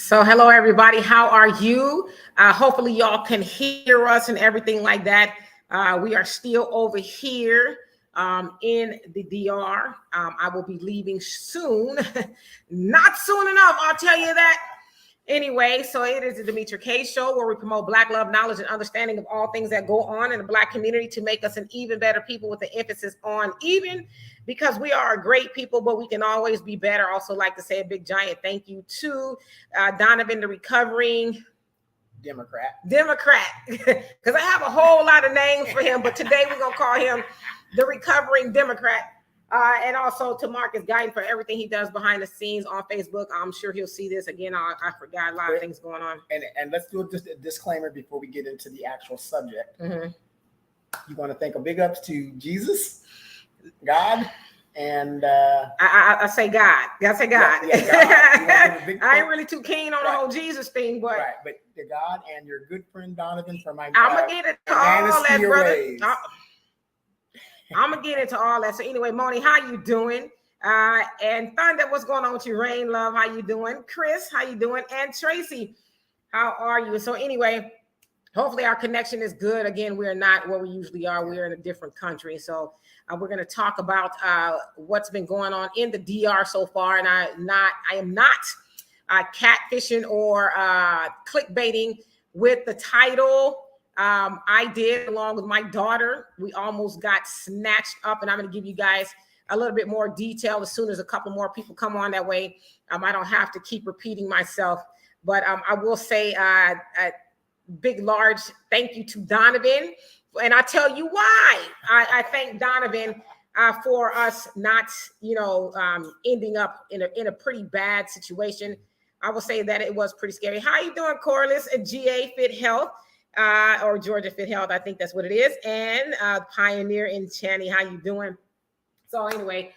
So hello, everybody. How are you? Hopefully y'all can hear us and everything like that. We are still over here in the DR. I will be leaving soon. Not soon enough, I'll tell you that. Anyway, so it is the Demetra K Show where we promote Black love, knowledge, and understanding of all things that go on in the Black community to make us an even better people with the emphasis on even, because we are a great people, but we can always be better. Also like to say a big giant thank you to Donovan, the recovering Democrat, because I have a whole lot of names for him, but today we're going to call him the recovering Democrat. And also to Marcus Guyton for everything he does behind the scenes on Facebook. I'm sure he'll see this again. I forgot a lot of things going on. And let's do just a disclaimer before we get into the actual subject. Mm-hmm. You want to thank a big ups to Jesus, God, and I say God. I say God. Yeah, God. I ain't really too keen on the whole Jesus thing, but but the God and your good friend Donovan for my I'm gonna get it to all that, brother. I'm gonna get into all that. So anyway, Moni, how you doing? And Thunder, what's going on with you? Rain, love, how you doing? Chris, how you doing? And Tracy, how are you? So anyway, hopefully our connection is good. Again, we're not where we usually are. We're in a different country. So we're going to talk about what's been going on in the DR so far. And I am not catfishing or clickbaiting with the title. I did, along with my daughter. We almost got snatched up, and I'm going to give you guys a little bit more detail as soon as a couple more people come on that way. I don't have to keep repeating myself, but I will say a big, large thank you to Donovan. And I tell you why I thank Donovan for us not, ending up in a pretty bad situation. I will say that it was pretty scary. How you doing, Corliss at GA Fit Health? Or Georgia Fit Health, I think that's what it is. And Pioneer in Channy, how you doing? So anyway,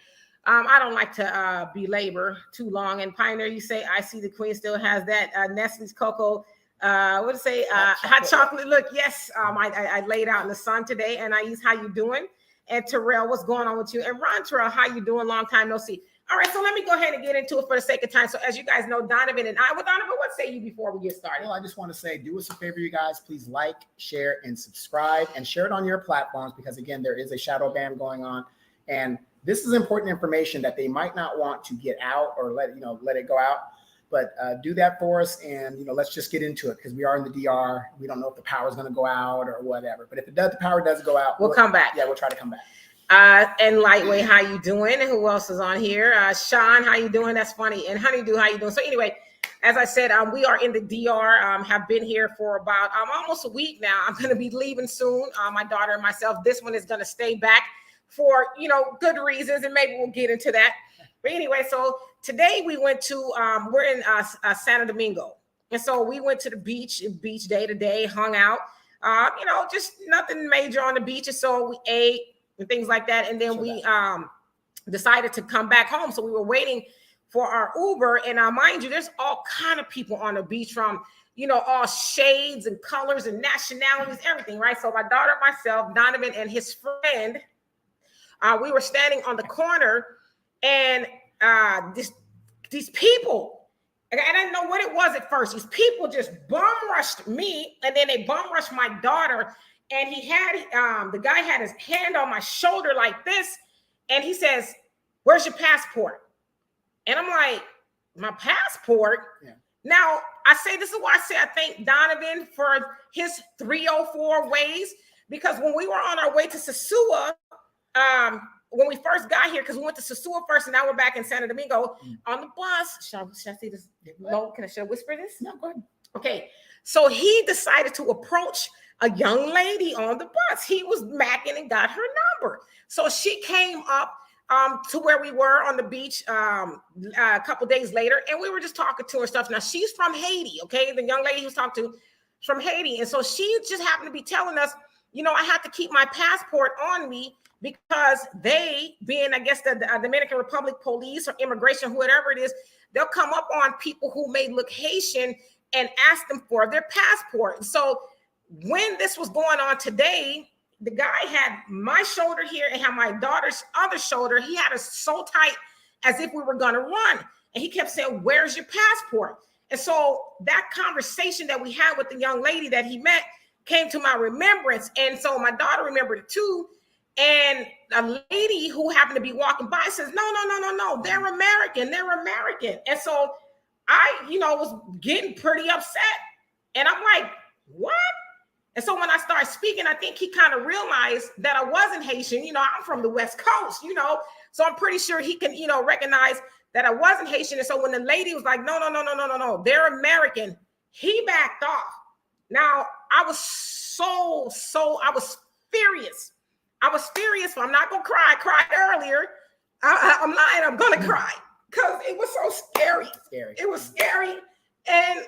I don't like to belabor too long. And Pioneer, you say, I see the Queen still has that Nestle's Cocoa, what to say, hot chocolate. Look, yes, I laid out in the sun today, and I use how you doing? And Terrell, what's going on with you? And Ron Terrell, how you doing? Long time no see. All right, so let me go ahead and get into it for the sake of time. So as you guys know, Donovan and I, Donovan, what say you before we get started? Well, I just want to say, do us a favor, you guys. Please like, share, and subscribe, and share it on your platforms, because again, there is a shadow ban going on, and this is important information that they might not want to get out or let it go out. But do that for us, and let's just get into it, because we are in the DR. We don't know if the power is going to go out or whatever. But if the power does go out, we'll come back. Yeah, we'll try to come back. And Lightweight, how you doing? And who else is on here? Sean, how you doing? That's funny. And Honeydew, how you doing? So anyway, as I said, we are in the DR, have been here for about almost a week now. I'm going to be leaving soon. My daughter and myself. This one is going to stay back for, good reasons, and maybe we'll get into that. But anyway, so today we went to, we're in Santo Domingo. And so we went to the beach day to day, hung out, just nothing major on the beach. And so we ate and things like that. And then we decided to come back home. So we were waiting for our Uber. And mind you, there's all kind of people on the beach from, all shades and colors and nationalities, everything, right? So my daughter, myself, Donovan, and his friend, we were standing on the corner, and these people, and I didn't know what it was at first. These people just bum rushed me, and then they bum rushed my daughter. And he had, the guy had his hand on my shoulder like this. And he says, "Where's your passport?" And I'm like, "My passport?" Yeah. Now, I say, this is why I say I thank Donovan for his 304 ways. Because when we were on our way to Sosua, when we first got here, because we went to Sosua first, and now we're back in Santo Domingo on the bus. Should I say this? No, should I whisper this? No, go ahead. Okay. So he decided to approach a young lady on the bus. He was macking and got her number. So she came up to where we were on the beach a couple days later, and we were just talking to her stuff. Now, she's from Haiti, okay? The young lady who was talking to is from Haiti. And so she just happened to be telling us, I had to keep my passport on me because they, being, I guess, the Dominican Republic police or immigration, whatever it is, they'll come up on people who may look Haitian and ask them for their passport. So when this was going on today, the guy had my shoulder here and had my daughter's other shoulder. He had us so tight as if we were going to run. And he kept saying, "Where's your passport?" And so that conversation that we had with the young lady that he met came to my remembrance. And so my daughter remembered it too. And a lady who happened to be walking by says, no, they're American. And so I, was getting pretty upset. And I'm like, what? And so when I started speaking, I think he kind of realized that I wasn't Haitian. I'm from the West Coast, so I'm pretty sure he can, recognize that I wasn't Haitian. And so when the lady was like, no, they're American, he backed off. Now, I was I was furious. So I'm not going to cry. I cried earlier. I'm lying. I'm going to cry because it was so scary. It was scary. And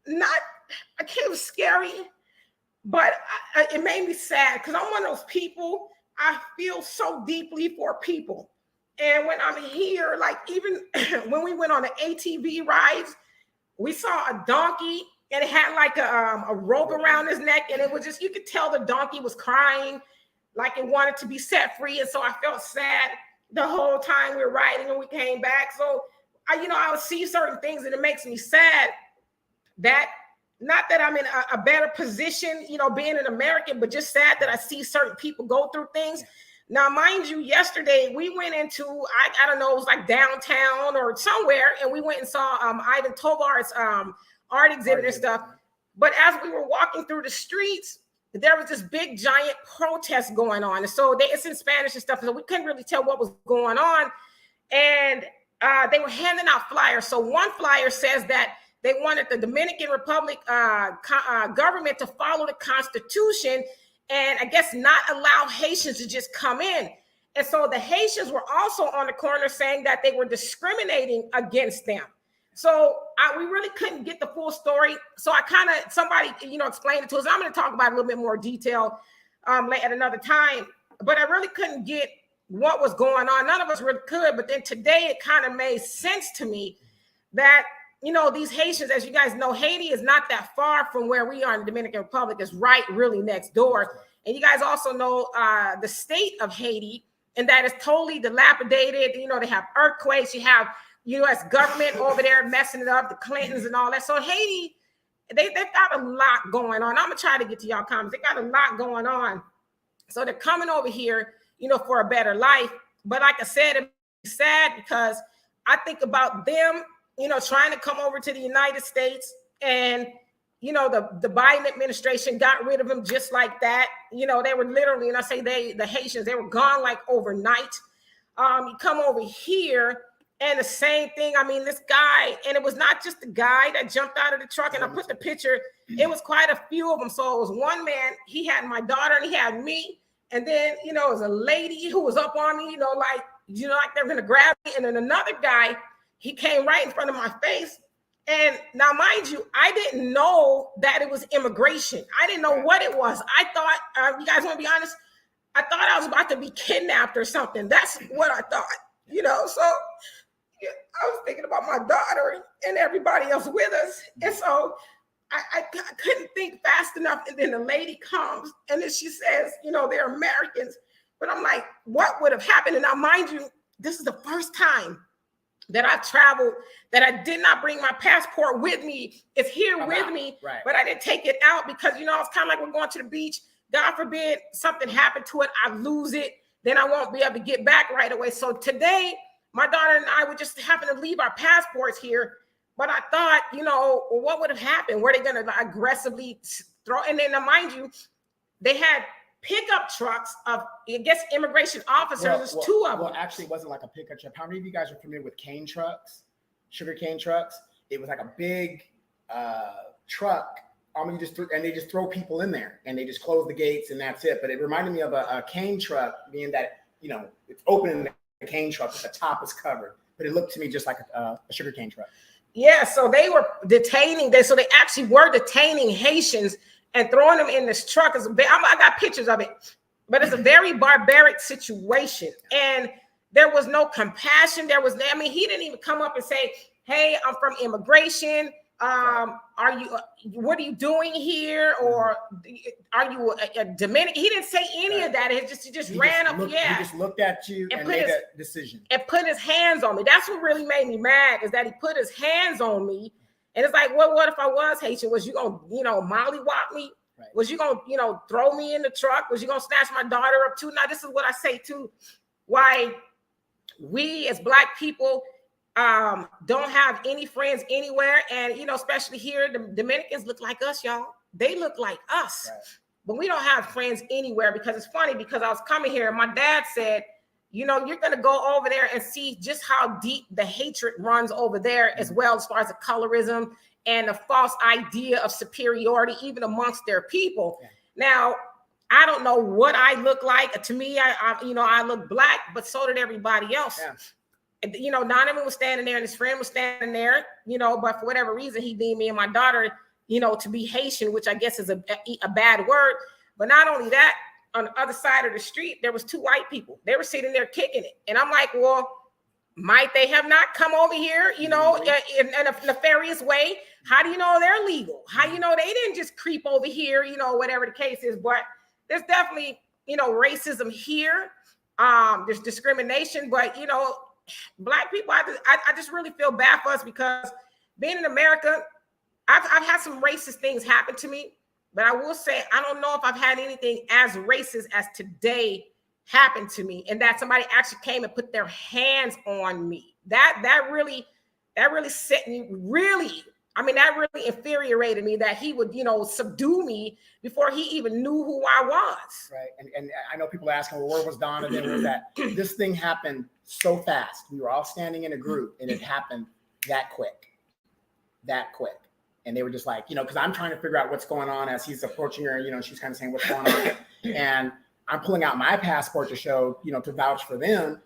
it was scary, but it made me sad because I'm one of those people, I feel so deeply for people. And when I'm here, like even when we went on the ATV rides, we saw a donkey and it had like a rope around his neck. And it was just, you could tell the donkey was crying, like it wanted to be set free. And so I felt sad the whole time we were riding and we came back. So I would see certain things and it makes me sad that, not that I'm in a better position, being an American, but just sad that I see certain people go through things. Now, mind you, yesterday we went into, I don't know, it was like downtown or somewhere, and we went and saw Ivan Tovar's art exhibit and stuff. But as we were walking through the streets, there was this big, giant protest going on. And so it's in Spanish and stuff, so we couldn't really tell what was going on. And they were handing out flyers. So one flyer says that they wanted the Dominican Republic government to follow the Constitution and I guess not allow Haitians to just come in. And so the Haitians were also on the corner saying that they were discriminating against them. So we really couldn't get the full story. So somebody explained it to us. I'm going to talk about it a little bit more detail at another time. But I really couldn't get what was going on. None of us really could. But then today it kind of made sense to me that these Haitians, as you guys know, Haiti is not that far from where we are in the Dominican Republic. It's right really next door. And you guys also know the state of Haiti, and that is totally dilapidated. They have earthquakes. You have U.S. government over there messing it up, the Clintons and all that. So Haiti, they've got a lot going on. I'm going to try to get to y'all comments. They got a lot going on. So they're coming over here, for a better life. But like I said, it's sad because I think about them, trying to come over to the United States, and, the Biden administration got rid of them just like that. They were literally, and I say the Haitians, they were gone like overnight. You come over here and the same thing. I mean, this guy, and it was not just the guy that jumped out of the truck, and I put the picture, it was quite a few of them. So it was one man, he had my daughter and he had me. And then, it was a lady who was up on me, like they're going to grab me. And then another guy, he came right in front of my face. And now, mind you, I didn't know that it was immigration. I didn't know what it was. I thought, you guys want to be honest? I thought I was about to be kidnapped or something. That's what I thought, So I was thinking about my daughter and everybody else with us. And so I couldn't think fast enough. And then the lady comes and then she says, they're Americans. But I'm like, what would have happened? And now, mind you, this is the first time that I've traveled that I did not bring my passport with me. It's here with me, right. But I didn't take it out because, it's kind of like we're going to the beach. God forbid something happened to it. I lose it. Then I won't be able to get back right away. So today, my daughter and I would just happen to leave our passports here. But I thought, what would have happened? Were they going to aggressively throw? And then, mind you, they had pickup trucks of, I guess, immigration officers. There's two of them. Well, actually, it wasn't like a pickup truck. How many of you guys are familiar with cane trucks, sugar cane trucks? It was like a big truck. They just throw people in there and they just close the gates and that's it. But it reminded me of a cane truck, being that, it's open in the cane truck, but the top is covered. But it looked to me just like a sugar cane truck. Yeah, so they were detaining. They actually were detaining Haitians and throwing them in this truck. I got pictures of it, but it's a very barbaric situation. And there was no compassion. He didn't even come up and say, hey, I'm from immigration. What are you doing here? Or are you a Dominican? He didn't say any of that. He just ran up. He just looked at you and made a decision. And put his hands on me. That's what really made me mad, is that he put his hands on me. And it's like, well, what if I was Haitian? Was you gonna, mollywop me? Right. Was you gonna, throw me in the truck? Was you gonna snatch my daughter up too? Now, this is what I say too. Why we as Black people don't have any friends anywhere, and especially here, the Dominicans look like us, y'all. They look like us, right. But we don't have friends anywhere. Because it's funny, because I was coming here and my dad said, you're going to go over there and see just how deep the hatred runs over there, as well, as far as the colorism and the false idea of superiority, even amongst their people. Yeah. Now, I don't know what I look like. To me, I look Black, but so did everybody else. Yeah. Donovan was standing there and his friend was standing there, but for whatever reason, he deemed me and my daughter, to be Haitian, which I guess is a bad word. But not only that, on the other side of the street, there was 2 white people. They were sitting there kicking it. And I'm like, well, might they have not come over here, in a nefarious way? How do you know they're legal? How do you know they didn't just creep over here, whatever the case is? But there's definitely, racism here. There's discrimination, but, Black people, I just really feel bad for us, because being in America, I've had some racist things happen to me. But I will say, I don't know if I've had anything as racist as today happen to me, and that somebody actually came and put their hands on me. That really set me really. I mean, that really infuriated me, that he would, subdue me before he even knew who I was. Right, and I know people are asking, well, where was Donovan? Where was that? This thing happened so fast. We were all standing in a group, and it happened that quick. And they were just like, because I'm trying to figure out what's going on as he's approaching her, she's kind of saying what's going on. And I'm pulling out my passport to show, to vouch for them.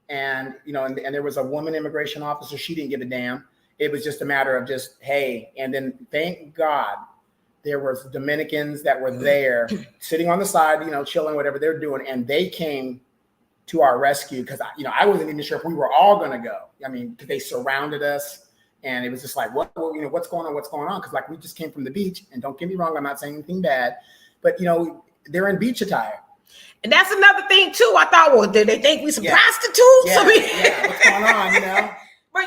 And, and there was a woman immigration officer. She didn't give a damn. It was just a matter of just, hey, and then thank God there was Dominicans that were there sitting on the side, chilling, whatever they're doing. And they came to our rescue, because, I wasn't even sure if we were all going to go. I mean, they surrounded us. And it was just like, what's going on? Because we just came from the beach, and don't get me wrong, I'm not saying anything bad, but they're in beach attire. And that's another thing too. I thought, well, did they think we some prostitutes? Yeah, what's going on? But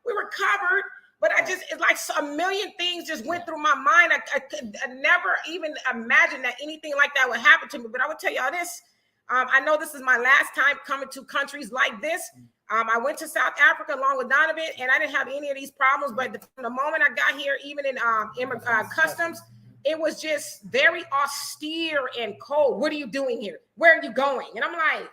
we were covered. But it's like a million things just went through my mind. I never even imagined that anything like that would happen to me. But I would tell y'all this. I know this is my last time coming to countries like this. I went to South Africa along with Donovan, and I didn't have any of these problems. But from the moment I got here, even in customs, it was just very austere and cold. What are you doing here? Where are you going? And I'm like,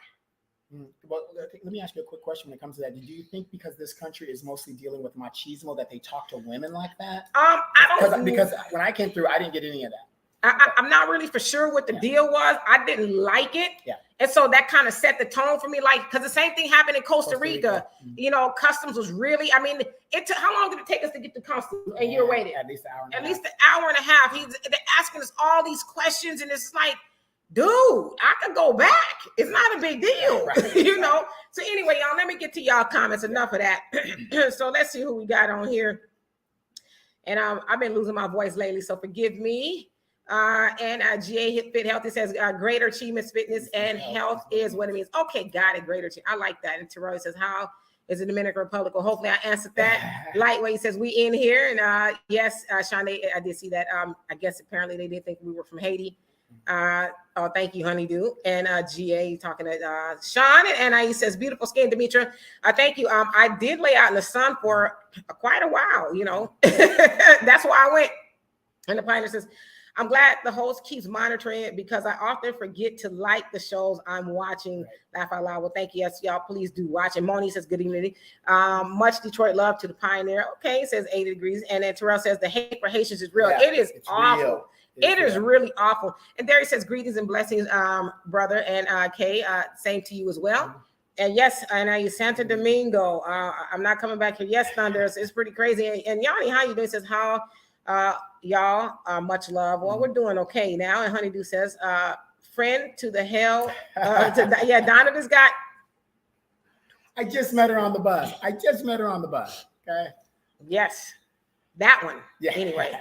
well, let me ask you a quick question when it comes to that. Do you think because this country is mostly dealing with machismo that they talk to women like that? I don't. Because when I came through, I didn't get any of that. I'm not really for sure what the deal was. I didn't like it. Yeah. And so that kind of set the tone for me. Because the same thing happened in Costa Rica. Mm-hmm. Customs was really, how long did it take us to get to customs? And you were waiting? At least an hour and a half. At least an hour and a half. They're asking us all these questions, and it's like, dude, I could go back. It's not a big deal, right. So anyway, y'all, let me get to y'all comments. Enough of that. So let's see who we got on here. And I've been losing my voice lately, so forgive me. And GA Fit Healthy says greater achievements, fitness, and health is what it means. Okay, got it. Greater. I like that. And Terrell says, how is the Dominican Republic? Well, hopefully I answered that. Lightweight says we in here. And yes, Sean, I did see that. I guess apparently they didn't think we were from Haiti. Oh, thank you, Honeydew. And GA talking to Sean, and he says, beautiful skin, Demetra. Thank you. I did lay out in the sun for quite a while, That's why I went. And the Pioneer says, I'm glad the host keeps monitoring it, because I often forget to like the shows I'm watching. Right. Laugh out loud. Well, thank you. Yes, y'all, please do watch. And Moni says, good evening. Much Detroit love to the Pioneer. Okay, it says 80 degrees. And then Terrell says the hate for Haitians is real. Yeah, it is awful. Real. It is really awful. And Derry says, greetings and blessings, brother. And Kay, same to you as well. Mm-hmm. And yes, and I Santo Domingo. I'm not coming back here. Yes, Thunder. It's pretty crazy. And Yanni, how you doing? Says, how y'all, much love. Well, we're doing okay now. And Honeydew says, friend to the hell. Donovan's got. I just met her on the bus. Okay. Yes, that one. Yeah. Anyway.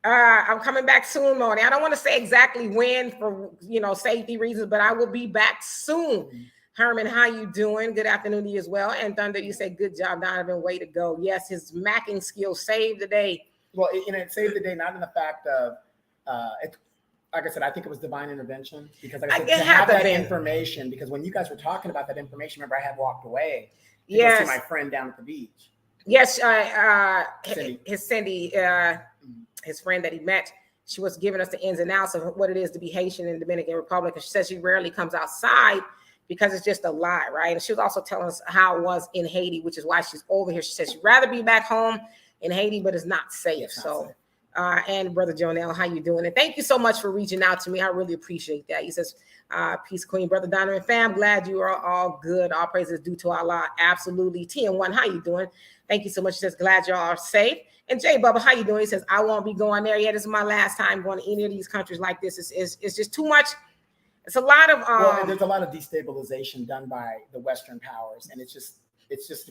I'm coming back soon, Moni. I don't want to say exactly when for, safety reasons, but I will be back soon. Herman, how you doing? Good afternoon to you as well. And Thunder, you say, good job, Donovan. Way to go. Yes, his macking skills saved the day. Well, it saved the day, not in the fact of, like I said, I think it was divine intervention because, like I said, to have that information, because when you guys were talking about that information, remember I had walked away to go see my friend down at the beach. Yes, Cindy. His friend that he met, she was giving us the ins and outs of what it is to be Haitian in the Dominican Republic. And she says she rarely comes outside because it's just a lie, right? And she was also telling us how it was in Haiti, which is why she's over here. She says she'd rather be back home in Haiti, but it's not safe. And Brother Jonell, how you doing? And thank you so much for reaching out to me. I really appreciate that. He says, peace, Queen. Brother Donovan fam, glad you are all good. All praises due to Allah. Absolutely. TM1, how you doing? Thank you so much. He says, glad y'all are safe. And Jay Bubba, how you doing? He says, I won't be going there yet. This is my last time going to any of these countries like this. It's just too much. It's a lot of well, there's a lot of destabilization done by the Western powers, and it's just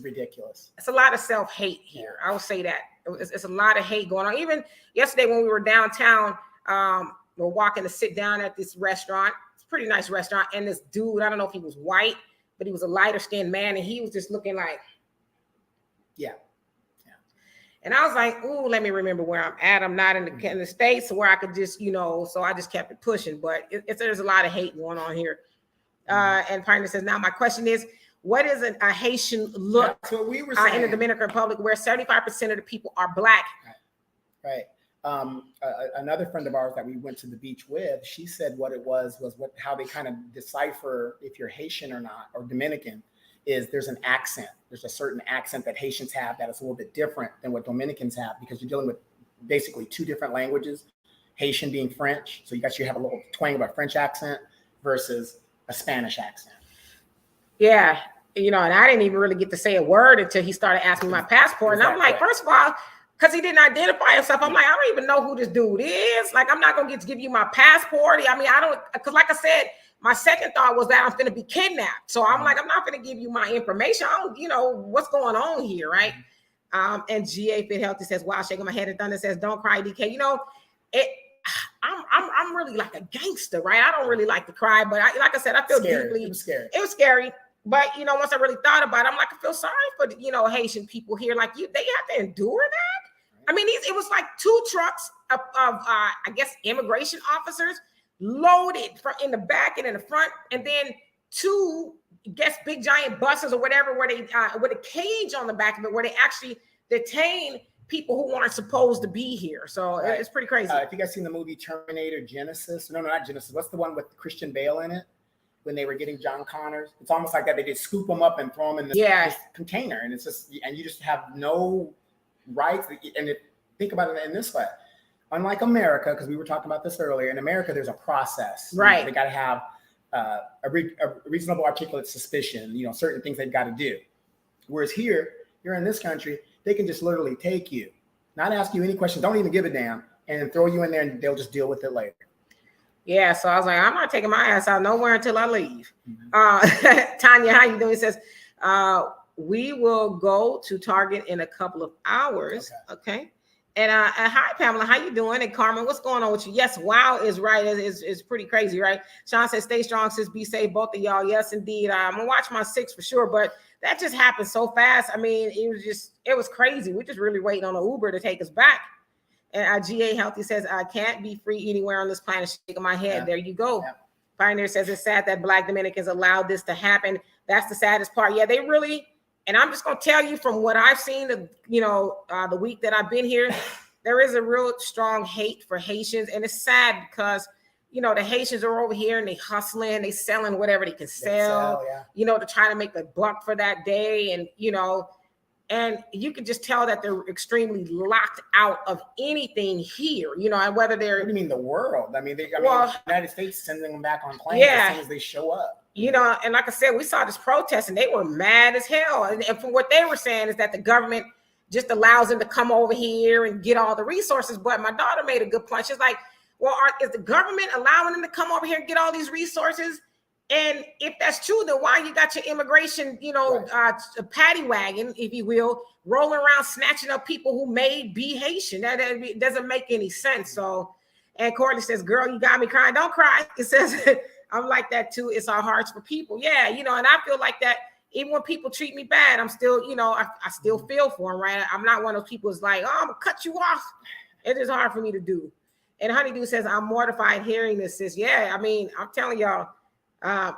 ridiculous. It's a lot of self-hate here. I will say that it's a lot of hate going on. Even yesterday when we were downtown, we're walking to sit down at this restaurant. It's a pretty nice restaurant, and this dude, I don't know if he was white, but he was a lighter skinned man, and he was just looking like, yeah. And I was like, ooh, let me remember where I'm at. I'm not in the States, so where I could just, so I just kept it pushing. But there's a lot of hate going on here. And Pioneer says, now my question is, what is a Haitian look we were saying, in the Dominican Republic where 75% of the people are Black? Right. Another friend of ours that we went to the beach with, she said what it was how they kind of decipher if you're Haitian or not, or Dominican, is there's an accent. There's a certain accent that Haitians have that is a little bit different than what Dominicans have, because you're dealing with basically two different languages, Haitian being French. So you have a little twang of a French accent versus a Spanish accent. Yeah. And I didn't even really get to say a word until he started asking me my passport. And I'm like, first of all, because he didn't identify himself, I'm like, I don't even know who this dude is. Like, I'm not going to get to give you my passport. I mean, because like I said, my second thought was that I'm going to be kidnapped. So I'm like, I'm not going to give you my information. I don't, what's going on here, right? And GA Fit Healthy says, wow, shaking my head. And Thunder says, don't cry, DK. I'm really like a gangster, right? I don't really like to cry, but like I said, I feel deeply. It was scary. It was scary. But, once I really thought about it, I'm like, I feel sorry for the, Haitian people here. Like, they have to endure that. I mean, it was like 2 trucks of I guess, immigration officers loaded in the back and in the front, and then 2, big giant buses or whatever, where they with a cage on the back of it, where they actually detain people who aren't supposed to be here. So it's pretty crazy. If you guys seen the movie Terminator Genesis, no, not Genesis. What's the one with Christian Bale in it? When they were getting John Connors, it's almost like that. They just scoop them up and throw them in this container, and it's just, and you just have no rights. And think about it in this way. Unlike America, because we were talking about this earlier, in America, there's a process. Right. They got to have a reasonable articulate suspicion, certain things they've got to do. Whereas here, you're in this country, they can just literally take you, not ask you any questions, don't even give a damn, and throw you in there, and they'll just deal with it later. Yeah, so I was like, I'm not taking my ass out nowhere until I leave. Tanya, how you doing? It says, we will go to Target in a couple of hours. Okay. And hi, Pamela, how you doing? And Carmen, what's going on with you? Yes, wow is right. It's pretty crazy, right? Sean says, stay strong, sis, be safe, both of y'all. Yes, indeed. I'm going to watch my 6 for sure, but that just happened so fast. I mean, it was crazy. We're just really waiting on an Uber to take us back. And GA Healthy says, I can't be free anywhere on this planet. Shaking my head. Yeah. There you go. Yeah. Pioneer says, it's sad that Black Dominicans allowed this to happen. That's the saddest part. Yeah, they really... And I'm just going to tell you from what I've seen, the week that I've been here, there is a real strong hate for Haitians. And it's sad because, the Haitians are over here and they hustling, they selling whatever they can sell, to try to make a buck for that day. And, and you can just tell that they're extremely locked out of anything here, and whether they're... What do you mean the world? I mean, the United States sending them back on planes as soon as they show up. And like I said, we saw this protest and they were mad as hell. And from what they were saying is that the government just allows them to come over here and get all the resources. But my daughter made a good point. She's like, well, is the government allowing them to come over here and get all these resources? And if that's true, then why you got your immigration, paddy wagon, if you will, rolling around snatching up people who may be Haitian? That doesn't make any sense. So, and Courtney says, girl, you got me crying. Don't cry. It says... I'm like that too. It's our hearts for people. Yeah, and I feel like that. Even when people treat me bad, I'm still, I still feel for them, right? I'm not one of those people who's like, oh, I'm gonna cut you off. It is hard for me to do. And Honeydew says, I'm mortified hearing this, sis. Yeah, I mean, I'm telling y'all, I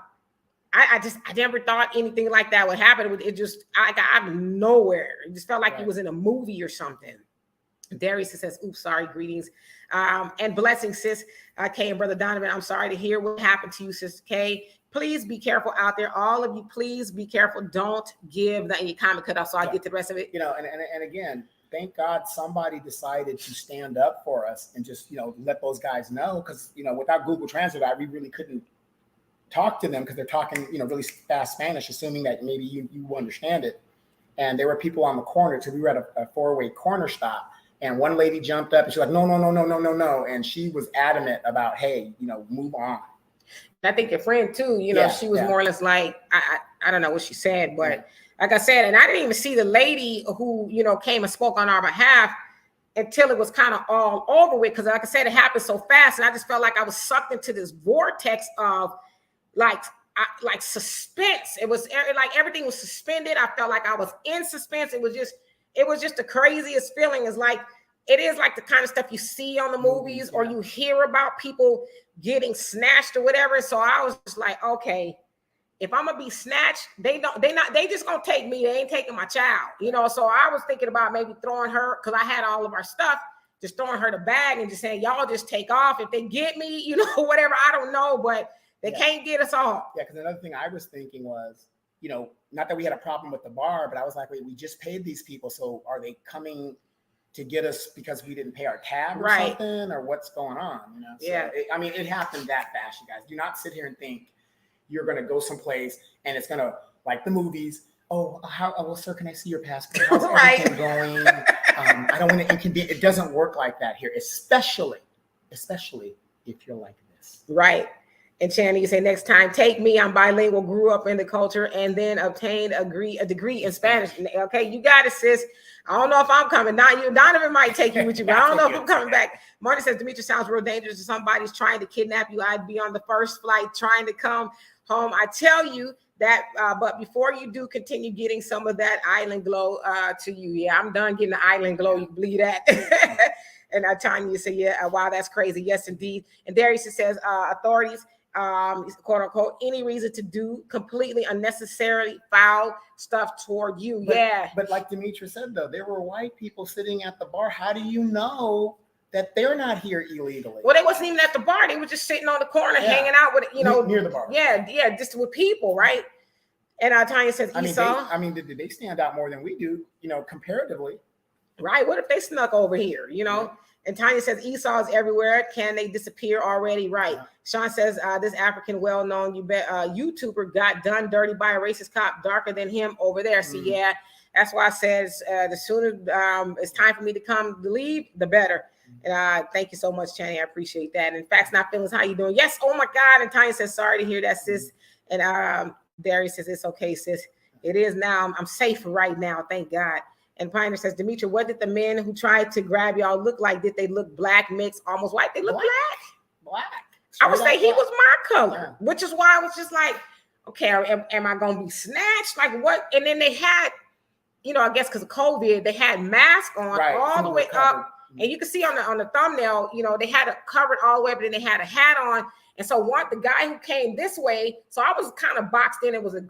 never thought anything like that would happen. It just, I got out of nowhere. It just felt like it was in a movie or something. Darius says, oops, sorry, greetings. And blessings, sis Kay and Brother Donovan. I'm sorry to hear what happened to you, Sister Kay. Please be careful out there. All of you, please be careful. Don't give your comment cut off so I get to the rest of it. And again, thank God somebody decided to stand up for us and just, let those guys know. Because, without Google Translate, we really couldn't talk to them because they're talking, really fast Spanish, assuming that maybe you understand it. And there were people on the corner. So we were at a four-way corner stop. And one lady jumped up and she's like, no. And she was adamant about, hey, move on. I think your friend too, she was more or less like, I don't know what she said, but like I said, and I didn't even see the lady who, came and spoke on our behalf until it was kind of all over with. Cause like I said, it happened so fast. And I just felt like I was sucked into this vortex of like suspense. It was like everything was suspended. I felt like I was in suspense. It was just the craziest feeling. It is like the kind of stuff you see on the movies or you hear about people getting snatched or whatever. So I was just like, okay, if I'm gonna be snatched, they just gonna take me. They ain't taking my child, So I was thinking about maybe throwing her, because I had all of our stuff, just throwing her the bag and just saying, y'all just take off. If they get me, whatever, I don't know, but they can't get us all. Yeah, because another thing I was thinking was, not that we had a problem with the bar, but I was like, wait, we just paid these people, so are they coming to get us because we didn't pay our tab or something, or what's going on? So it happened that fast, you guys. Do not sit here and think you're going to go someplace and it's going to, like the movies, well, sir, can I see your passport? How's everything going? I don't want to inconvenience. It doesn't work like that here, especially if you're like this. Right. And Channing, you say, next time, take me. I'm bilingual, grew up in the culture, and then obtained a degree in Spanish. Okay, you got it, sis. I don't know if I'm coming. Donovan might take you with you, but I don't know if I'm coming back. Marty says, Demetri, sounds real dangerous. If somebody's trying to kidnap you, I'd be on the first flight trying to come home. I tell you that, but before you do, continue getting some of that island glow to you. Yeah, I'm done getting the island glow. You believe that? And Tanya said, yeah, wow, that's crazy. Yes, indeed. And Darius says, authorities, quote unquote, any reason to do completely unnecessarily foul stuff toward you. But like Demetri said, though, there were white people sitting at the bar. How do you know that they're not here illegally? Well, they wasn't even at the bar. They were just sitting on the corner, hanging out with, near the bar. Yeah, just with people, right? And Tanya says, Esau. Did they stand out more than we do, comparatively? Right. What if they snuck over here, Yeah. And Tanya says, Esau is everywhere. Can they disappear already? Right. Yeah. Sean says, this African well-known YouTuber got done dirty by a racist cop darker than him over there. So yeah, that's why I said the sooner it's time for me to come to leave, the better. And thank you so much, Channing. I appreciate that. And Facts Not Feelings, how you doing? Yes. Oh my God. And Tanya says, sorry to hear that, sis. And Darius says, it's okay, sis. It is now. I'm safe right now. Thank God. And Pioneer says, Demetri, what did the men who tried to grab y'all look like? Did they look black, mixed, almost white? They look black. I would say he was my color, which is why I was just like, okay, am I going to be snatched? Like what? And then they had, I guess because of COVID, they had masks on all the way up. And you can see on the thumbnail, they had it covered all the way, but then they had a hat on. And so the guy who came this way, so I was kind of boxed in. It was a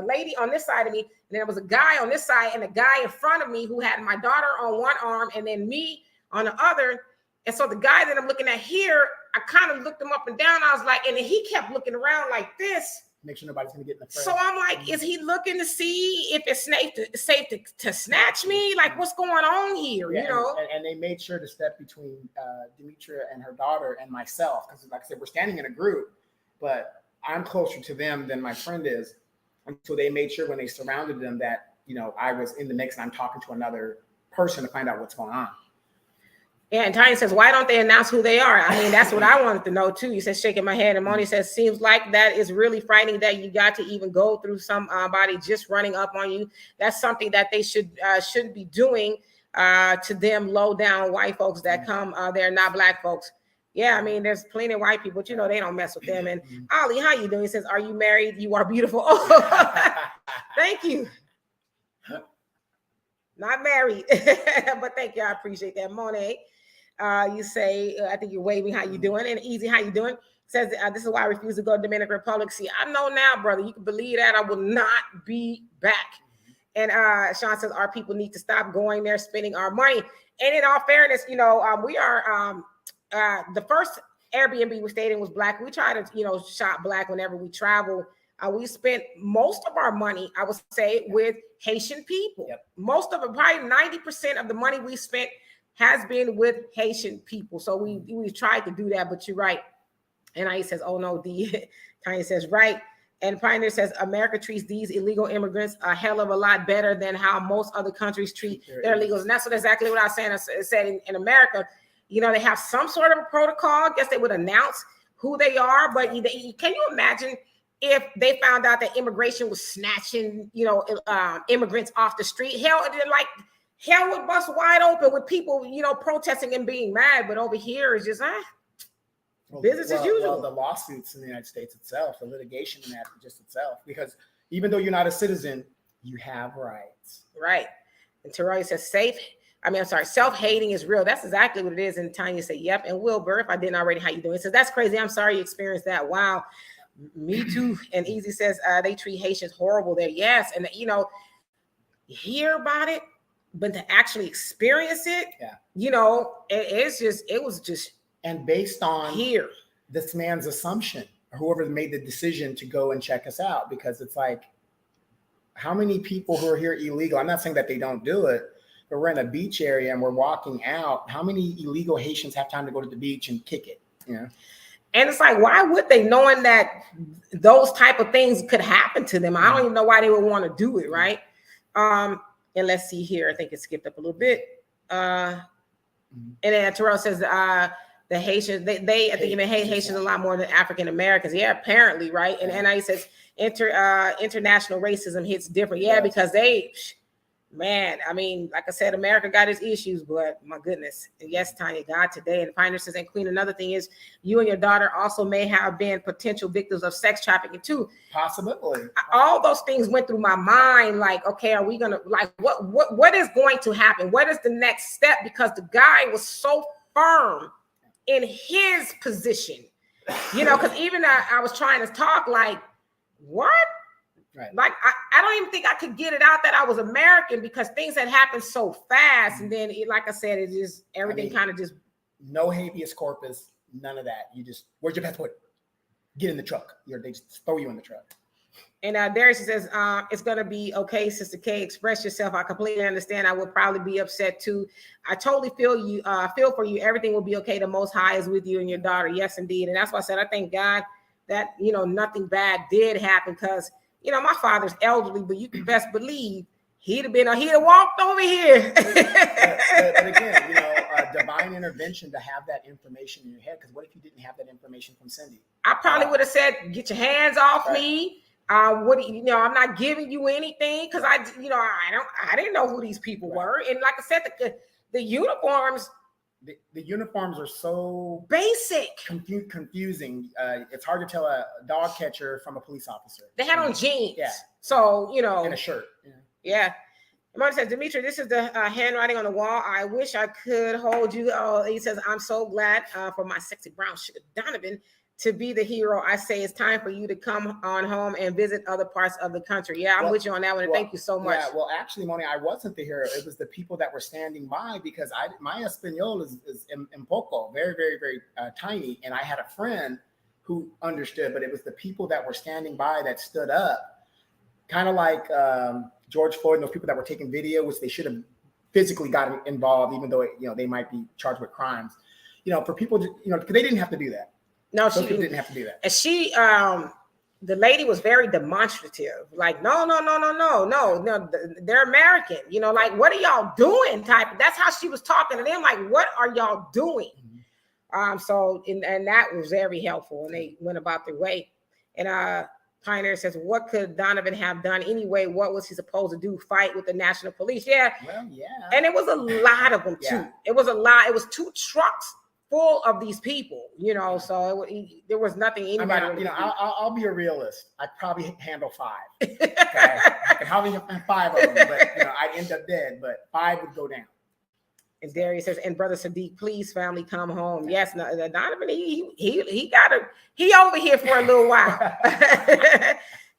lady on this side of me, and then there was a guy on this side, and a guy in front of me who had my daughter on one arm, and then me on the other. And so the guy that I'm looking at here, I kind of looked him up and down. I was like, and then he kept looking around like this. Make sure nobody's gonna get in the frame. So I'm like, is he looking to see if it's safe to snatch me? Like, what's going on here? And they made sure to step between Demetria and her daughter and myself, because like I said, we're standing in a group, but I'm closer to them than my friend is. And so they made sure when they surrounded them that I was in the mix and I'm talking to another person to find out what's going on. Yeah, and Tanya says, why don't they announce who they are? I mean, that's what I wanted to know too. You said, shaking my head. And Moni says, seems like that is really frightening that you got to even go through somebody just running up on you. That's something that they shouldn't be doing to them low down white folks that come. They're not black folks. Yeah, I mean, there's plenty of white people, but you know, they don't mess with them. And Ali, how you doing? He says, are you married? You are beautiful. Oh, thank you. Not married, but thank you. I appreciate that. Monet, you say, I think you're waving. How you doing? And Easy, how you doing? Says, this is why I refuse to go to Dominican Republic. See, I know now, brother, you can believe that I will not be back. And Sean says, our people need to stop going there, spending our money. And in all fairness, you know, we are, the first Airbnb we stayed in was black. We try to, you know, shop black whenever we travel. We spent most of our money, I would say, with Haitian people. Yep. Most of it, probably 90% of the money we spent has been with Haitian people. So we tried to do that, but you're right. And I says, oh no, Tanya says, right. And Pioneer says, America treats these illegal immigrants a hell of a lot better than how most other countries treat their illegals. And that's exactly what I was saying. I said in America, you know, they have some sort of a protocol. I guess they would announce who they are. But can you imagine if they found out that immigration was snatching, you know, immigrants off the street? Hell would bust wide open with people, you know, protesting and being mad. But over here is just, business as usual. Well, the lawsuits in the United States itself, the litigation in that just itself, because even though you're not a citizen, you have rights. Right. And Terrell says self-hating is real. That's exactly what it is. And Tanya said, yep. And Wilbur, if I didn't already, how you doing? He says, that's crazy. I'm sorry you experienced that. Wow. Me too. And Easy says, they treat Haitians horrible there. Yes. And you know, you hear about it, but to actually experience it, you know, it was just. And based on here, this man's assumption, or whoever made the decision to go and check us out, because it's like, how many people who are here illegal? I'm not saying that they don't do it, but we're in a beach area and we're walking out. How many illegal Haitians have time to go to the beach and kick it? You know? And it's like, why would they, knowing that those type of things could happen to them? I don't even know why they would want to do it, right? And let's see here. I think it skipped up a little bit. And then Terrell says, the Haitians, I think even hate Haitians a lot more than African Americans. Yeah, apparently, right? And NIE says international racism hits different. Yeah, because man, I mean, like I said, America got its issues, but my goodness. And yes, Tanya, God today. And Pioneer says, and Queen, another thing is you and your daughter also may have been potential victims of sex trafficking too. Possibly. All those things went through my mind. Like, okay, are we gonna what is going to happen? What is the next step? Because the guy was so firm in his position, you know, because even I was trying to talk like, what? Right. Like, I don't even think I could get it out that I was American because things had happened so fast. And then, like I said, it just, everything kind of just. No habeas corpus, none of that. You just, where's your passport? Get in the truck. They just throw you in the truck. And Darius says, it's going to be okay, Sister K, express yourself. I completely understand. I would probably be upset too. I totally feel for you. Everything will be okay. The Most High is with you and your daughter. Yes, indeed. And that's why I said, I thank God that, you know, nothing bad did happen because, you know, my father's elderly, but you can best believe he'd have walked over here. but again, you know, divine intervention to have that information in your head. Because what if you didn't have that information from Cindy? I probably would have said, get your hands off me. I'm not giving you anything because I didn't know who these people were. And like I said, the uniforms. The uniforms are so basic, confusing. It's hard to tell a dog catcher from a police officer. They had on jeans, so you know, and a shirt. Yeah. Martin says, Dimitri, this is the handwriting on the wall. I wish I could hold you. Oh, he says, I'm so glad for my sexy brown sugar Donovan to be the hero. I say it's time for you to come on home and visit other parts of the country. Yeah, I'm with you on that one. And thank you so much. Yeah, well, actually, Moni, I wasn't the hero. It was the people that were standing by because my Espanol is in poco, very, very, very tiny. And I had a friend who understood, but it was the people that were standing by that stood up, kind of like George Floyd and those people that were taking video, which they should have physically gotten involved, even though they might be charged with crimes. You know, for people, because they didn't have to do that. No, she didn't have to do that. And she, the lady was very demonstrative. Like, no, they're American. You know, like, what are y'all doing? That's how she was talking to them. Like, what are y'all doing? Mm-hmm. And that was very helpful. And they went about their way. And Pioneer says, what could Donovan have done anyway? What was he supposed to do? Fight with the National Police? Yeah. Well, yeah. And it was a lot of them too. It was a lot. It was 2 trucks full of these people, you know, so there was nothing anybody. I mean, I'll be a realist. I'd probably handle 5. Okay? I could hardly have 5 of them, but I'd end up dead. But 5 would go down. And Darius says, and Brother Saadiq, please, family, come home. Yes, no, Donovan, he over here for a little while.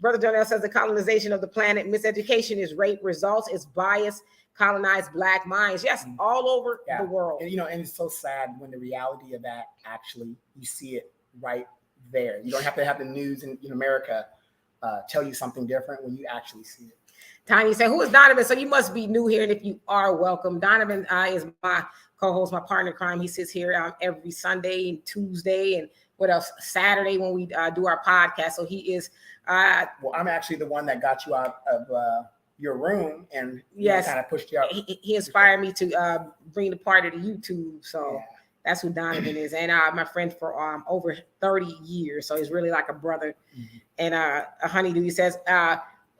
Brother Jonell says the colonization of the planet, miseducation is rape, results is bias, colonized Black minds. Yes, all over the world. And and it's so sad when the reality of that actually you see it right there. You don't have to have the news in America tell you something different when you actually see it. Tanya said, who is Donovan? So you must be new here, and if you are, welcome. Donovan is my co-host, my partner in crime. He sits here every Sunday and Tuesday, and what else? Saturday when we do our podcast. So he is. Well, I'm actually the one that got you out of your room and kind of pushed you out. He inspired me to bring the party to YouTube. So that's who Donovan is, and my friend for over 30 years. So he's really like a brother. Mm-hmm. And a honeydew. He says.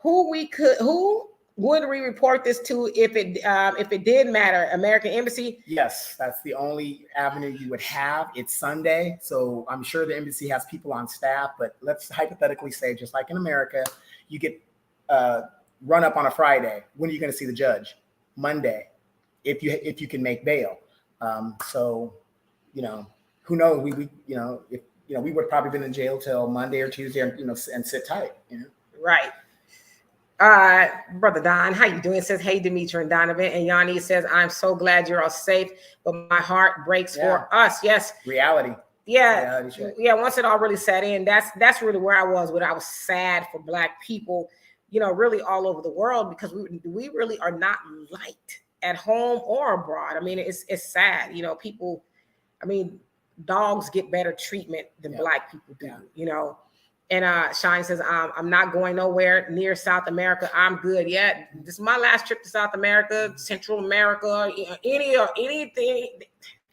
Who would we report this to if it did matter? American Embassy? Yes, that's the only avenue you would have. It's Sunday, so I'm sure the embassy has people on staff, but let's hypothetically say, just like in America, you get run up on a Friday. When are you going to see the judge? Monday, if you can make bail. So, who knows? We would probably been in jail till Monday or Tuesday, and sit tight. Right. Brother Don, how you doing? Says, hey, Demetra and Donovan. And Yanni says, I'm so glad you're all safe, but my heart breaks for us. Yes. Reality. Yeah. Once it all really set in, that's really where I was. When I was sad for Black people, really all over the world, because we really are not liked at home or abroad. I mean, it's sad. People, dogs get better treatment than Black people do, And Shine says, I'm not going nowhere near South America. I'm good. Yeah, this is my last trip to South America, Central America, anything.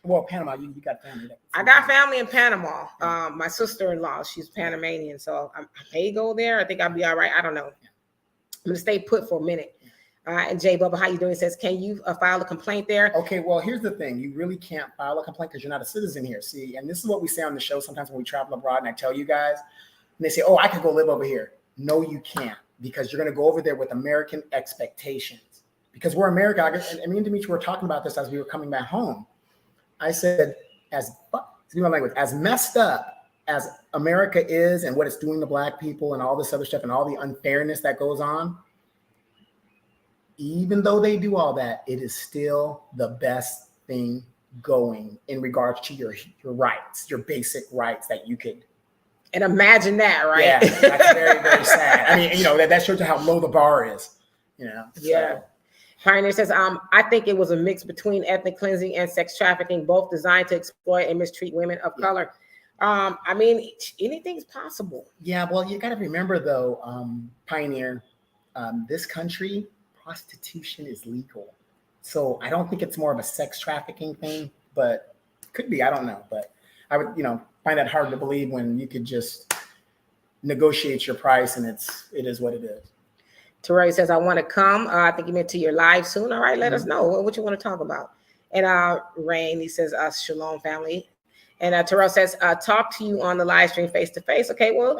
Well, Panama, you got family there. I got family in Panama. My sister-in-law, she's Panamanian, so I may go there. I think I'll be all right. I don't know. I'm going to stay put for a minute. And Jay Bubba, how you doing? Says, can you file a complaint there? Okay, well, here's the thing. You really can't file a complaint because you're not a citizen here. See, and this is what we say on the show sometimes when we travel abroad, and I tell you guys, and they say, oh, I could go live over here. No, you can't, because you're going to go over there with American expectations. Because we're America. Me and Demetra were talking about this as we were coming back home. I said, as messed up as America is and what it's doing to Black people and all this other stuff and all the unfairness that goes on, even though they do all that, it is still the best thing going in regards to your rights, your basic rights that you could. And imagine that, right? Yeah, that's very, very sad. I mean, that shows you how low the bar is, Yeah. So. Pioneer says, I think it was a mix between ethnic cleansing and sex trafficking, both designed to exploit and mistreat women of color. Anything's possible. Yeah, well, you got to remember, though, Pioneer, this country, prostitution is legal. So I don't think it's more of a sex trafficking thing, but could be. I don't know. But I would, find that hard to believe when you could just negotiate your price and it is what it is. Terry says, I want to come. I think you meant to your live soon. All right, let us know what you want to talk about. And Rain, he says, shalom, family. And Terrell says, talk to you on the live stream face to face. Okay, well,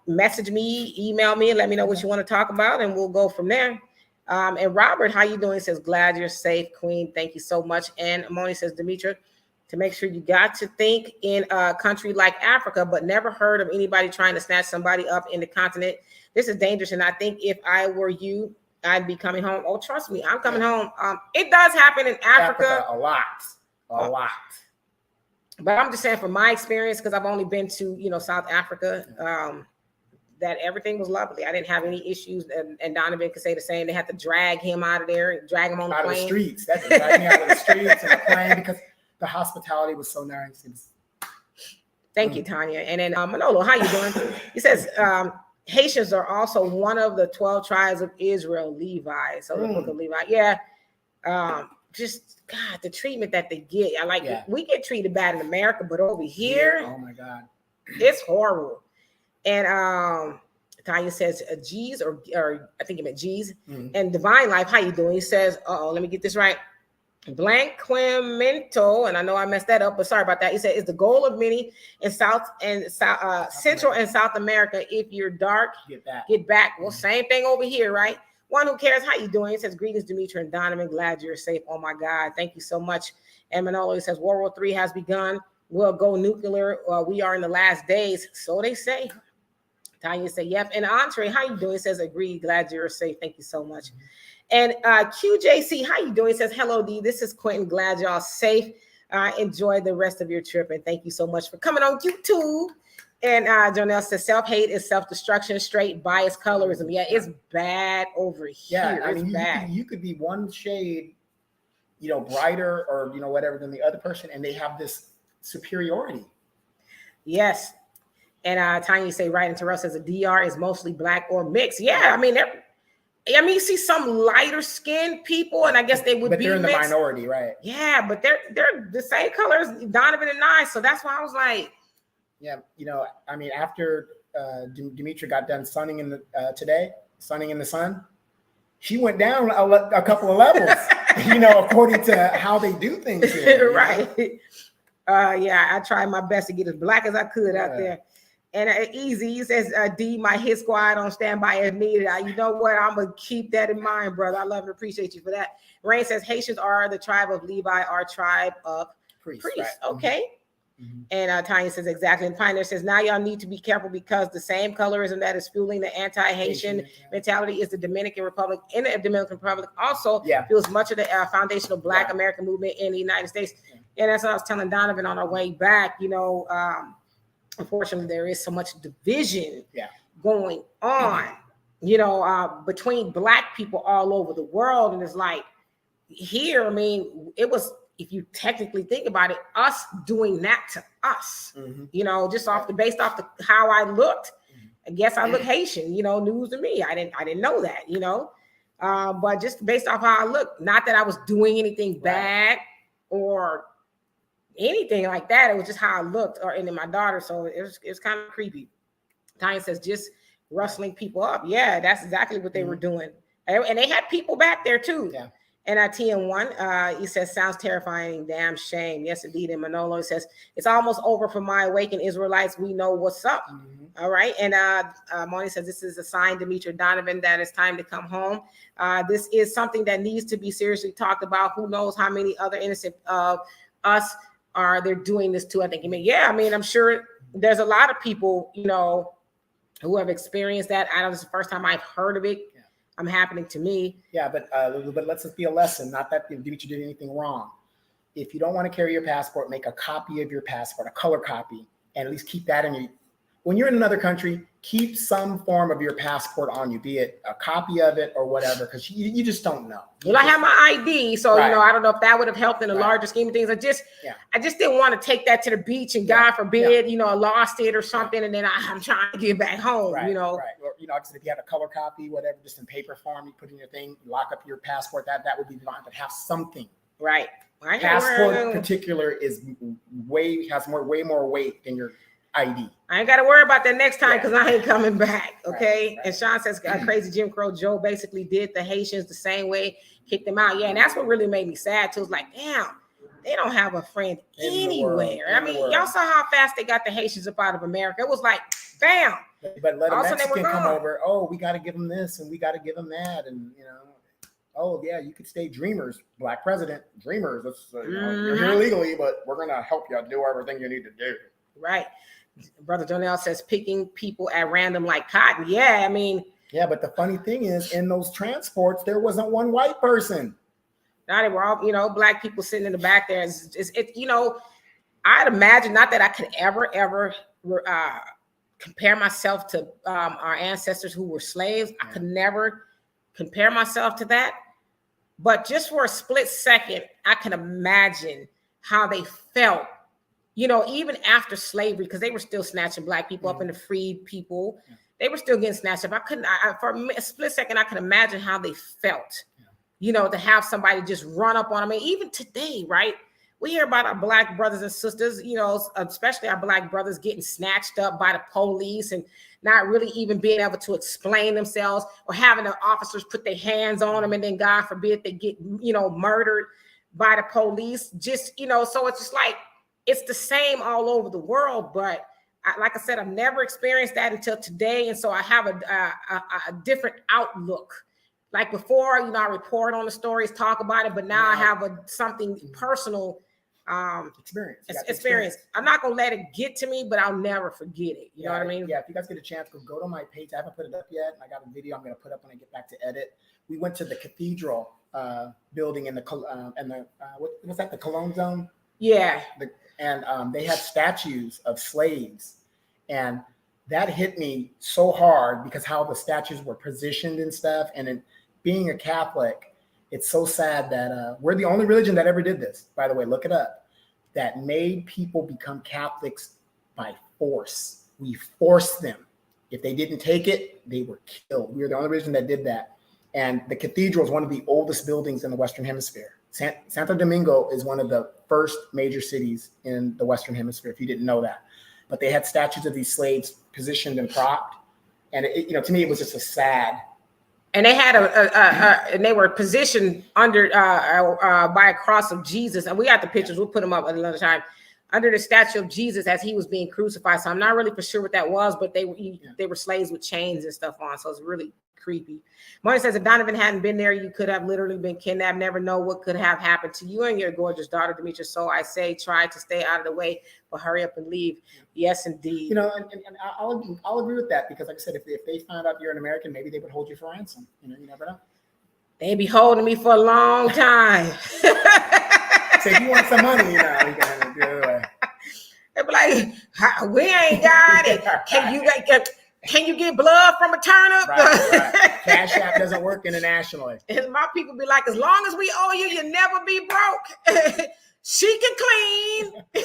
message me, email me, and let me know what you want to talk about, and we'll go from there. And Robert, how you doing? He says, glad you're safe, Queen. Thank you so much. And Moni says, Demetra, to make sure you got to think in a country like Africa, but never heard of anybody trying to snatch somebody up in the continent. This is dangerous. And I think if I were you, I'd be coming home. Oh, trust me, I'm coming home. It does happen in Africa. A lot. But I'm just saying from my experience, because I've only been to, South Africa, that everything was lovely. I didn't have any issues. And Donovan could say the same. They had to drag him out of there and drag him on the plane. Out of the streets. That's dragging me out of the streets and the plane because the hospitality was so nice. Thank you, Tanya. And then Manolo, how you doing? He says, Haitians are also one of the 12 tribes of Israel, Levi. So the book of Levi. Yeah. Just, God, the treatment that they get. We get treated bad in America, but over here, oh my God, it's horrible. And Tanya says, G's, or I think it meant G's, and Divine Life, how you doing? He says, let me get this right. Blanquimento, and I know I messed that up, but sorry about that. He said, "Is the goal of many in Central and South America. If you're dark, get back." Well, same thing over here, right? One who cares. How you doing? He says, "Greetings, Dimitri and Donovan. Glad you're safe." Oh my God, thank you so much. And Manolo says, "World War III has begun. We'll go nuclear. We are in the last days, so they say." Tanya said, "Yep." And Andre, how you doing? He says, "Agreed. Glad you're safe. Thank you so much." And QJC, how you doing? He says, "Hello, D. This is Quentin. Glad y'all safe. Enjoy the rest of your trip. And thank you so much for coming on YouTube." And Jonelle says, "Self-hate is self-destruction, straight bias colorism." Yeah, it's bad over here. Yeah, I mean, you could be one shade, brighter or, whatever than the other person, and they have this superiority. Yes. And Tanya say, right, and Terrell says, "The DR is mostly black or mixed." Yeah, I mean, you see some lighter skinned people, and I guess they would be they're in mixed. The minority, right? Yeah, but they're the same color as Donovan and I, so that's why I was like, yeah, I mean, after Dimitri got done sunning in the sun, she went down a couple of levels, according to how they do things here, right? Yeah, I tried my best to get as black as I could out there. And Easy, he says, "D, my hit squad on standby as needed." You know what? I'm going to keep that in mind, brother. I love and appreciate you for that. Rain says, "Haitians are the tribe of Levi, our tribe of priests." Right. Okay. Mm-hmm. And Tanya says, "Exactly." And Pioneer says, "Now y'all need to be careful because the same colorism that is fueling the anti-Haitian mentality is the Dominican Republic. In the Dominican Republic also fuels much of the foundational Black American movement in the United States." Yeah. And that's what I was telling Donovan on our way back, unfortunately, there is so much division going on, between Black people all over the world. And it's like here, I mean, it was, if you technically think about it, us doing that to us, just based off how I looked. I guess I look Haitian, news to me. I didn't know that, but just based off how I look, not that I was doing anything bad or anything like that. It was just how I looked, and then my daughter. So it was kind of creepy. Tanya says, "Just rustling people up." Yeah, that's exactly what they were doing. And they had people back there too. Yeah. And TM1, he says, "Sounds terrifying. Damn shame." Yes, indeed. And Manolo says, "It's almost over for my awakened Israelites. We know what's up." All right. And Moni says, "This is a sign, Dimitri Donovan, that it's time to come home. This is something that needs to be seriously talked about. Who knows how many other innocent of us they're doing this too." I think, I'm sure there's a lot of people, who have experienced that. I know this is the first time I've heard of it. Happening to me. Yeah, but let's just be a lesson. Not that Dimitri did anything wrong. If you don't want to carry your passport, make a copy of your passport, a color copy, and at least keep that in your. When you're in another country, keep some form of your passport on you, be it a copy of it or whatever, because you just don't know. Well, I have my ID, so I don't know if that would have helped in the larger scheme of things. I just didn't want to take that to the beach, and God forbid, I lost it or something, and then I'm trying to get back home. Right. Or, if you had a color copy, whatever, just in paper form, you put in your thing, you lock up your passport. That would be fine, but have something. Right. Passport in particular has way more weight than your ID. I ain't got to worry about that next time because I ain't coming back. Okay. Right. And Sean says, "Crazy Jim Crow Joe basically did the Haitians the same way, kicked them out." Yeah. And that's what really made me sad too. It's like, damn, they don't have a friend anywhere. Y'all saw how fast they got the Haitians up out of America. It was like, bam. But let a Mexican come over. Oh, we got to give them this and we got to give them that. And, oh, yeah, you could stay Dreamers, Black president, Dreamers. You're here illegally, but we're going to help you do everything you need to do. Right. Brother Jonelle says, "Picking people at random like cotton." Yeah, yeah, but the funny thing is, in those transports, there wasn't one white person. Now they were all, Black people sitting in the back there. I'd imagine, not that I could ever compare myself to our ancestors who were slaves. Yeah. I could never compare myself to that. But just for a split second, I can imagine how they felt. Even after slavery, because they were still snatching Black people up and the freed people, they were still getting snatched up. For a split second, I can imagine how they felt, to have somebody just run up on them. Even today, right? We hear about our Black brothers and sisters, especially our Black brothers getting snatched up by the police and not really even being able to explain themselves, or having the officers put their hands on them and then, God forbid, they get, murdered. by the police. Just, so it's just like, it's the same all over the world. But like I said, I've never experienced that until today. And so I have a different outlook. Like before, I report on the stories, talk about it, but now I have something personal experience. I'm not gonna let it get to me, but I'll never forget it. You know what I mean? Yeah. If you guys get a chance, go to my page. I haven't put it up yet. I got a video I'm gonna put up when I get back to edit. We went to the cathedral building in the what was that? The Cologne Zone. Yeah. And they had statues of slaves, and that hit me so hard because how the statues were positioned and stuff. And then being a Catholic, it's so sad that we're the only religion that ever did this. By the way, look it up. That made people become Catholics by force. We forced them. If they didn't take it, they were killed. We were the only religion that did that. And the cathedral is one of the oldest buildings in the Western Hemisphere. Santo Domingo is one of the first major cities in the Western Hemisphere, if you didn't know that. But they had statues of these slaves positioned and propped. And, to me, it was just a sad. And they had and they were positioned under by a cross of Jesus. And we got the pictures. We'll put them up at another time. Under the statue of Jesus as he was being crucified. So I'm not really for sure what that was, but they were slaves with chains and stuff on. So it's really creepy. Marty says, if Donovan hadn't been there, you could have literally been kidnapped. Never know what could have happened to you and your gorgeous daughter, Demetria. So I say, try to stay out of the way, but hurry up and leave. Yes, indeed. And I'll agree with that because, like I said, if they found out you're an American, maybe they would hold you for ransom. You never know. They'd be holding me for a long time. So if you want some money, you can do it the way. They'd be like, we ain't got it. Can you get blood from a turnip? Right. Cash App doesn't work internationally. And my people be like, as long as we owe you, you'll never be broke. She can clean.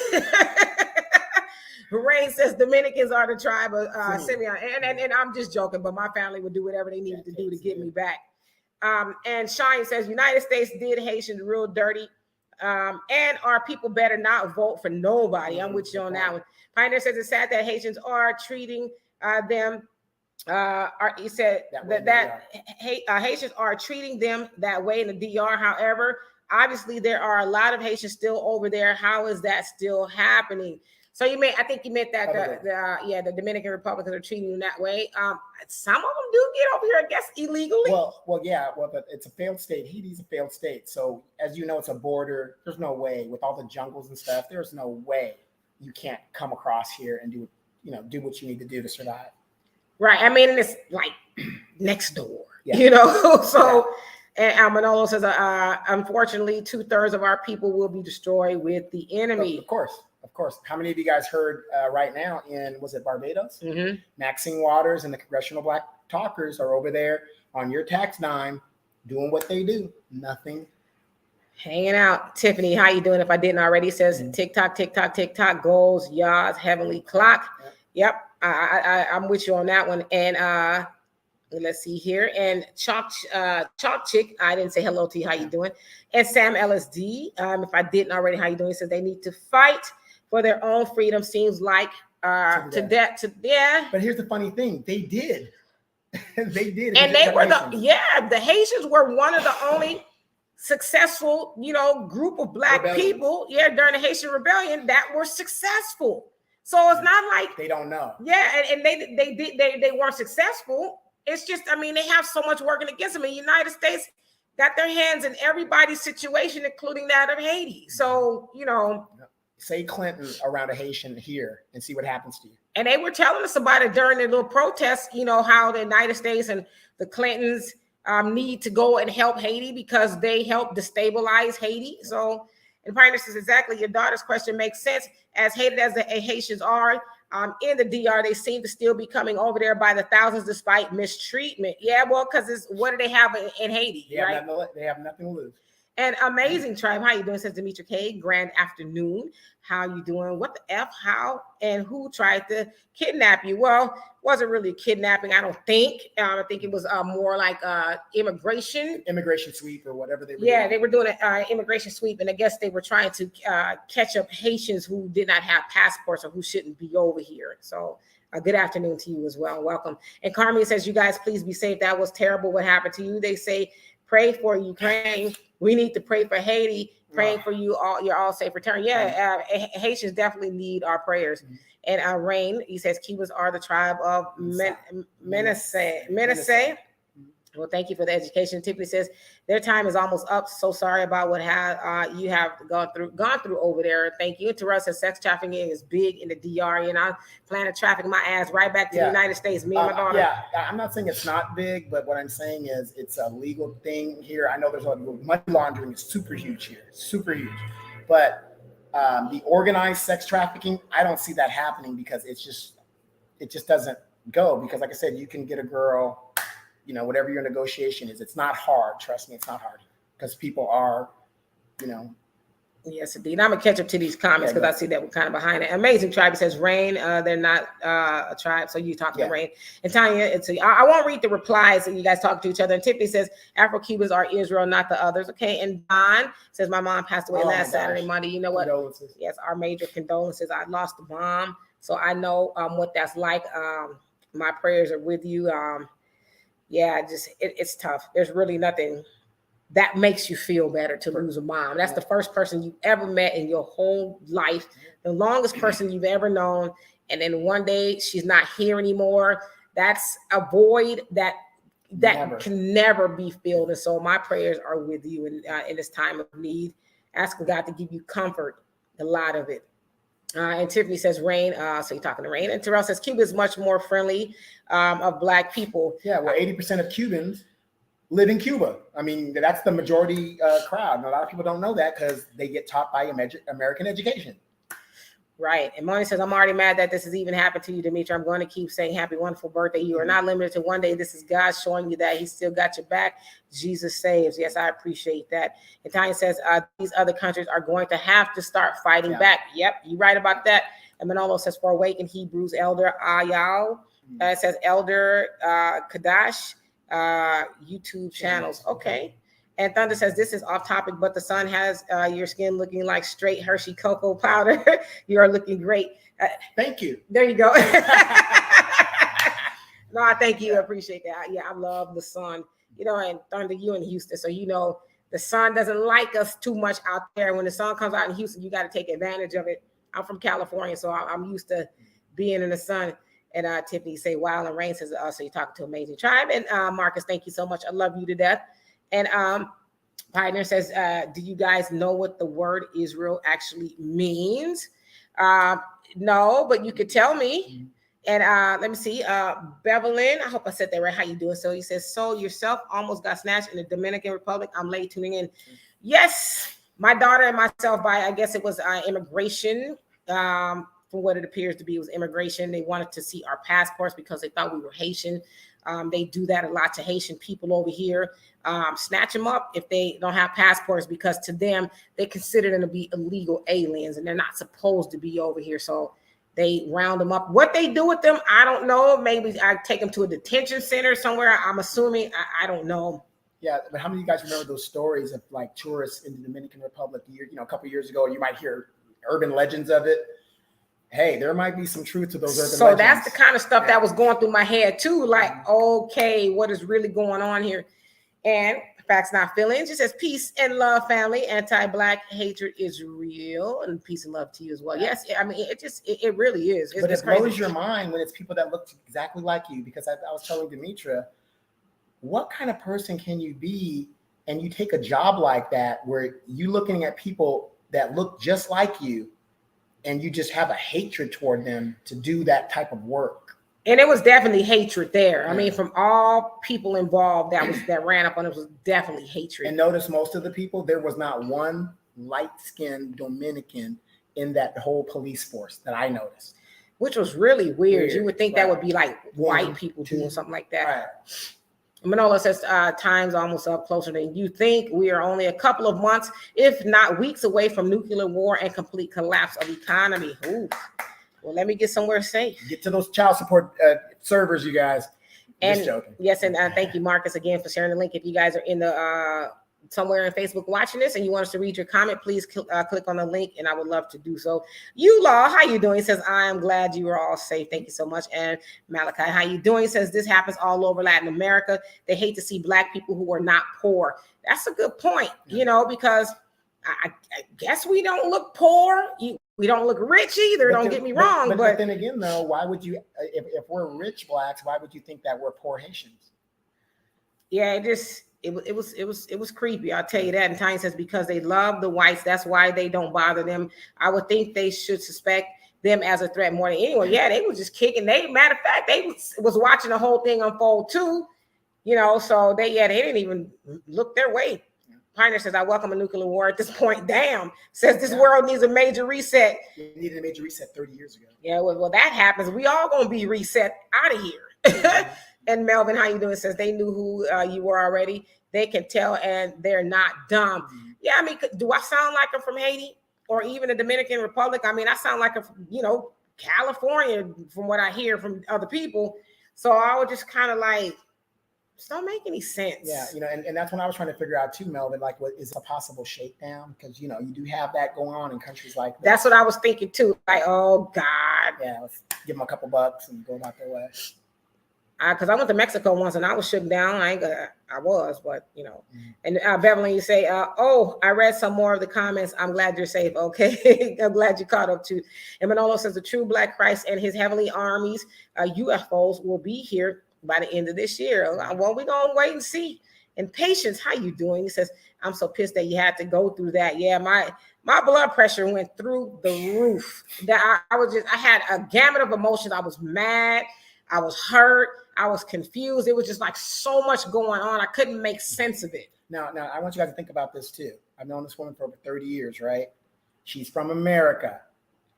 Ray says Dominicans are the tribe of Simeon. And I'm just joking, but my family would do whatever they needed to do to get me back. And Shine says, United States did Haitians real dirty. And our people better not vote for nobody. I'm with you on that one. Pioneer says it's sad that Haitians are treating them. He said that Haitians are treating them that way in the DR. However, obviously there are a lot of Haitians still over there. How is that still happening? So I think you meant that the Dominican Republic are treating them that way. Some of them do get over here, I guess, illegally. But it's a failed state. Haiti's a failed state. So as you know, it's a border. There's no way with all the jungles and stuff. There's no way you can't come across here and do what you need to do to survive. Right. I mean, it's like next door, So, and Manolo says, unfortunately, 2/3 of our people will be destroyed with the enemy. Of course. How many of you guys heard right now was it Barbados? Mm-hmm. Maxine Waters and the Congressional Black Talkers are over there on your tax dime doing what they do. Nothing. Hanging out. Tiffany, how you doing? If I didn't already, says TikTok, goals, yards, heavenly clock. Yep. I'm with you on that one. And let's see here. And Chalk Chick, I didn't say hello to you. How you doing? And Sam LSD, if I didn't already, how you doing? He says they need to fight for their own freedom. Seems like to death. But here's the funny thing. They did. They did. And they were the Haitians were one of the only successful, group of black people, during the Haitian Rebellion that were successful. So it's not like they don't know. Yeah, and they weren't successful. It's just, they have so much working against them. The United States got their hands in everybody's situation, including that of Haiti. So, say Clinton around a Haitian here and see what happens to you. And they were telling us about it during their little protests, how the United States and the Clintons need to go and help Haiti because they helped destabilize Haiti. So, and Pioneer says, exactly, your daughter's question makes sense. As hated as the Haitians are in the DR, they seem to still be coming over there by the thousands despite mistreatment. Yeah, well, because what do they have in Haiti? They have nothing to lose. And amazing tribe, how you doing? Says Demetria K. Grand afternoon. How you doing? What the F? How and who tried to kidnap you? Well, wasn't really kidnapping, I don't think. I think it was more like immigration sweep or whatever they were doing. They were doing an immigration sweep, and I guess they were trying to catch up Haitians who did not have passports or who shouldn't be over here. So good afternoon to you as well. Welcome. And Carmen says, you guys please be safe. That was terrible what happened to you. They say pray for Ukraine. We need to pray for Haiti. Praying for you all. You're all safe return. Yeah, Haitians definitely need our prayers. And Rain, he says, Cubans are the tribe of Manasseh. Well, thank you for the education. Tiffany says their time is almost up. So sorry about what you have gone through over there. Thank you. And Terrell says sex trafficking is big in the DR. You know, I plan to traffic my ass right back to the United States. Me and my daughter. Yeah, I'm not saying it's not big, but what I'm saying is it's a legal thing here. I know there's money laundering is super huge here, super huge. But the organized sex trafficking, I don't see that happening because it just doesn't go. Because like I said, you can get a girl. You know, whatever your negotiation is, it's not hard. Trust me, it's not hard because people are, you know. Yes, indeed. I'm gonna catch up to these comments because I see that we're kind of behind it. Amazing Tribe says Rain. They're not a tribe, so you talking to Rain. And Tanya, I won't read the replies that you guys talk to each other. And Tiffany says Afro-Cubans are Israel, not the others. Okay. And Don says my mom passed away last Saturday, Monday. You know what? Condolences. Yes, our major condolences. I lost a mom, so I know what that's like. My prayers are with you. Yeah, it's tough. There's really nothing that makes you feel better to lose a mom. That's the first person you've ever met in your whole life, the longest person you've ever known. And then one day she's not here anymore. That's a void that can never be filled. And so my prayers are with you in this time of need. Asking God to give you comfort, a lot of it. And Tiffany says Rain, so you're talking to Rain. And Terrell says Cuba is much more friendly of Black people. Yeah, well, 80% of Cubans live in Cuba. I mean, that's the majority crowd. And a lot of people don't know that because they get taught by American education. Right. And Moni says, I'm already mad that this has even happened to you, Demetri. I'm going to keep saying happy, wonderful birthday. You are not limited to one day. This is God showing you that he still got your back. Jesus saves. Yes, I appreciate that. And Tanya says, these other countries are going to have to start fighting back. Yep, you're right about that. And Manolo says, for awake in Hebrews, Elder Ayal. It says Elder Kadash, YouTube channels. Okay. And Thunder says, this is off topic, but the sun has your skin looking like straight Hershey cocoa powder. You are looking great. Thank you. There you go. No, thank you. I appreciate that. Yeah, I love the sun. You know, and Thunder, you in Houston. So, you know, the sun doesn't like us too much out there. When the sun comes out in Houston, you got to take advantage of it. I'm from California, so I'm used to being in the sun. And Tiffany say, wow, and Rain says, so you're talking to Amazing Tribe. And Marcus, thank you so much. I love you to death. And Pioneer says, do you guys know what the word Israel actually means? No, but you could tell me. And let me see. Bevelin, I hope I said that right. How you doing? So he says, so yourself almost got snatched in the Dominican Republic. I'm late tuning in. Yes, my daughter and myself by, I guess it was immigration. From what it appears to be, it was immigration. They wanted to see our passports because they thought we were Haitian. They do that a lot to Haitian people over here. Snatch them up if they don't have passports because to them, they consider them to be illegal aliens and they're not supposed to be over here. So they round them up. What they do with them, I don't know. Maybe I take them to a detention center somewhere. I'm assuming. I don't know. Yeah, but how many of you guys remember those stories of like tourists in the Dominican Republic a couple of years ago? You might hear urban legends of it. Hey, there might be some truth to those urban legends. So that's the kind of stuff that was going through my head too. Like, okay, what is really going on here? And facts, not feelings. It says peace and love, family. Anti-Black hatred is real, and peace and love to you as well. Yes, I mean it really is. But it blows your mind when it's people that look exactly like you. Because I was telling Demetria, what kind of person can you be, and you take a job like that where you looking at people that look just like you, and you just have a hatred toward them to do that type of work. And it was definitely hatred there. I mean, from all people involved that ran up on it was definitely hatred. And notice most of the people, there was not one light-skinned Dominican in that whole police force that I noticed. Which was really weird. You would think that would be like white people doing something like that. Right. Manola says, time's almost up closer than you think. We are only a couple of months, if not weeks away from nuclear war and complete collapse of economy. Ooh. Well, let me get somewhere safe. Get to those child support servers, you guys. Just joking. Yes, and thank you, Marcus, again for sharing the link. If you guys are in the somewhere in Facebook watching this and you want us to read your comment, please click on the link and I would love to do so. You Law, how you doing? He says, I am glad you are all safe. Thank you so much. And Malachi, how you doing? He says, this happens all over Latin America. They hate to see Black people who are not poor. That's a good point, you know, because I guess we don't look poor. We don't look rich either. Don't get me wrong. But then again, though, why would you, if we're rich Blacks, why would you think that we're poor Haitians? Yeah, it was creepy. I'll tell you that. And Tiny says, because they love the whites, that's why they don't bother them. I would think they should suspect them as a threat more than anyone. Yeah, they were just kicking. Matter of fact, they was watching the whole thing unfold too. You know, so they didn't even look their way. Pioneer says, I welcome a nuclear war at this point. Damn. Says this world needs a major reset. You needed a major reset 30 years ago. Yeah, well, that happens. We all gonna be reset out of here. And Melvin, how you doing? Says they knew who you were already. They can tell, and they're not dumb. Mm-hmm. Yeah, I mean, do I sound like I'm from Haiti or even the Dominican Republic? I mean, I sound like I'm from, California from what I hear from other people. So I was just kind of like, this don't make any sense. Yeah, and that's when I was trying to figure out too, Melvin, like what is a possible shakedown? Because you do have that going on in countries like that. That's what I was thinking too. Like, oh God. Yeah, let's give them a couple bucks and go about their way. Because I went to Mexico once and I was shook down. I was, but Mm-hmm. And Beverly, you say, oh, I read some more of the comments. I'm glad you're safe. Okay, I'm glad you caught up too. And Manolo says the true Black Christ and his heavenly armies, UFOs, will be here by the end of this year. Well, we're gonna wait and see. And Patience, how you doing? He says, I'm so pissed that you had to go through that. Yeah, my blood pressure went through the roof. That I had a gamut of emotions. I was mad. I was hurt. I was confused. It was just like so much going on. I couldn't make sense of it. Now, I want you guys to think about this too. I've known this woman for over 30 years, right? She's from America.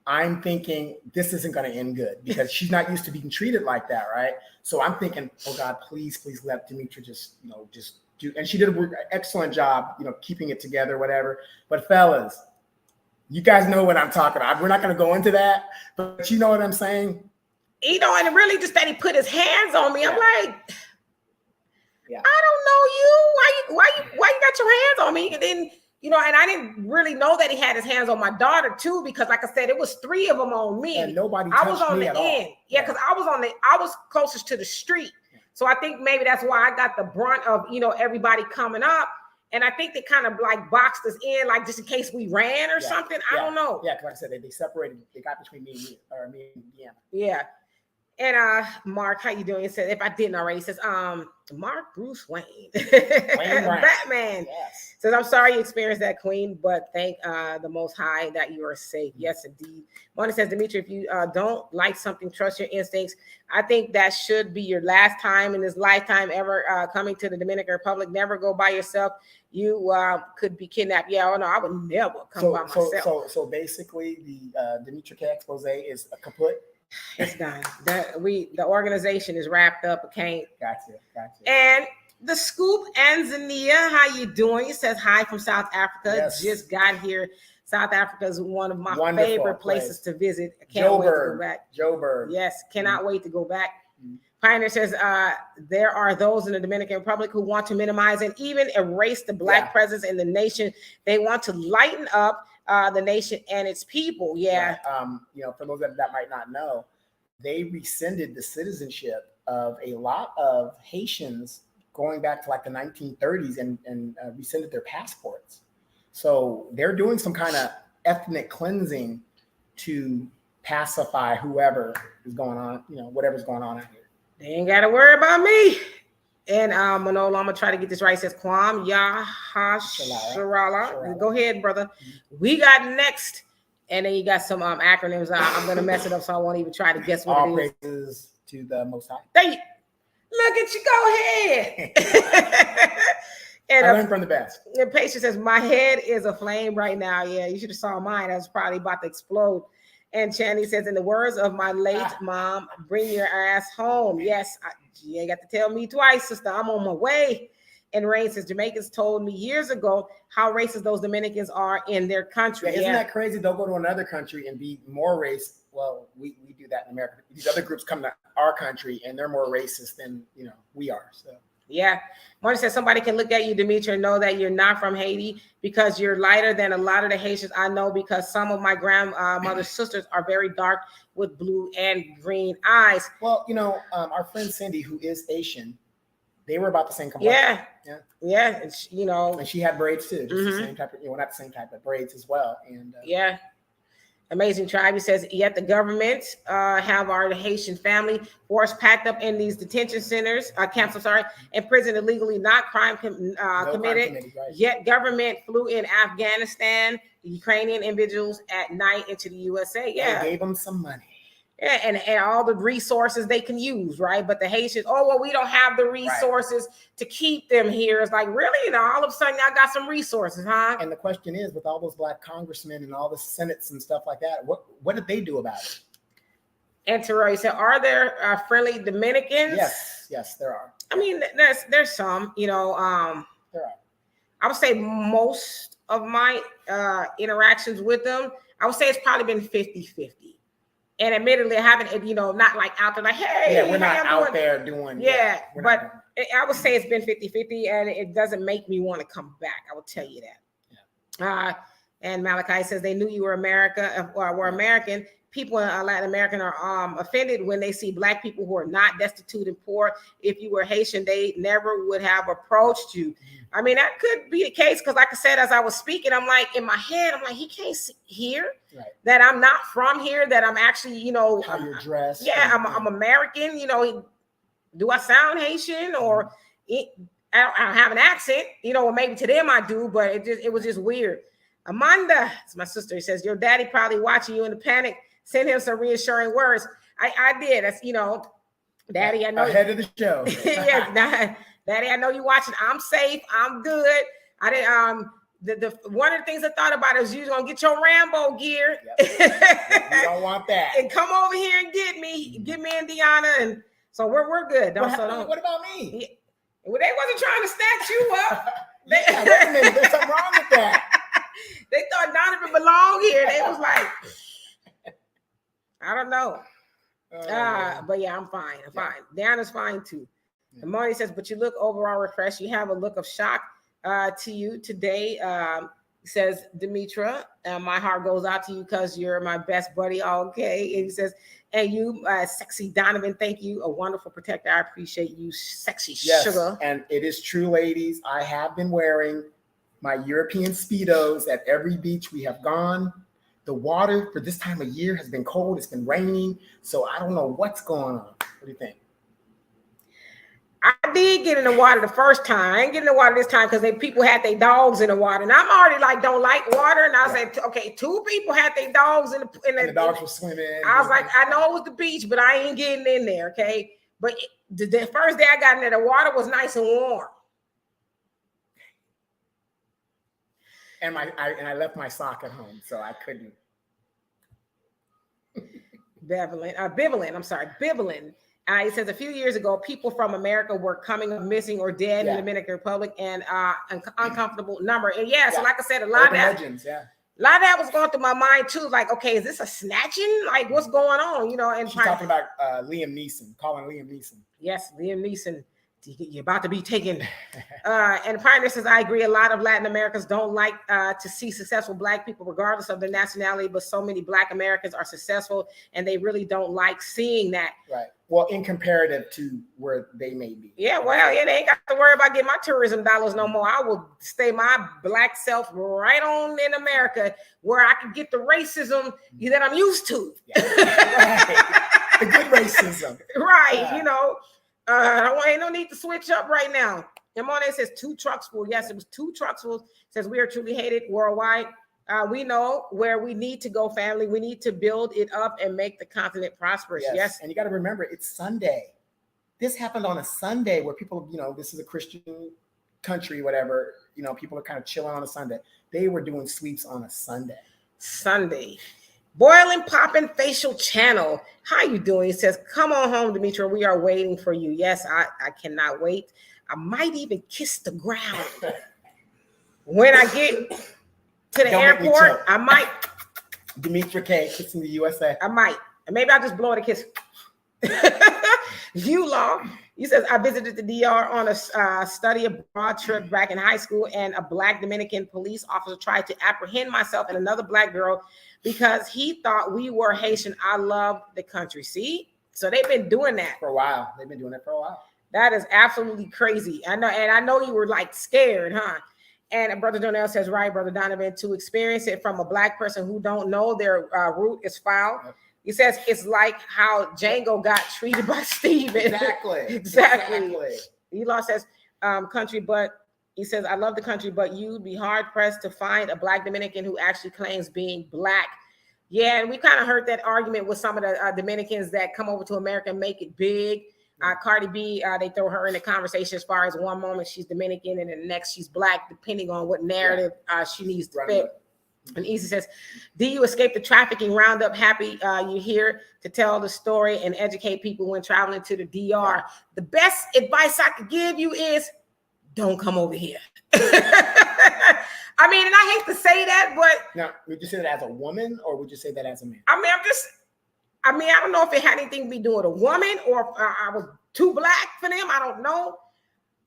I'm thinking this isn't going to end good because she's not used to being treated like that, right? So I'm thinking, oh God, please let Demetra just do. And she did an excellent job, keeping it together, whatever. But fellas, you guys know what I'm talking about. We're not going to go into that, but you know what I'm saying? And really just that he put his hands on me. Yeah. I'm like, yeah. I don't know you. Why you got your hands on me? And then, and I didn't really know that he had his hands on my daughter too, because like I said, it was 3 of them on me. And nobody I was on me the at end. All. Yeah, because I was closest to the street. So I think maybe that's why I got the brunt of, everybody coming up. And I think they kind of like boxed us in, like just in case we ran or something. I don't know. Yeah, because like I said, they separated. They got between me and Deanna. Yeah. And Mark, how you doing? He said, if I didn't already, he says, Mark Bruce Wayne. Batman. Yes. Says, I'm sorry you experienced that, Queen, but thank the Most High that you are safe. Yes, indeed. One says, Demetra, if you don't like something, trust your instincts. I think that should be your last time in this lifetime ever coming to the Dominican Republic. Never go by yourself. You could be kidnapped. Yeah, no, I would never come by myself. So basically, the Demetra K expose is a kaput. It's done. The organization is wrapped up. It can't. Gotcha. And the Scoop Anzania, how you doing? He says hi from South Africa. Yes. Just got here. South Africa is one of my favorite places to visit. I can't wait to go back. Joburg. Yes, cannot wait to go back. Pioneer says there are those in the Dominican Republic who want to minimize and even erase the Black presence in the nation. They want to lighten up the nation and its people. Yeah. For those that might not know, they rescinded the citizenship of a lot of Haitians going back to like the 1930s and rescinded their passports. So they're doing some kind of ethnic cleansing to pacify whoever is going on, whatever's going on out here. They ain't got to worry about me. And Manolo, I'm gonna try to get this right. It says Kwam Yahasharala. Go ahead, brother. We got next, and then you got some acronyms. I'm gonna mess it up, so I won't even try to guess what all it is. Praises to the Most High. Look at you, go ahead. And I learned from the best. And Patience says, my head is aflame right now. Yeah, you should have saw mine. I was probably about to explode. And Chandy says, in the words of my late mom, bring your ass home. Yes, you ain't got to tell me twice, sister. I'm on my way. And Rain says, Jamaicans told me years ago how racist those Dominicans are in their country. Yeah, isn't that crazy? They'll go to another country and be more racist. Well, we do that in America. These other groups come to our country and they're more racist than we are. So Yeah. Marty says somebody can look at you, Demetria, and know that you're not from Haiti because you're lighter than a lot of the Haitians I know, because some of my grandmother's sisters are very dark with blue and green eyes. Well, our friend Cindy, who is Asian, they were about the same complexion. Yeah. It's, and she had braids too, just the same type of, not the same type, but braids as well. And yeah. Amazing Tribe, he says, yet the government have our Haitian family force packed up in these detention centers, camps, in prison illegally, not crime committed. Right. Yet government flew in Afghanistan, Ukrainian individuals at night into the USA. Yeah. They gave them some money. Yeah, and all the resources they can use, right? But the Haitians, we don't have the resources to keep them here. It's like, really? All of a sudden, I got some resources, huh? And the question is, with all those black congressmen and all the senates and stuff like that, what did they do about it? And Terrell said, are there friendly Dominicans? Yes, there are. I mean, there's some, there are. I would say most of my interactions with them, I would say it's probably been 50-50. And admittedly, I haven't, not like out there like, hey. Yeah, we're not out there doing. Yeah, but I would say it's been 50-50, and it doesn't make me want to come back. I will tell you that. Yeah. And Malachi says they knew you were American. People in Latin America are offended when they see Black people who are not destitute and poor. If you were Haitian, they never would have approached you. I mean, that could be the case because, like I said, as I was speaking, I'm like, in my head, I'm like, he can't hear that I'm not from here, that I'm actually, how you're dressed. Yeah, I'm American. Do I sound Haitian or I don't have an accent? Or maybe to them I do, but it was just weird. Amanda, it's my sister. He says, your daddy probably watching you in the panic. Send him some reassuring words. I did. That's, Daddy, I know. Ahead of the show. Yes, Daddy, I know you watching. I'm safe. I'm good. I didn't. The one of the things I thought about is you're gonna get your Rambo gear. Yep. You don't want that. And come over here and get me and Deanna, and so we're good. What about me? Yeah. Well, they wasn't trying to snatch you up. Wait a minute, there's something wrong with that. They thought Donovan belonged here. They was like, I don't know. But yeah, I'm fine. I'm fine. Deanna's fine too. And Marty says, but you look overall refreshed. You have a look of shock to you today. He says, Demetra, my heart goes out to you because you're my best buddy. Okay. And he says, and you, sexy Donovan, thank you. A wonderful protector. I appreciate you, sexy sugar. And it is true, ladies. I have been wearing my European Speedos at every beach we have gone. The water for this time of year has been cold. It's been raining. So I don't know what's going on. What do you think? I did get in the water the first time. I ain't getting in the water this time because people had their dogs in the water. And I'm already don't like water. And I said, okay, 2 people had their dogs in the and the dogs were swimming. I was like, I know it was the beach, but I ain't getting in there, okay? But the first day I got in there, the water was nice and warm. And I left my sock at home, so I couldn't. Bivalent. He says a few years ago, people from America were coming up missing or dead in the Dominican Republic, and an uncomfortable number. And so like I said, a lot of that was going through my mind too. Like, okay, is this a snatching? Like, what's going on? And she's talking about Liam Neeson, calling Liam Neeson. Yes, Liam Neeson. You're about to be taken. And Pioneer says, I agree. A lot of Latin Americans don't like to see successful Black people, regardless of their nationality. But so many Black Americans are successful, and they really don't like seeing that. Right. Well, in comparative to where they may be. Yeah. Well, they ain't got to worry about getting my tourism dollars no more. I will stay my Black self right on in America, where I can get the racism that I'm used to. Yeah. Right. The good racism. Right. Ain't no need to switch up right now. And Monet says 2 trucks full. Yes, it was 2 trucks full. Says we are truly hated worldwide. We know where we need to go, family. We need to build it up and make the continent prosperous. Yes. And you got to remember, it's Sunday. This happened on a Sunday where people, this is a Christian country, whatever. People are kind of chilling on a Sunday. They were doing sweeps on a Sunday. Boiling, popping facial channel. How you doing? He says, come on home, Demetra. We are waiting for you. Yes, I cannot wait. I might even kiss the ground. When I get to the airport, I might. Demetra K, kissing the USA. I might. And maybe I'll just blow it a kiss. Law. He says, I visited the DR on a study abroad trip back in high school, and a Black Dominican police officer tried to apprehend myself and another Black girl because he thought we were Haitian. I love the country. See? So they've been doing that. For a while. They've been doing it for a while. That is absolutely crazy. I know, and I know you were like scared, huh? And Brother Donnell says, right, Brother Donovan, to experience it from a Black person who don't know their root is foul. Yep. He says it's like how Django got treated by Steven. Exactly. Eli says, country, but he says, I love the country, but you'd be hard pressed to find a Black Dominican who actually claims being Black. Yeah, and we kind of heard that argument with some of the Dominicans that come over to America and make it big. Cardi B, they throw her in the conversation as far as one moment she's Dominican and the next she's Black, depending on what narrative she needs to fit. And Easy says, do you escape the trafficking roundup? Happy you're here to tell the story and educate people when traveling to the DR. The best advice I could give you is don't come over here. I mean, and I hate to say that, but... Now, would you say that as a woman or would you say that as a man? I don't know if it had anything to be doing with a woman or if I was too Black for them. I don't know.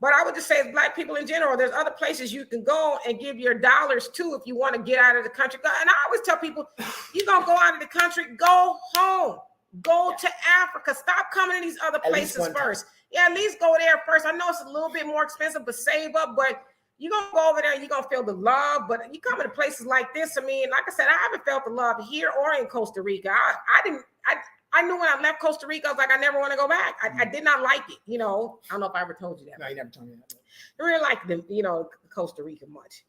But I would just say, as Black people in general, there's other places you can go and give your dollars to if you want to get out of the country. And I always tell people, you're going to go out of the country, go home. Go to Africa. Stop coming to these other places first. Yeah, at least go there first. I know it's a little bit more expensive, but save up. But you're going to go over there and you're going to feel the love. But you come to places like this, I mean, like I said, I haven't felt the love here or in Costa Rica. I knew when I left Costa Rica, I was like, I never want to go back. I did not like it. You know, I don't know if I ever told you that. No, you never told me that. I really like them, Costa Rica much.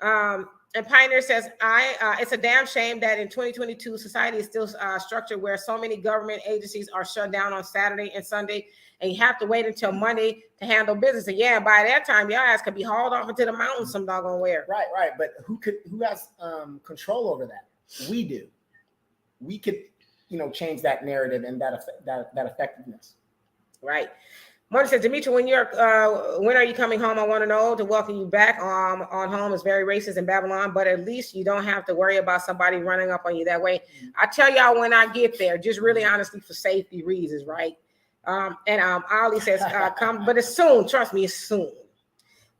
And Pioneer says, it's a damn shame that in 2022, society is still structured where so many government agencies are shut down on Saturday and Sunday, and you have to wait until Monday to handle business. And yeah, by that time, your ass could be hauled off into the mountains some doggone where. Right. But who has control over that? We do. We could, change that narrative and that effectiveness. Right. Marty says, Dimitri, when are you coming home? I want to know to welcome you back on home. Is very racist in Babylon, but at least you don't have to worry about somebody running up on you that way. I tell y'all when I get there, just really honestly for safety reasons, right? Ali says, come, but it's soon. Trust me, it's soon.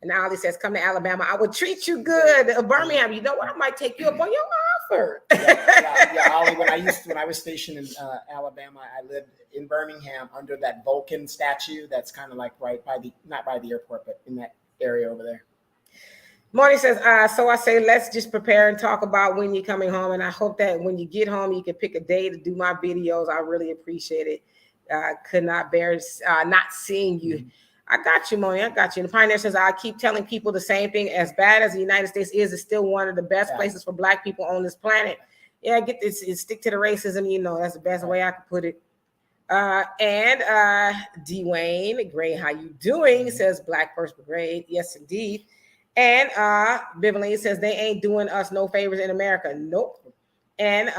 And Ali says, come to Alabama. I would treat you good. Birmingham, you know what? I might take you up on your offer. Yeah, Ali, when I was stationed in Alabama, I lived in Birmingham under that Vulcan statue that's kind of like right by not by the airport, but in that area over there. Marty says, so I say, let's just prepare and talk about when you're coming home. And I hope that when you get home, you can pick a day to do my videos. I really appreciate it. Could not bear not seeing you. Mm-hmm. I got you, Moni. I got you. And the Pioneer says, I keep telling people the same thing. As bad as the United States is, it's still one of the best places for Black people on this planet. Yeah, get this. Stick to the racism. That's the best way I could put it. And Dwayne Gray, how you doing? Says Black First Brigade. Yes, indeed. And Bibbling says they ain't doing us no favors in America. Nope. And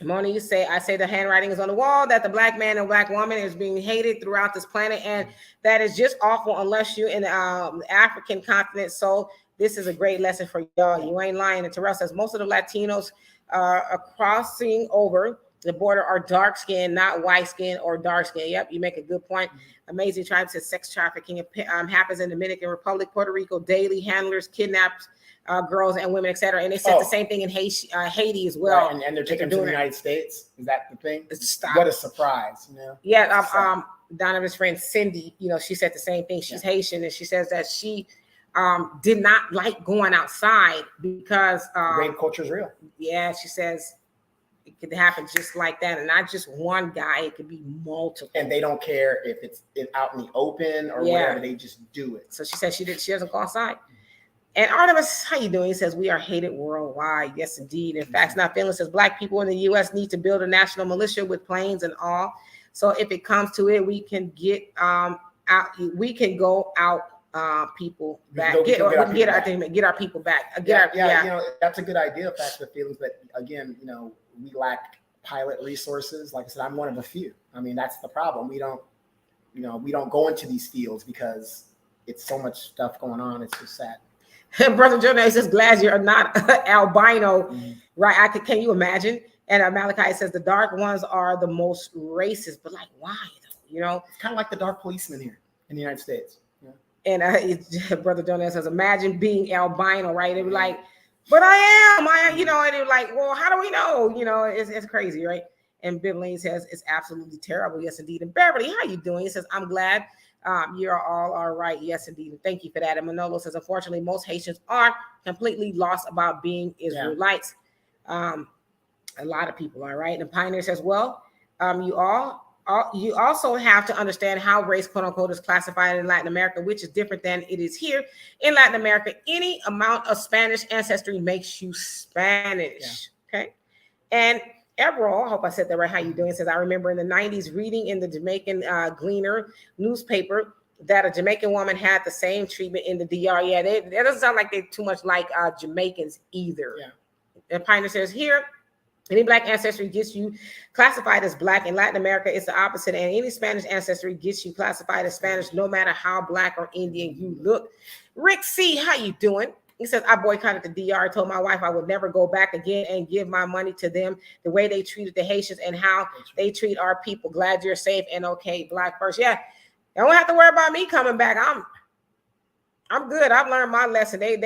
Moni, I say the handwriting is on the wall that the Black man and Black woman is being hated throughout this planet, and that is just awful unless you're in the African continent. So this is a great lesson for y'all. You ain't lying. And Terrell says most of the Latinos are crossing over the border are dark skin, not white skin or dark skin. Yep, you make a good point. Amazing Tribe says sex trafficking happens in Dominican Republic, Puerto Rico daily. Handlers kidnaps girls and women, etc. And they said the same thing in Haiti as well. Right, and they're taking them to the United States. Is that the thing? What a surprise, Yeah, Donovan's friend Cindy, she said the same thing. She's Haitian, and she says that she did not like going outside because rape culture is real. Yeah, she says it could happen just like that, and not just one guy. It could be multiple. And they don't care if it's out in the open or whatever. They just do it. So she said she doesn't go outside. And Artemis, how you doing? He says, we are hated worldwide. Yes, indeed. In fact, not feeling says Black people in the U.S. need to build a national militia with planes and all. So if it comes to it, we can get out. We can go out people back. Get our people back. That's a good idea. Facts with feelings, but again, we lack pilot resources. Like I said, I'm one of a few. I mean, that's the problem. We don't go into these fields because it's so much stuff going on. It's just sad. Brother Jonah says, glad you're not albino, right? Can you imagine? And Malachi says the dark ones are the most racist, but like, why though? you know. It's kind of like the dark policeman here in the United States. Yeah. And Brother Jonah says, imagine being albino, right? They'd be like, but I am, you know, and they're like, well, how do we know? You know, it's crazy, right? And Bibline says, it's absolutely terrible. Yes, indeed. And Beverly, how you doing? He says, I'm glad you're all right. Yes, indeed. And thank you for that. And Manolo says, unfortunately, most Haitians are completely lost about being Israelites. Yeah. A lot of people are, right? And Pioneer says, well, you also have to understand how race, quote unquote, is classified in Latin America, which is different than it is here. In Latin America, any amount of Spanish ancestry makes you Spanish. Yeah. Okay. And Everall, I hope I said that right. How you doing? Says, I remember in the 90s reading in the Jamaican Gleaner newspaper that a Jamaican woman had the same treatment in the DR. Yeah, that doesn't sound like they're too much like Jamaicans either. Yeah. And Pioneer says, here, any Black ancestry gets you classified as Black. In Latin America, it's the opposite. And any Spanish ancestry gets you classified as Spanish, no matter how Black or Indian you look. Rick C., how you doing? He says, I boycotted the DR. I told my wife I would never go back again and give my money to them the way they treated the Haitians and how they treat our people. Glad you're safe and okay. Black first. Yeah, you don't have to worry about me coming back. I'm good. I've learned my lesson. They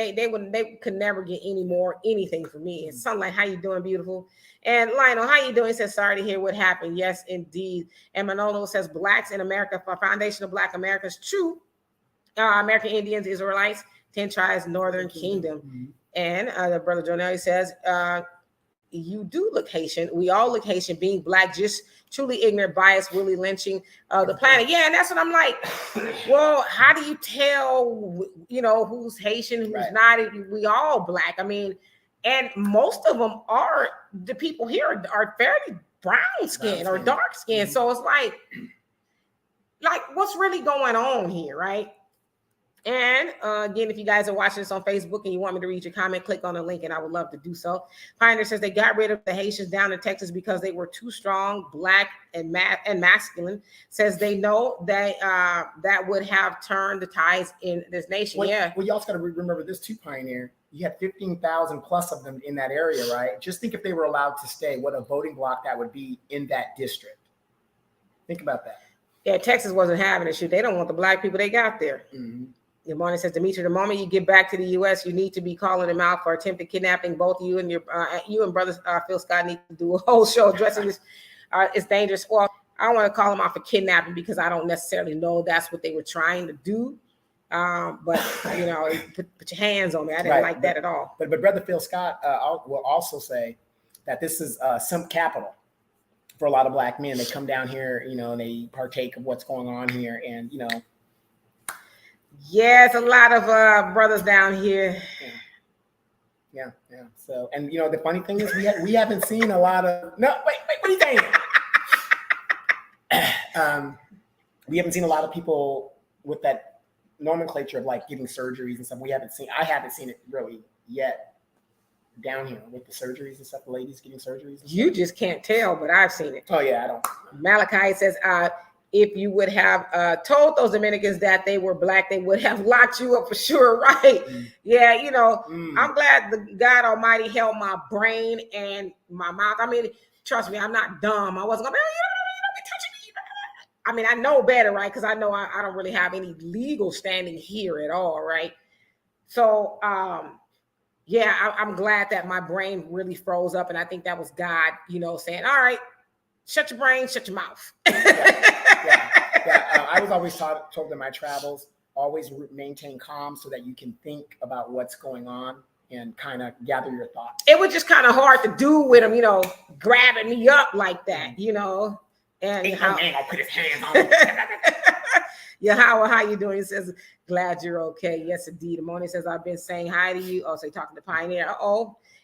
could never get anything from me. It's something like, how you doing, beautiful? And Lionel, how you doing? He says, sorry to hear what happened. Yes, indeed. And Manolo says, Blacks in America, for foundation of Black America is true. American Indians, Israelites, 10 tribes, Northern Kingdom. Mm-hmm. And the Brother Jonelli says, you do look Haitian. We all look Haitian. Being Black, just truly ignorant, biased, really lynching the planet. Yeah, and that's what I'm like. Well, how do you tell, you know, who's Haitian, who's right. not? We all Black. I mean, and most of them are, the people here are fairly brown skin or dark skin. Mm-hmm. So it's like what's really going on here, right? And again, if you guys are watching this on Facebook and you want me to read your comment, click on the link and I would love to do so. Pioneer says they got rid of the Haitians down in Texas because they were too strong, Black, and masculine. Says they know that would have turned the tides in this nation. Well, you also got to remember this too, Pioneer. You had 15,000 plus of them in that area, right? Just think if they were allowed to stay, what a voting block that would be in that district. Think about that. Yeah, Texas wasn't having it. Shoot, they don't want the Black people they got there. Mm-hmm. Your morning says, Demetri, the moment you get back to the U.S., you need to be calling them out for attempted kidnapping. Both you and Brother Phil Scott need to do a whole show addressing this. It's dangerous. Well, I don't want to call them out for kidnapping because I don't necessarily know that's what they were trying to do. But you know, put your hands on me. I didn't like that at all. But Brother Phil Scott will also say that this is some capital for a lot of Black men. They come down here, you know, and they partake of what's going on here, and you know. Yes, a lot of brothers down here. Yeah. So, and you know, the funny thing is, we haven't seen a lot of. No, wait, what are you saying? We haven't seen a lot of people with that nomenclature of like getting surgeries and stuff. I haven't seen it really yet down here with the surgeries and stuff. The ladies getting surgeries. You just can't tell, but I've seen it. Oh yeah, I don't. Malachi says, if you would have told those Dominicans that they were Black, they would have locked you up for sure, right? Mm. Yeah, you know, I'm glad the God Almighty held my brain and my mouth. I mean, trust me, I'm not dumb. I wasn't going to be touching me. I mean, I know better, right? Because I know I don't really have any legal standing here at all, right? So, yeah, I'm glad that my brain really froze up. And I think that was God, you know, saying, all right, shut your brain, shut your mouth. Yeah. I was always told in my travels, always maintain calm so that you can think about what's going on and kind of gather your thoughts. It was just kind of hard to do with him, you know, grabbing me up like that, you know. And I'll put his hands on me. Yeah, how you doing? He says, glad you're okay. Yes, indeed. Moni says, I've been saying hi to you. Oh, so talking to Pioneer.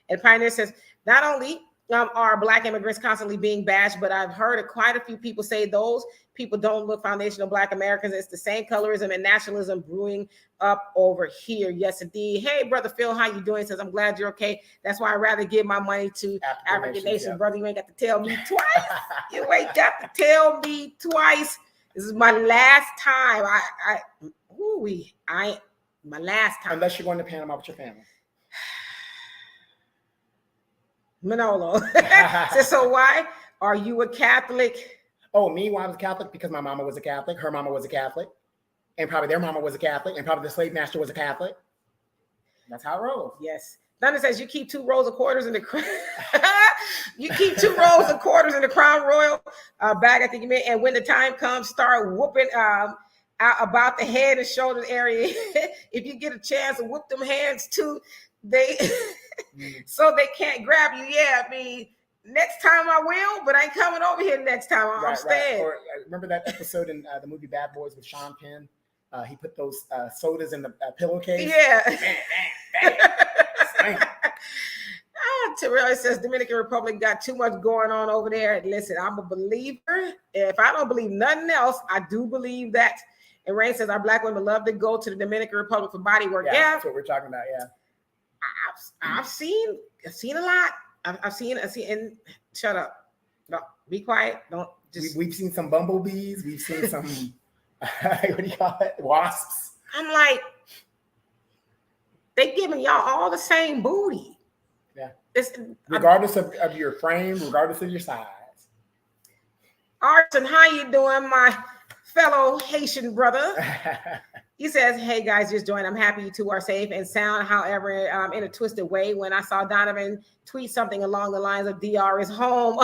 And Pioneer says, not only are Black immigrants constantly being bashed, but I've heard quite a few people say those people don't look foundational Black Americans. It's the same colorism and nationalism brewing up over here. Yes, indeed. Hey, Brother Phil, how you doing? He says, I'm glad you're okay. That's why I'd rather give my money to African Nation. Yeah. Brother, you ain't got to tell me twice. You ain't got to tell me twice. This is my last time. My last time. Unless you're going to Panama with your family. Manolo. So why are you a Catholic? Oh, me, when I was Catholic, because my mama was a Catholic, her mama was a Catholic, and probably their mama was a Catholic, and probably the slave master was a Catholic. That's how it rolls. Yes. Thunder says you keep 2 rolls of quarters in the you keep 2 rolls of quarters in the Crown Royal bag, I think you meant. And when the time comes, start whooping out about the head and shoulder area. If you get a chance to whoop them hands too, they so they can't grab you. Yeah, I mean, next time I will, but I ain't coming over here next time. I'm staying. Or remember that episode in the movie Bad Boys with Sean Penn? He put those sodas in the pillowcase. Yeah. Bang, bang, bang. Terrell says Dominican Republic got too much going on over there. Listen, I'm a believer. If I don't believe nothing else, I do believe that. And Rain says our Black women love to go to the Dominican Republic for body work. Yeah, that's what we're talking about. Yeah, I've seen a lot. I've seen, and shut up. No, be quiet. Don't just. We've seen some bumblebees. We've seen some. What do you call it? Wasps. I'm like, they giving y'all all the same booty. Yeah. Regardless of your frame, regardless of your size. Arson, how you doing, my fellow Haitian brother? He says, hey guys, just joined. I'm happy you two are safe and sound. However, in a twisted way, when I saw Donovan tweet something along the lines of DR is home.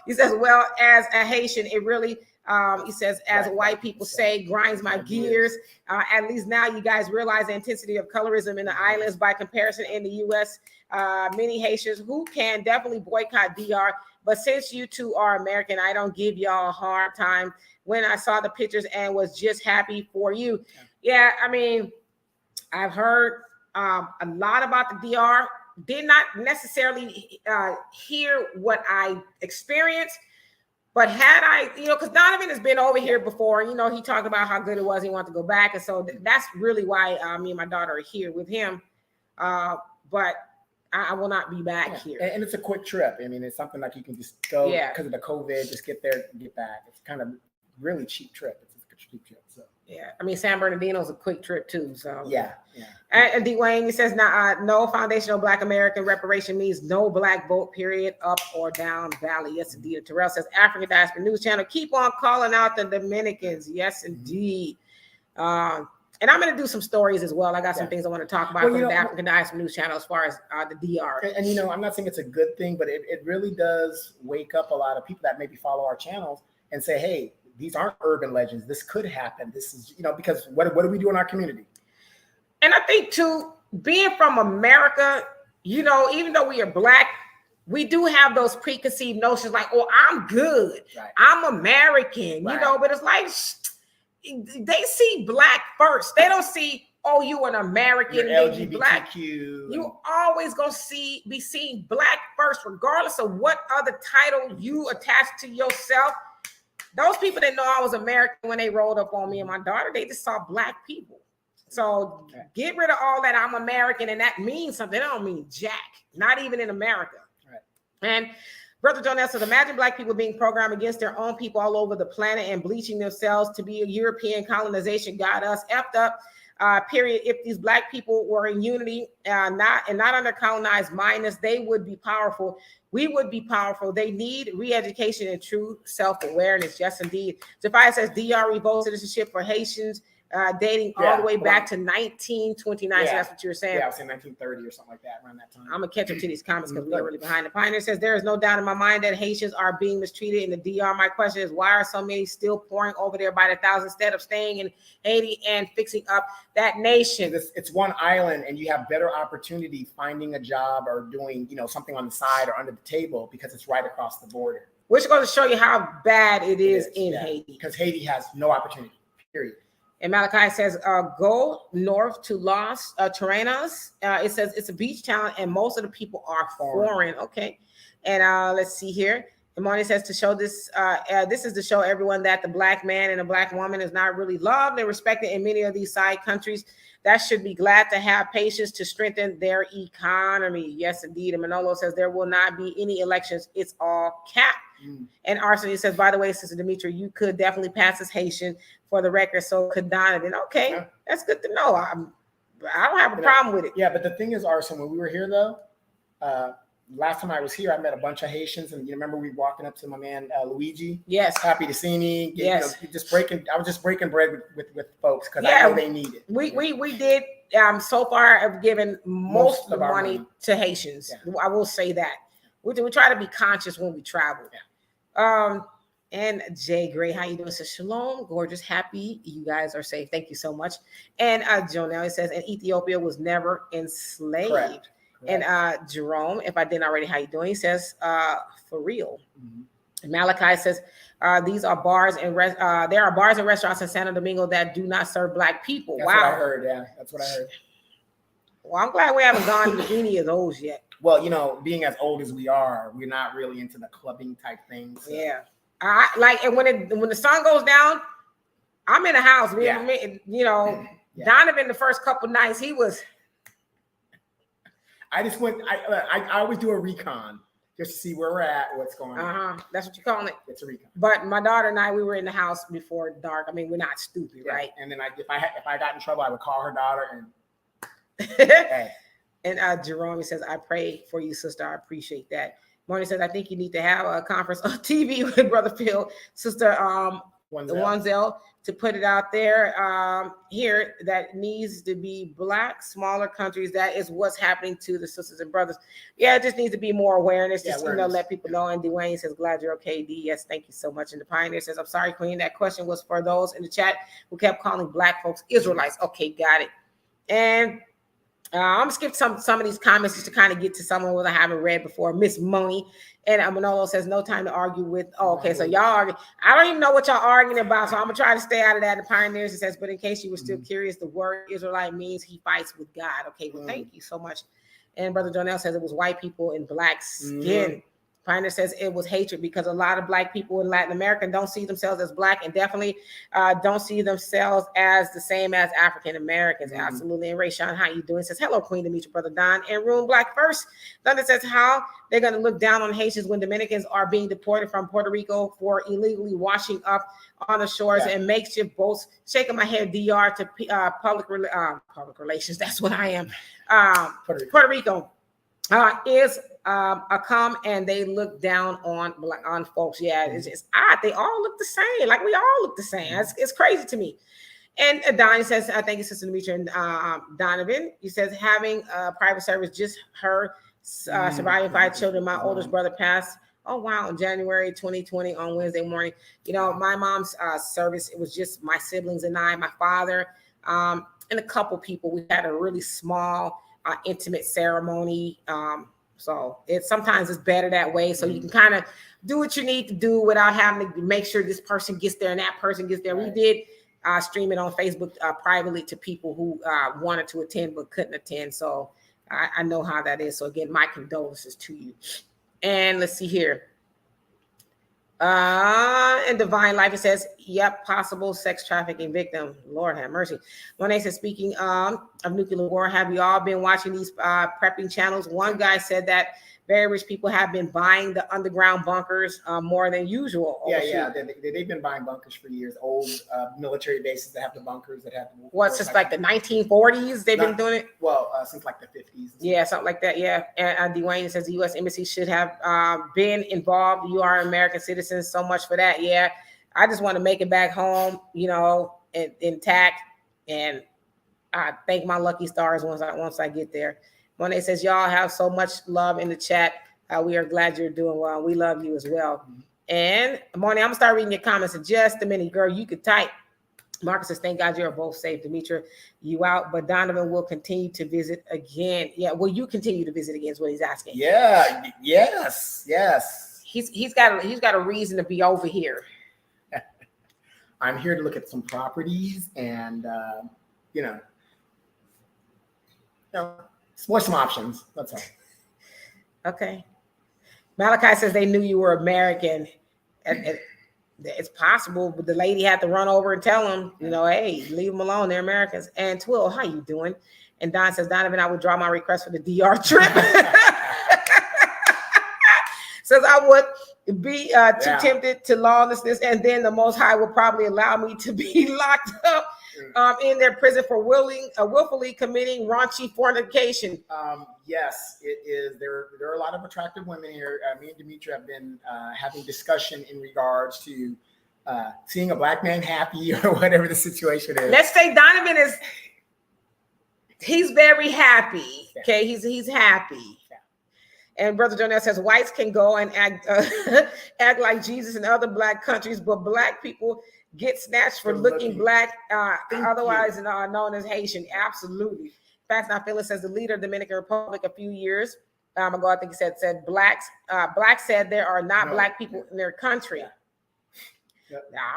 He says, well, as a Haitian, it really, he says, as white people say, grinds my gears. At least now you guys realize the intensity of colorism in the islands. By comparison, in the U.S., many Haitians who can definitely boycott DR. But since you two are American, I don't give y'all a hard time. When I saw the pictures and was just happy for you. Yeah, I mean, I've heard a lot about the DR. Did not necessarily hear what I experienced. But had I, because Donovan has been over here before, he talked about how good it was. He wanted to go back. And so that's really why me and my daughter are here with him. But I will not be back here. And it's a quick trip. I mean, it's something like you can just go because of the COVID, just get there and get back. It's kind of really cheap trip. It's a cheap trip. So yeah, I mean, San Bernardino's a quick trip too. So yeah. And Dwayne, he says, no foundational Black American reparation means no Black vote, period, up or down valley. Yes, indeed. Terrell says, African Diaspora News Channel, keep on calling out the Dominicans. Yes, indeed. And I'm going to do some stories as well. I got some things I want to talk about from the African Diaspora News Channel as far as the DR. And I'm not saying it's a good thing, but it really does wake up a lot of people that maybe follow our channels and say, hey, these aren't urban legends. This could happen. This is, because what do we do in our community? And I think too, being from America, even though we are Black, we do have those preconceived notions like, oh, I'm good. Right. I'm American, right. But it's like, they see Black first. They don't see, oh, you an American, LGBTQ. Black. You always gonna be seen Black first, regardless of what other title you attach to yourself. Those people that know I was American when they rolled up on me and my daughter, they just saw Black people. So get rid of all that I'm American and that means something. That don't mean jack, not even in America. Right. And Brother Jonell says, imagine Black people being programmed against their own people all over the planet and bleaching themselves to be a European colonization got us effed up. Period. If these Black people were in unity, not under colonized minds, they would be powerful. We would be powerful. They need re-education and true self-awareness. Yes, indeed. Jafia says DR revoked citizenship for Haitians dating all the way back to 1929. So that's what you were saying. Yeah, I was saying 1930 or something like that, around that time. I'm going to catch up to these comments because we're really behind. The Pioneer says, there is no doubt in my mind that Haitians are being mistreated in the DR. My question is, why are so many still pouring over there by the thousands instead of staying in Haiti and fixing up that nation? It's one island and you have better opportunity finding a job or doing, something on the side or under the table because it's right across the border. Which is going to show you how bad it is in Haiti. Because Haiti has no opportunity, period. And Malachi says, go north to Los Terrenos. It says it's a beach town and most of the people are foreign. Okay. And let's see here. Imani says to show this, this is to show everyone that the Black man and the Black woman is not really loved and respected in many of these side countries. That should be glad to have patience to strengthen their economy. Yes, indeed. And Manolo says there will not be any elections. It's all cap. And Arsene says, by the way, Sister Demetria, you could definitely pass as Haitian for the record. So could Donovan. Okay, that's good to know. I don't have a problem with it. Yeah, but the thing is, Arsene, when we were here though, last time I was here, I met a bunch of Haitians, and you remember we walking up to my man Luigi. Yes. Happy to see me. Yes. I was just breaking bread with folks because I know they need it. We did so far have given most of the money to Haitians. Yeah. I will say that. We try to be conscious when we travel. Yeah. And Jay Gray, how you doing? Says shalom, gorgeous, happy you guys are safe. Thank you so much. And Jonelle says, and Ethiopia was never enslaved. Correct. And Jerome, if I didn't already, how you doing? He says, for real. Mm-hmm. Malachi says, these are bars and there are bars and restaurants in Santo Domingo that do not serve Black people. That's what I heard. Yeah, that's what I heard. Well, I'm glad we haven't gone to any of those yet. Well, you know, being as old as we are, we're not really into the clubbing type things. So. Yeah. And when the sun goes down, I'm in the house. You know, yeah. Donovan, the first couple nights, he was. I just went. I always do a recon just to see where we're at, what's going on. That's what you call it. It's a recon. But my daughter and I, we were in the house before dark. I mean, we're not stupid, right? And then if I got in trouble, I would call her daughter and. Hey. And Jerome says, "I pray for you, sister. I appreciate that." Moni says, I think you need to have a conference on TV with Brother Phil, Sister Wanzel, to put it out there here that needs to be Black, smaller countries. That is what's happening to the sisters and brothers. Yeah, it just needs to be more awareness. Just, let people know. And Dwayne says, glad you're okay, D. Yes, thank you so much. And the Pioneer says, I'm sorry, Queen. That question was for those in the chat who kept calling Black folks Israelites. Okay, got it. And I'm gonna skip some of these comments just to kind of get to someone that I haven't read before. Miss Moni and Manolo says no time to argue with. Oh, okay, so y'all argue. I don't even know what y'all arguing about, so I'm gonna try to stay out of that. The Pioneers says, but in case you were still curious, the word Israelite means he fights with God. Okay, well, thank you so much. And Brother Jonell says it was white people in Black skin. Pioneer says it was hatred because a lot of Black people in Latin America don't see themselves as Black and definitely don't see themselves as the same as African Americans. Absolutely. And Ray Sean, how you doing? Says, hello, Queen Demetra, Brother Don. And Room Black First. London says how they're going to look down on Haitians when Dominicans are being deported from Puerto Rico for illegally washing up on the shores and makeshift boats. Shaking my head, DR to public relations. That's what I am. Puerto Rico. Is a come and they look down on folks. Yeah, it's odd. They all look the same. Like we all look the same. It's crazy to me. And Donnie says, thank you, Sister Demetra and Donovan. He says, having a private service, just her surviving 5 children. My oldest brother passed. Oh, wow. In January 2020 on Wednesday morning. You know, my mom's service, it was just my siblings and I, my father, and a couple people. We had a really small intimate ceremony. So sometimes it's better that way. So you can kind of do what you need to do without having to make sure this person gets there and that person gets there. Right. We did stream it on Facebook privately to people who wanted to attend but couldn't attend. So I know how that is. So again, my condolences to you. And let's see here. And Divine Life, it says, yep, possible sex trafficking victim. Lord have mercy. Monet says, speaking of nuclear war, have you all been watching these prepping channels? One guy said that very rich people have been buying the underground bunkers more than usual. They've been buying bunkers for years. Old military bases that have the bunkers that have the what, since like the 1940s they've been doing it? Well, since like the 50s. Yeah, something like that. Yeah. And Dwayne says the U.S. Embassy should have been involved. You are American citizens. So much for that. Yeah. I just want to make it back home, you know, intact. And I thank my lucky stars once I get there. Monet says, y'all have so much love in the chat. We are glad you're doing well. We love you as well. And Monet, I'm going to start reading your comments in just a minute. Girl, you could type. Marcus says, thank God you're both safe. Demetra, you out. But Donovan will continue to visit again. Yeah, will you continue to visit again is what he's asking. Yeah, yes. He's got a reason to be over here. I'm here to look at some properties and, explore some options. That's all. Okay. Malachi says they knew you were American. It's possible, but the lady had to run over and tell them, hey, leave them alone. They're Americans. And Twill, how you doing? And Don says, Donovan, I would draw my request for the DR trip. Says I would be too tempted to lawlessness, and then the Most High will probably allow me to be locked up in their prison for willfully committing raunchy fornication. Yes, it is. There are a lot of attractive women here. Me and Demetra have been having discussion in regards to seeing a black man happy or whatever the situation is. Let's say Donovan he's very happy. Okay, he's happy. And Brother Jonell says whites can go and act act like Jesus in other black countries, but black people get snatched for looking black, otherwise known as Haitian. Absolutely. Facts Not Feeling says the leader of the Dominican Republic a few years ago, I think he said blacks said there are not black people in their country.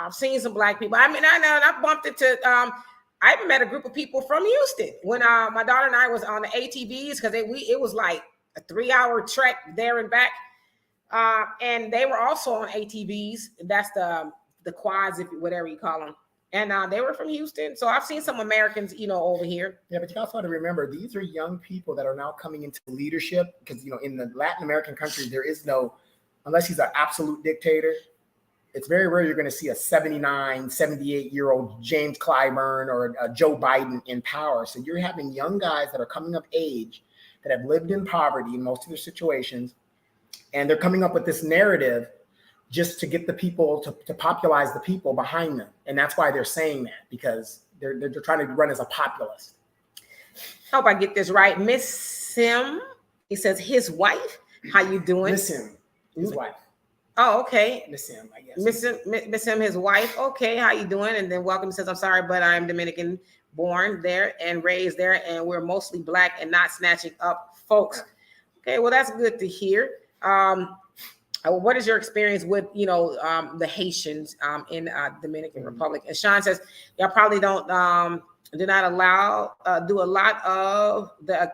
I've seen some black people. I mean, I bumped into. I even met a group of people from Houston when my daughter and I was on the ATVs because it was like a 3-hour trek there and back, and they were also on ATVs. That's the quads, if whatever you call them, and they were from Houston. So I've seen some Americans, over here. Yeah, but you also have to remember these are young people that are now coming into leadership because in the Latin American countries there is no, unless he's an absolute dictator. It's very rare you're going to see a 79, 78-year-old James Clyburn or a Joe Biden in power. So you're having young guys that are coming of age that have lived in poverty in most of their situations, and they're coming up with this narrative just to get the people to popularize the people behind them. And that's why they're saying that, because they're trying to run as a populist. Hope I get this right. Miss Sim, he says his wife. How you doing? Miss Sim, his wife. Oh, okay. Miss Sim, I guess. Miss Sim, his wife. Okay, how you doing? And then welcome. He says, I'm sorry, but I'm Dominican, born there and raised there, and we're mostly black and not snatching up folks. Okay, well, that's good to hear. What is your experience with, the Haitians in Dominican Republic? And Sean says, y'all probably do not do a lot of the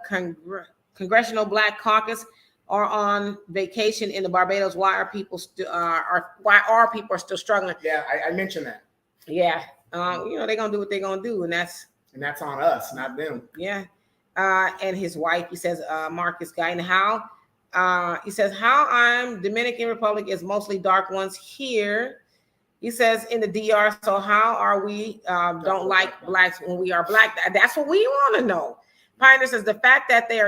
Congressional Black Caucus or on vacation in the Barbados. Why are people still still struggling? Yeah, I mentioned that. Yeah, they're gonna do what they're gonna do, and that's on us, not them. Yeah, and his wife. He says, Marcus Guy, and how. He says, how I'm Dominican Republic is mostly dark ones here. He says in the DR, so how are we don't like blacks when we are black? That's what we want to know. Pioneer says the fact that they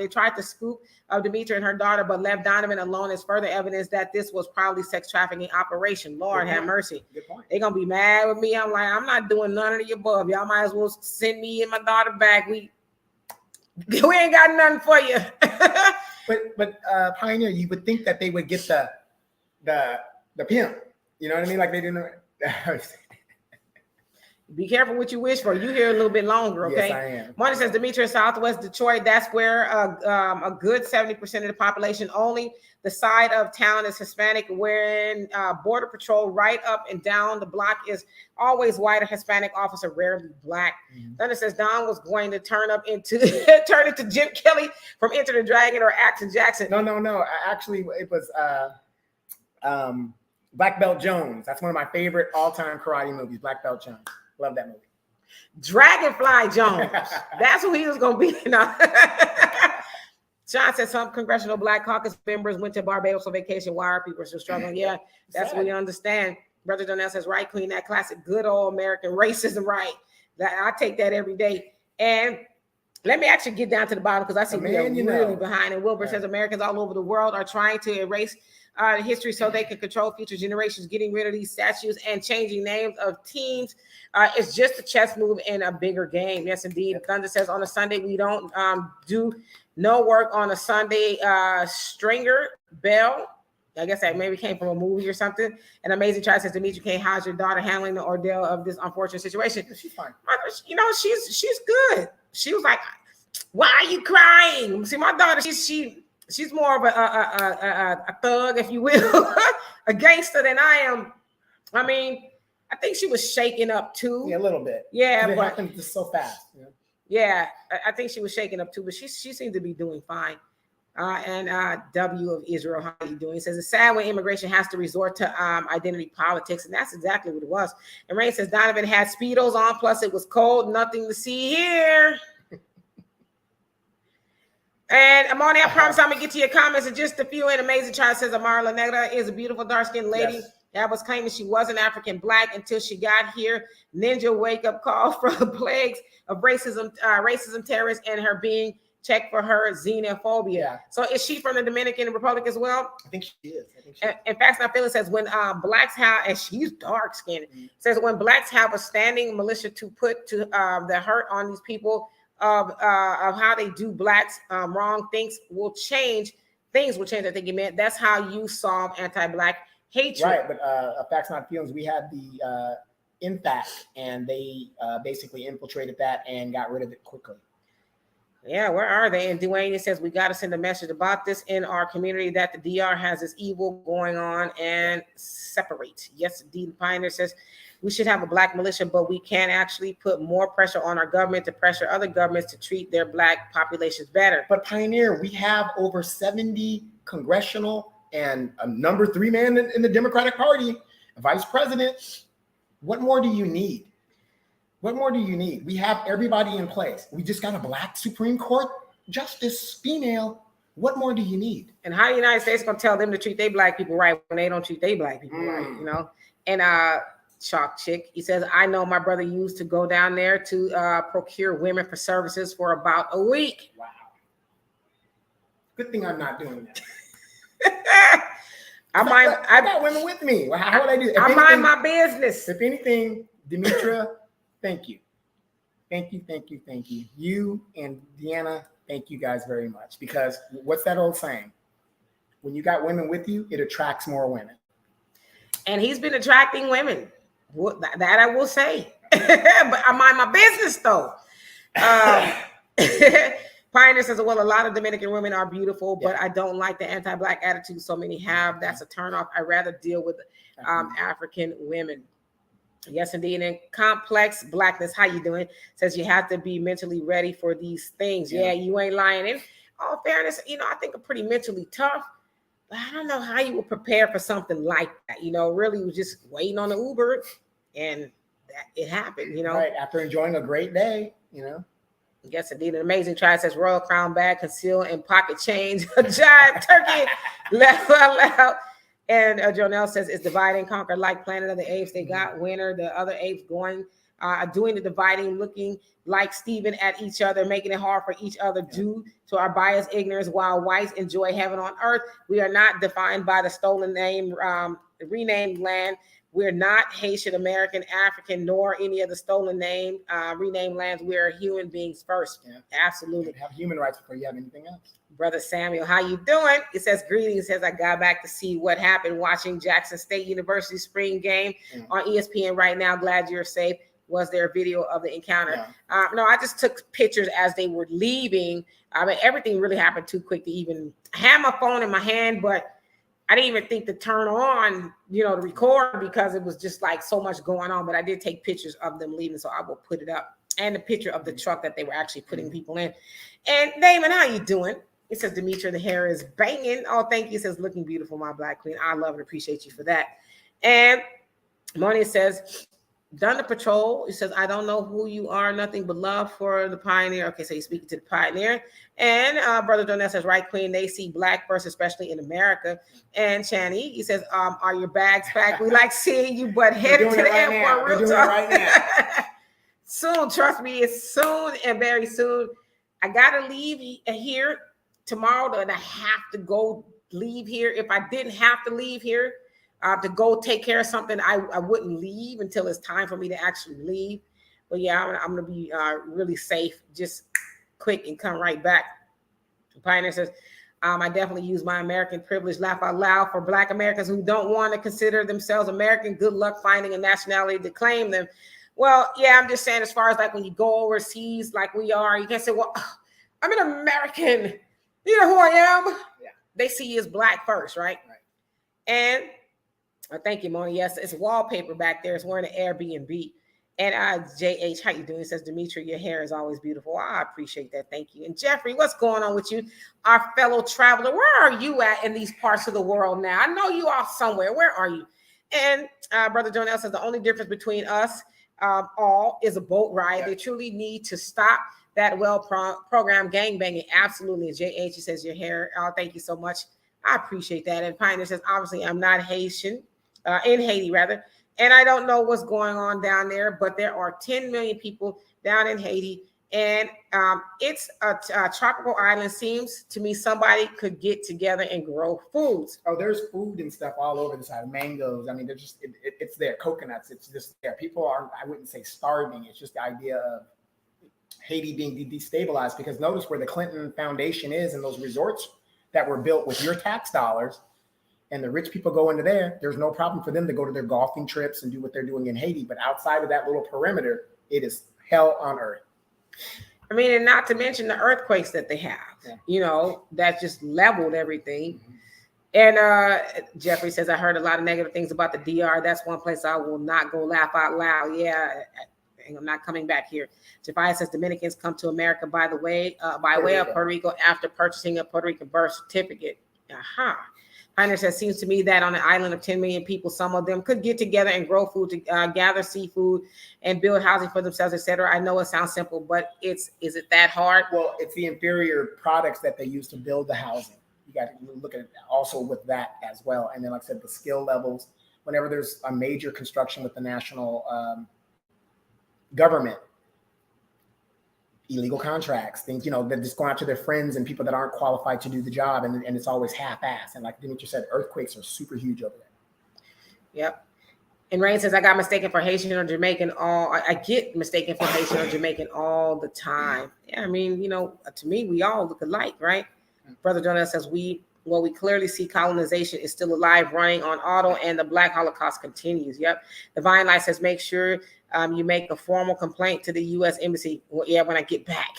tried to scoop Demetra and her daughter, but left Donovan alone is further evidence that this was probably sex trafficking operation. Lord have mercy. They're going to be mad with me. I'm like, I'm not doing none of the above. Y'all might as well send me and my daughter back. We ain't got nothing for you. But Pioneer, you would think that they would get the pimp. You know what I mean? Like they didn't. Be careful what you wish for. You here a little bit longer, okay? Yes, I am. Money says Demetra, Southwest Detroit. That's where a good 70% of the population, only the side of town is Hispanic, wherein Border Patrol right up and down the block is always white or Hispanic officer, rarely black. Then it says Don was going to turn into Jim Kelly from Enter the Dragon or Action Jackson. No. Actually, it was Black Belt Jones. That's one of my favorite all-time karate movies. Black Belt Jones. Love that movie. Dragonfly Jones. That's who he was going to be. Sean said some Congressional Black Caucus members went to Barbados on vacation. Why are people still struggling? Yeah, that's what we understand. Brother Donnell says, right, Queen, that classic good old American racism, right? I take that every day. And let me actually get down to the bottom because I see we are really behind. And Wilbur says Americans all over the world are trying to erase history so they can control future generations. Getting rid of these statues and changing names of teams is just a chess move in a bigger game. Yes, indeed. Thunder says on a Sunday we don't do no work on a Sunday. Stringer Bell, I guess that maybe came from a movie or something. An amazing try says Demetra K, how's your daughter handling the ordeal of this unfortunate situation? She's fine. She's good. She was like, why are you crying? See, my daughter, she's more of a thug, if you will, a gangster than I am. I mean, I think she was shaken up too. Yeah, a little bit. Yeah, but it but happened just so fast. You know? Yeah, I think she was shaken up too, but she seemed to be doing fine. W of Israel, how are you doing? He says it's sad when immigration has to resort to identity politics, and that's exactly what it was. And Rain says Donovan had Speedos on, plus it was cold, nothing to see here. And Amani, I promise I'm gonna get to your comments in just a few. And Amazing Child says Amara Negra is a beautiful dark-skinned lady. Yes. that was claiming she wasn't African Black until she got here. Ninja wake-up call for the plagues of racism terrorists, and her being checked for her xenophobia. Yeah. So is she from the Dominican Republic as well? I think she is. In fact, Not Feeling says when blacks have, and she's dark skinned, says when blacks have a standing militia to put to the hurt on these people of how they do blacks wrong, things will change. Things will change. I think you meant that's how you solve anti-black hatred. Right, but Facts Not Feelings, we had the INFAC, and they basically infiltrated that and got rid of it quickly. Yeah, where are they? And Dwayne says we got to send a message about this in our community that the DR has this evil going on and separate. Yes, indeed. Pioneer says we should have a black militia, but we can actually put more pressure on our government to pressure other governments to treat their black populations better. But Pioneer, we have over 70 congressional and a number 3 man in the Democratic Party, vice president. What more do you need? What more do you need? We have everybody in place. We just got a black Supreme Court justice, female. What more do you need? And how the United States gonna tell them to treat their black people right when they don't treat their black people right, you know? And Shock Chick, he says, I know my brother used to go down there to procure women for services for about a week. Wow. Good thing I'm not doing that. I got women with me. How would I do? I mind my business. If anything, Demetra, thank you. Thank you. You and Deanna, thank you guys very much. Because what's that old saying? When you got women with you, it attracts more women. And he's been attracting women. That I will say. But I mind my business, though. Pioneer says, well, a lot of Dominican women are beautiful, but I don't like the anti-black attitude so many have. That's a turnoff. I'd rather deal with African women. Yes, indeed. And Complex Blackness, how you doing? Says you have to be mentally ready for these things. Yeah, you ain't lying. In all fairness, I think I'm pretty mentally tough, but I don't know how you would prepare for something like that. Really was just waiting on the Uber, and it happened, Right, after enjoying a great day, Yes, indeed. An amazing try. Says Royal Crown bag, conceal and pocket change, a giant turkey left out. And Jonelle says it's divide and conquer like Planet of the Apes. They got winner. The other apes doing the dividing, looking like Stephen at each other, making it hard for each other due to our biased ignorance. While whites enjoy heaven on earth, we are not defined by the stolen name, renamed land. We're not Haitian, American, African, nor any of the stolen name, renamed lands. We are human beings first. Yeah. Absolutely. You have human rights before you have anything else. Brother Samuel, how you doing? It says greetings. It says I got back to see what happened watching Jackson State University spring game on ESPN right now. Glad you're safe. Was there a video of the encounter? Yeah. No, I just took pictures as they were leaving. I mean, everything really happened too quick to even have my phone in my hand, but I didn't even think to turn on, to record because it was just like so much going on. But I did take pictures of them leaving, so I will put it up. And the picture of the truck that they were actually putting people in. And Damon, how you doing? It says, Demetra, the hair is banging. Oh, thank you. It says, looking beautiful, my black queen. I love and appreciate you for that. And Monia says, done the patrol. He says, I don't know who you are, nothing but love for the pioneer. Okay, so he's speaking to the pioneer. And Brother Donell says, right, queen, they see black first, especially in America. And Chani, he says, are your bags packed? We like seeing you, but head to the airport real talk. Right now. Soon, trust me, it's soon and very soon. I got to leave here tomorrow, and I have to go leave here. If I didn't have to leave here, to go take care of something, I wouldn't leave until it's time for me to actually leave. But yeah, I'm going to be really safe, just quick and come right back. Pioneer says, I definitely use my American privilege, laugh out loud for Black Americans who don't want to consider themselves American. Good luck finding a nationality to claim them. Well, yeah, I'm just saying as far as like when you go overseas like we are, you can't say, well, I'm an American. You know who I am? Yeah. They see you as black first, right? And thank you, Moni. Yes, it's wallpaper back there. It's wearing an Airbnb. And JH, how you doing? It says, Demetra, your hair is always beautiful. I appreciate that. Thank you. And Jeffrey, what's going on with you? Our fellow traveler, where are you at in these parts of the world now? I know you are somewhere. Where are you? And Brother Jonell says, the only difference between us all is a boat ride. They truly need to stop that well-programmed gangbanging. Absolutely. And JH, he says, your hair, oh, thank you so much. I appreciate that. And Pioneer says, obviously, I'm not Haitian. in Haiti rather. And I don't know what's going on down there, but there are 10 million people down in Haiti. And it's a tropical island. Seems to me somebody could get together and grow foods. Oh, there's food and stuff all over the side. Mangoes. I mean, they're just, it's there. Coconuts. It's just there. People are, I wouldn't say starving. It's just the idea of Haiti being destabilized, because notice where the Clinton Foundation is and those resorts that were built with your tax dollars, and the rich people go into there. There's no problem for them to go to their golfing trips and do what they're doing in Haiti. But outside of that little perimeter, it is hell on earth. I mean, and not to mention the earthquakes that they have, that just leveled everything. Mm-hmm. And Jeffrey says, I heard a lot of negative things about the DR. That's one place I will not go laugh out loud. Yeah, I'm not coming back here. Jafia says Dominicans come to America by way of Puerto Rico after purchasing a Puerto Rican birth certificate. Pioneer says, seems to me that on an island of 10 million people, some of them could get together and grow food, to gather seafood and build housing for themselves, etc. I know it sounds simple, but is it that hard? Well, it's the inferior products that they use to build the housing. You got to look at it also with that as well. And then, like I said, the skill levels, whenever there's a major construction with the national government, illegal contracts, things, that just go out to their friends and people that aren't qualified to do the job. And it's always half-assed. And like Dimitri said, earthquakes are super huge over there. Yep. And Rain says, I got mistaken for Haitian or Jamaican I get mistaken for Haitian or Jamaican all the time. Yeah, I mean, to me, we all look alike, right? Mm-hmm. Brother Jonas says, we clearly see colonization is still alive, running on auto, and the Black Holocaust continues. Yep. Divine Light says, make sure you make a formal complaint to the U.S. Embassy. Well, yeah, when I get back.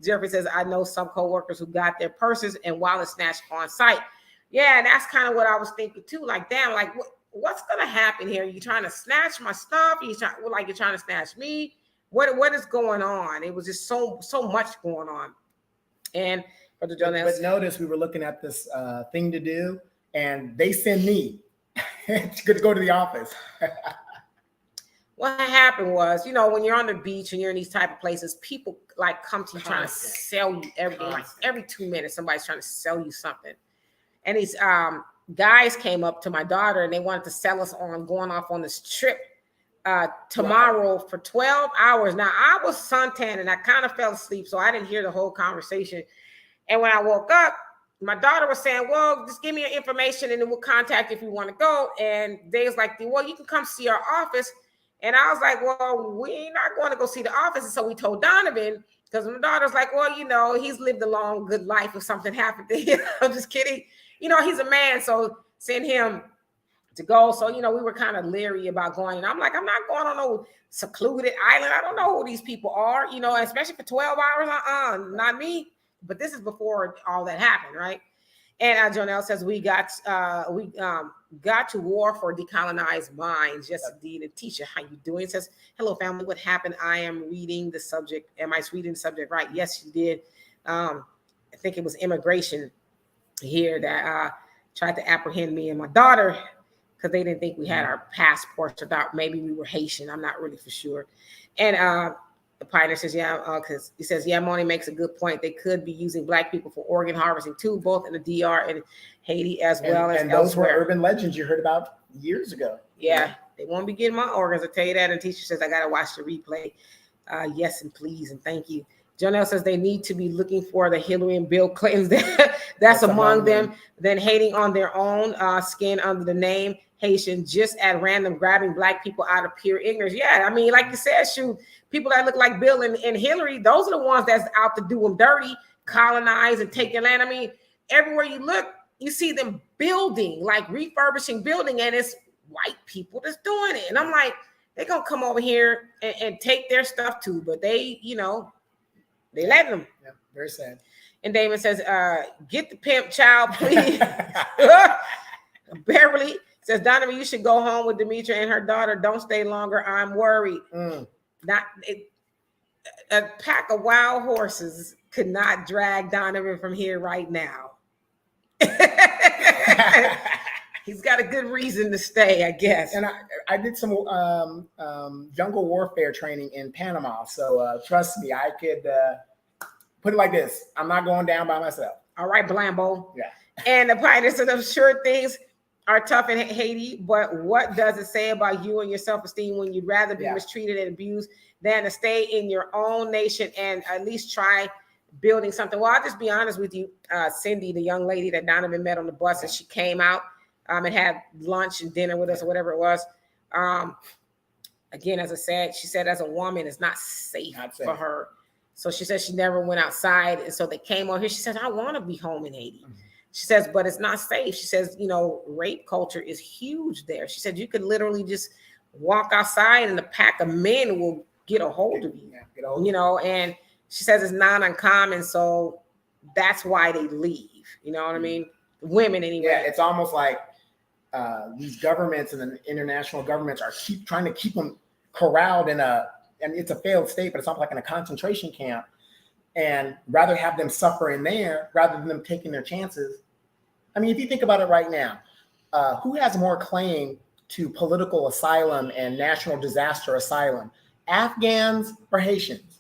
Jeffrey says, I know some co-workers who got their purses and wallet snatched on site. Yeah, and that's kind of what I was thinking too. Like, damn, like what's gonna happen here? You trying to snatch my stuff? You're trying to snatch me? What is going on? It was just so much going on. And Brother Jonas, but notice we were looking at this thing to do, and they send me to go to the office. What happened was, when you're on the beach and you're in these type of places, people like come to you trying to sell you everything. Like every 2 minutes, somebody's trying to sell you something. And these guys came up to my daughter and they wanted to sell us on going off on this trip tomorrow for 12 hours. Now, I was suntan and I kind of fell asleep, so I didn't hear the whole conversation. And when I woke up, my daughter was saying, well, just give me your information and then we'll contact you if you want to go. And they was like, well, you can come see our office. And I was like, well, we're not going to go see the office. And so we told Donovan, because my daughter's like, well, he's lived a long, good life if something happened to him. I'm just kidding. He's a man, so send him to go. So, we were kind of leery about going. And I'm like, I'm not going on no secluded island. I don't know who these people are, especially for 12 hours. Not me. But this is before all that happened, right? And Jonelle says, we got to war for decolonized minds. Yes, indeed. And Tisha, how you doing? It says, hello, family. What happened? I am reading the subject. Am I reading the subject right? Yes, you did. I think it was immigration here that tried to apprehend me and my daughter because they didn't think we had our passports or thought maybe we were Haitian. I'm not really for sure. And the Pioneer says, because he says, Moni makes a good point. They could be using Black people for organ harvesting too, both in the DR and Haiti as well as and those elsewhere. Were urban legends you heard about years ago. Yeah, they won't be getting my organs. I'll tell you that. And teacher says, I got to watch the replay. Yes, and please, and thank you. Jonelle says they need to be looking for the Hillary and Bill Clintons. That's among them. Then hating on their own skin under the name Haitian, just at random, grabbing Black people out of pure ignorance. Yeah, I mean, like you said, shoot, people that look like Bill and Hillary, those are the ones that's out to do them dirty, colonize and take your land. I mean, everywhere you look, you see them building, like refurbishing building, and it's white people that's doing it. And I'm like, they're going to come over here and take their stuff too, but they, they letting them. Yeah, very sad. And Damon says, get the pimp child, please. Beverly says, Donovan, you should go home with Demetra and her daughter. Don't stay longer. I'm worried. A pack of wild horses could not drag Donovan from here right now. He's got a good reason to stay, I guess. And I did some jungle warfare training in Panama. So trust me, I could put it like this. I'm not going down by myself. All right, Blambo. Yeah. And the Pioneer said, I'm sure things are tough in Haiti, but what does it say about you and your self-esteem when you'd rather be mistreated and abused than to stay in your own nation and at least try building something? Well, I'll just be honest with you. Cindy, the young lady that Donovan met on the bus, and she came out and had lunch and dinner with us or whatever it was. Again, as I said, she said as a woman, it's not safe for her. So she said she never went outside. And so they came on here. She said, I want to be home in Haiti. Mm-hmm. She says, but it's not safe. She says, rape culture is huge there. She said, you could literally just walk outside and a pack of men will get a hold of you, and she says it's not uncommon. So that's why they leave. You know what I mean? Women anyway. Yeah, it's almost like these governments and the international governments are trying to keep them corralled and it's a failed state, but it's almost like in a concentration camp, and rather have them suffer in there rather than them taking their chances. I mean, if you think about it right now, who has more claim to political asylum and national disaster asylum, Afghans or Haitians?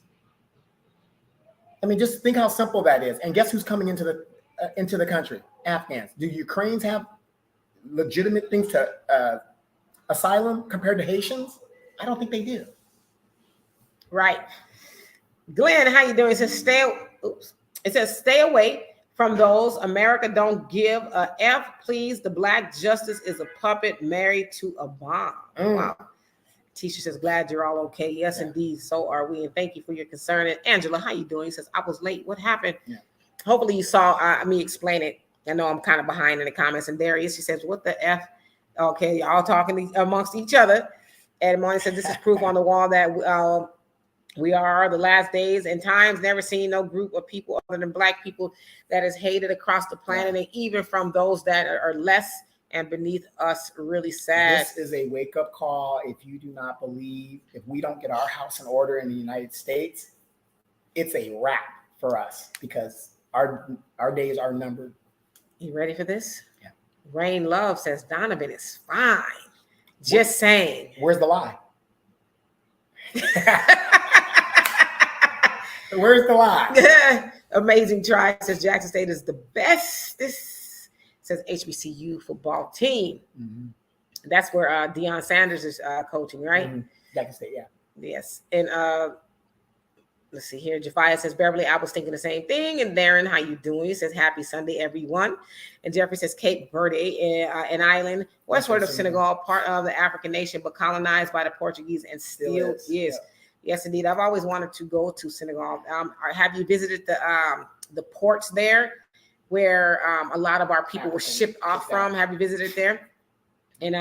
I mean, just think how simple that is. And guess who's coming into the country? Afghans. Do Ukrainians have legitimate things to asylum compared to Haitians? I don't think they do. Right. Glenn, how you doing? It says stay away from those. America don't give a F, please. The Black justice is a puppet married to a bomb. Wow. Tisha says, glad you're all okay. Yes, indeed. So are we. And thank you for your concern. And Angela, how you doing? He says, I was late. What happened? Yeah. Hopefully you saw me explain it. I know I'm kind of behind in the comments. And Darius, she says, what the F? Okay, y'all talking amongst each other. And Monty said, this is proof on the wall that we are the last days and times. Never seen no group of people other than Black people that is hated across the planet, and even from those that are less and beneath us. Really sad. This is a wake-up call. If you do not believe, if we don't get our house in order in the United States, it's a wrap for us, because our days are numbered. You ready for this? Yeah. Rain Love says Donovan is fine. Just saying. Where's the lie? Where's the lie? Amazing try. Says Jackson State is the best. This says HBCU football team. Mm-hmm. That's where Deion Sanders is coaching, right? Mm-hmm. Jackson State, yeah. Yes. And let's see here. Jafia says, Beverly, I was thinking the same thing. And Darren, how you doing? He says, happy Sunday, everyone. And Jeffrey says, Cape Verde, an island westward of Senegal, part of the African nation, but colonized by the Portuguese and still is. Yeah. Yes, indeed. I've always wanted to go to Senegal. Have you visited the ports there where a lot of our people were shipped off from? Have you visited there? And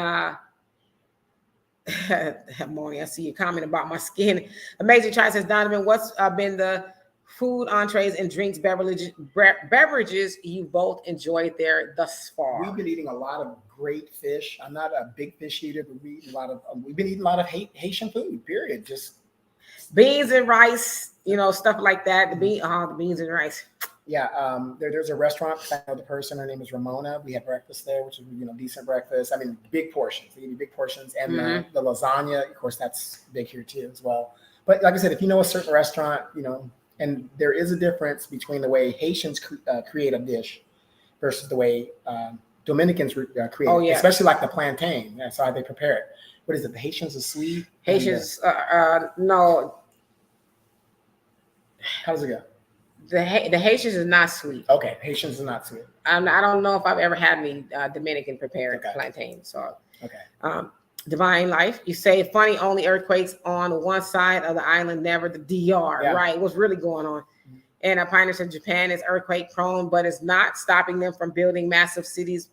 morning, I see you comment about my skin. Amazing Try says, Donovan, what's been the food, entrees, and drinks, beverages you both enjoyed there thus far? We've been eating a lot of great fish. I'm not a big fish eater, but we've been eating a lot of Haitian food, period. Just beans and rice, stuff like that. The beans and rice. Yeah, there's a restaurant. I know the person. Her name is Ramona. We had breakfast there, which is decent breakfast. I mean, big portions. They give you big portions, and the lasagna, of course, that's big here too as well. But like I said, if you know a certain restaurant, and there is a difference between the way Haitians create a dish versus the way Dominicans create, especially like the plantain. That's how they prepare it. What is it? The Haitians are sweet. Haitians, no. How does it go? The Haitians is not sweet. Okay, Haitians is not sweet. I don't know if I've ever had any Dominican prepared plantain. So, Divine Life, you say funny only earthquakes on one side of the island, never the DR. Right? What's really going on? Mm-hmm. And Pioneer said Japan is earthquake prone, but it's not stopping them from building massive cities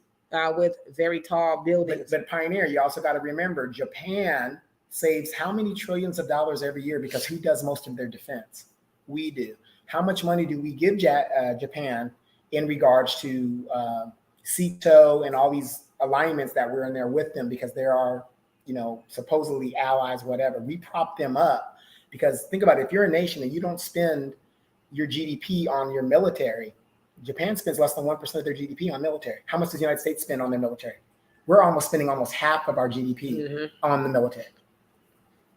with very tall buildings. But Pioneer, you also got to remember, Japan saves how many trillions of dollars every year, because who does most of their defense? We do. How much money do we give Japan in regards to CETO and all these alignments that we're in there with them, because there are, supposedly allies, whatever. We prop them up, because think about it. If you're a nation and you don't spend your GDP on your military, Japan spends less than 1% of their GDP on military. How much does the United States spend on their military? We're spending almost half of our GDP on the military.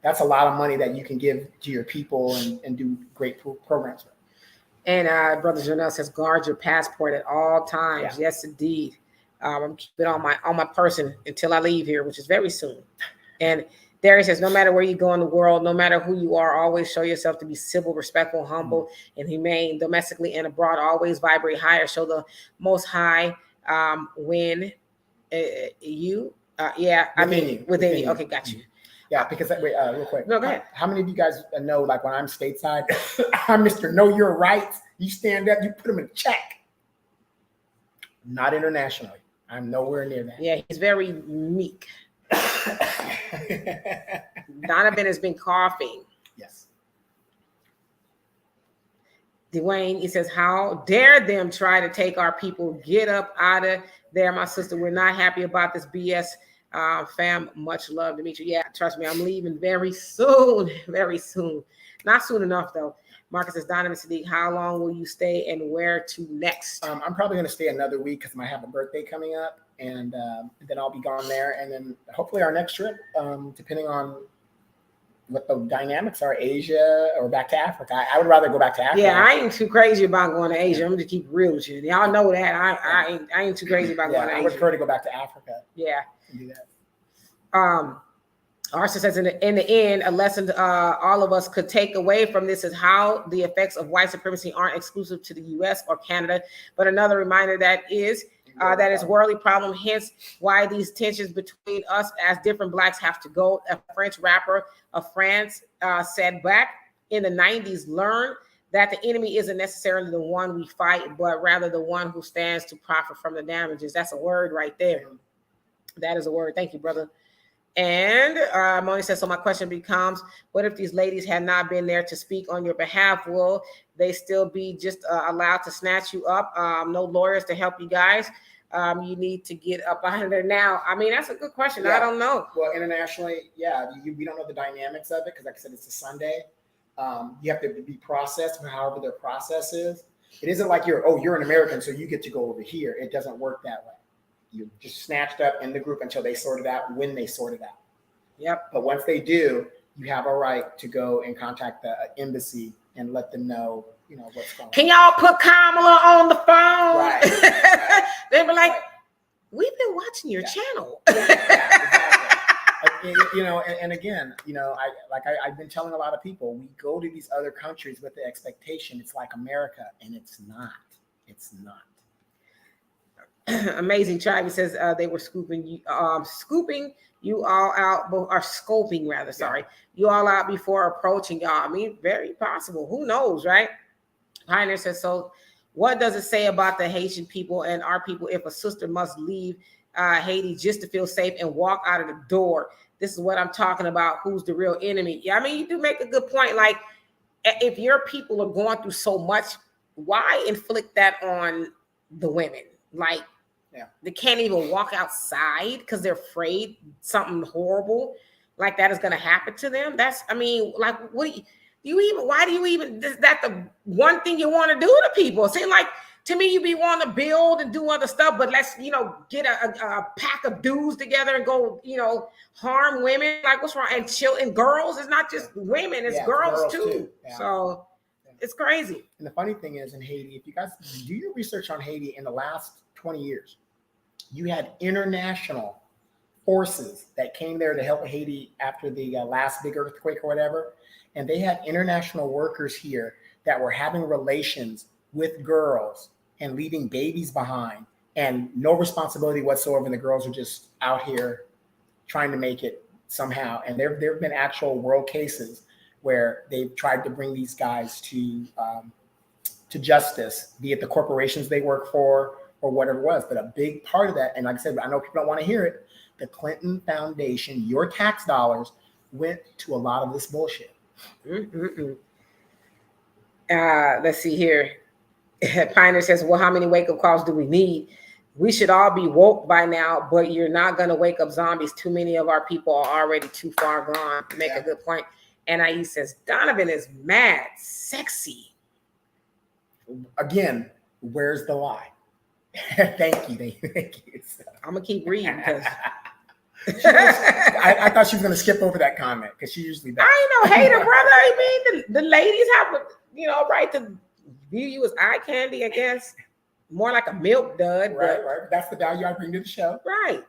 That's a lot of money that you can give to your people and do great programs with. And Brother Janelle says, guard your passport at all times. Yeah. Yes, indeed. I'm keeping on my person until I leave here, which is very soon. And Darius says, no matter where you go in the world, no matter who you are, always show yourself to be civil, respectful, humble, and humane, domestically and abroad. Always vibrate higher. Show the Most High when you, within you. Okay, got you. Yeah, because wait, real quick. No, go ahead. How many of you guys know, like when I'm stateside, I'm Mr. Know Your Rights. You stand up, you put them in check. Not internationally. I'm nowhere near that. Yeah, he's very meek. Donovan has been coughing. Yes. Dwayne, he says, how dare them try to take our people? Get up out of there, my sister. We're not happy about this BS. Fam, much love, Dimitri. Yeah, trust me, I'm leaving very soon. Very soon. Not soon enough, though. Marcus says, Donovan Saadiq, how long will you stay and where to next? I'm probably going to stay another week because I have a birthday coming up, and then I'll be gone there. And then hopefully our next trip, depending on what the dynamics are, Asia or back to Africa. I would rather go back to Africa. Yeah, I ain't too crazy about going to Asia. I'm going to keep it real with you. Y'all know that. I ain't too crazy about going to Asia. I would prefer to go back to Africa. Yeah. And do that. Arthur says, in the end, a lesson all of us could take away from this is how the effects of white supremacy aren't exclusive to the U.S. or Canada, but another reminder that is a worldly problem, hence why these tensions between us as different blacks have to go. A French rapper of France said back in the 90s, learn that the enemy isn't necessarily the one we fight, but rather the one who stands to profit from the damages. That's a word right there. That is a word. Thank you, brother. And Moni says, so my question becomes, what if these ladies had not been there to speak on your behalf? Will they still be just allowed to snatch you up? No lawyers to help you guys. You need to get up out of there now. I mean, that's a good question. Yeah. I don't know. Well, internationally, yeah, we don't know the dynamics of it because, like I said, it's a Sunday. You have to be processed for however their process is. It isn't like you're an American, so you get to go over here. It doesn't work that way. You're just snatched up in the group until they sort it out when they sort it out. Yep. But once they do, you have a right to go and contact the embassy and let them know, what's going on. Can y'all put Kamala on the phone? Right. They were like, we've been watching your channel. Exactly. And again, I've been telling a lot of people, we go to these other countries with the expectation it's like America, and it's not. It's not. Amazing Tribe says they were scooping you all out, or scoping rather. Sorry, you all out before approaching y'all. I mean, very possible. Who knows, right? Pioneer says, so what does it say about the Haitian people and our people if a sister must leave Haiti just to feel safe and walk out of the door? This is what I'm talking about. Who's the real enemy? Yeah, I mean, you do make a good point. Like, if your people are going through so much, why inflict that on the women? Like, they can't even walk outside because they're afraid something horrible like that is going to happen to them. That's, I mean, like, why do you even, is that the one thing you want to do to people? It seems like, to me, you be wanting to build and do other stuff, but let's, get a pack of dudes together and go, harm women. Like, what's wrong? And and girls, it's not just women, it's girls too. Yeah. So it's crazy. And the funny thing is, in Haiti, if you guys do your research on Haiti in the last 20 years, you had international forces that came there to help Haiti after the last big earthquake or whatever. And they had international workers here that were having relations with girls and leaving babies behind and no responsibility whatsoever. And the girls are just out here trying to make it somehow. And there have been actual world cases where they've tried to bring these guys to justice, be it the corporations they work for or whatever it was. But a big part of that, and like I said, I know people don't want to hear it, the Clinton Foundation, your tax dollars went to a lot of this bullshit. Let's see here. Pioneer says, well, how many wake-up calls do we need? We should all be woke by now, but you're not going to wake up zombies. Too many of our people are already too far gone. Make a good point. And IE says, Donovan is mad, sexy. Again, where's the lie? Thank you. I'm going to keep reading because... I thought she was going to skip over that comment because she usually does. I ain't no hater, brother. I mean, the ladies have a right to view you as eye candy, I guess. more like a milk dud. Right. That's the value I bring to the show. Right.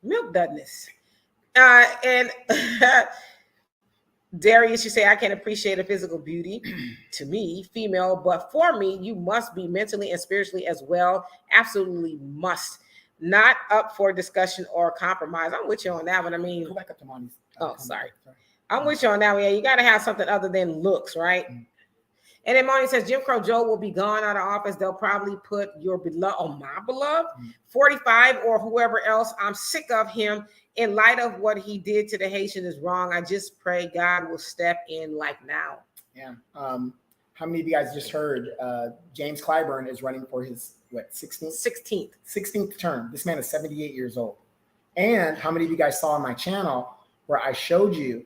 Milk dudness. And Darius, you say, I can appreciate a physical beauty to me, female, but for me, you must be mentally and spiritually as well. Absolutely must. Not up for discussion or compromise. I'm with you on that one. I mean, go back up to Monty's. Sorry. I'm with you on that one. Yeah, you got to have something other than looks, right? Mm-hmm. And then Monty says, Jim Crow Joe will be gone out of office. They'll probably put your beloved, my beloved, 45 or whoever else. I'm sick of him. In light of what he did to the Haitian is wrong. I just pray God will step in like now. Yeah. How many of you guys just heard James Clyburn is running for his, 16th term. This man is 78 years old. And how many of you guys saw on my channel where I showed you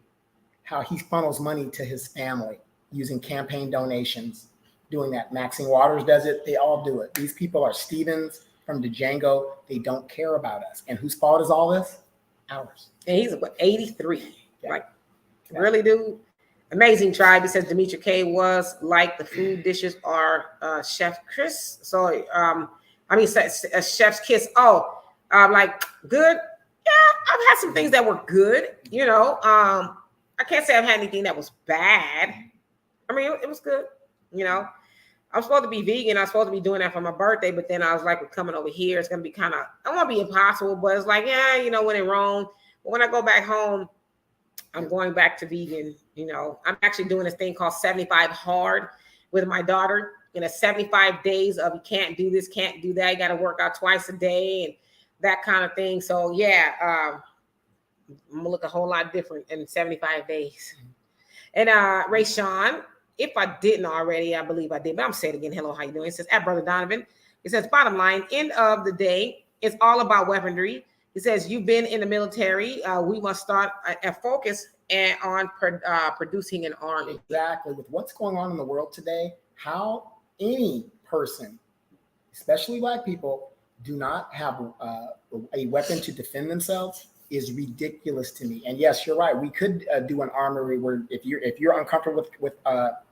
how he funnels money to his family using campaign donations, doing that. Maxine Waters does it. They all do it. These people are Stevens from Django. They don't care about us. And whose fault is all this? Ours. And he's 83. Yeah. Like, really, dude? Amazing tribe. He says Demetria K was like the food dishes are Chef Chris. So, Chef's Kiss. Oh, like good. Yeah, I've had some things that were good. You know, I can't say I've had anything that was bad. I mean, it was good. You know, I'm supposed to be vegan. I'm supposed to be doing that for my birthday, but then I was like, we're coming over here. It's gonna be kind of, I won't be impossible, but it's like, yeah, you know, when in Rome. But when I go back home, I'm going back to vegan. You know, I'm actually doing this thing called 75 Hard with my daughter. You know, 75 days of you can't do this, can't do that. You got to work out twice a day and that kind of thing. So yeah, I'm gonna look a whole lot different in 75 days. And Ray Sean, if I didn't already, I believe I did, but I'm saying it again. Hello, how you doing? It says, at Brother Donovan. It says, bottom line, end of the day, it's all about weaponry. He says, you've been in the military. We must start a focus on producing an army. Exactly. With what's going on in the world today, how any person, especially Black people, do not have a weapon to defend themselves is ridiculous to me. And yes, you're right. We could do an armory where if you're uncomfortable with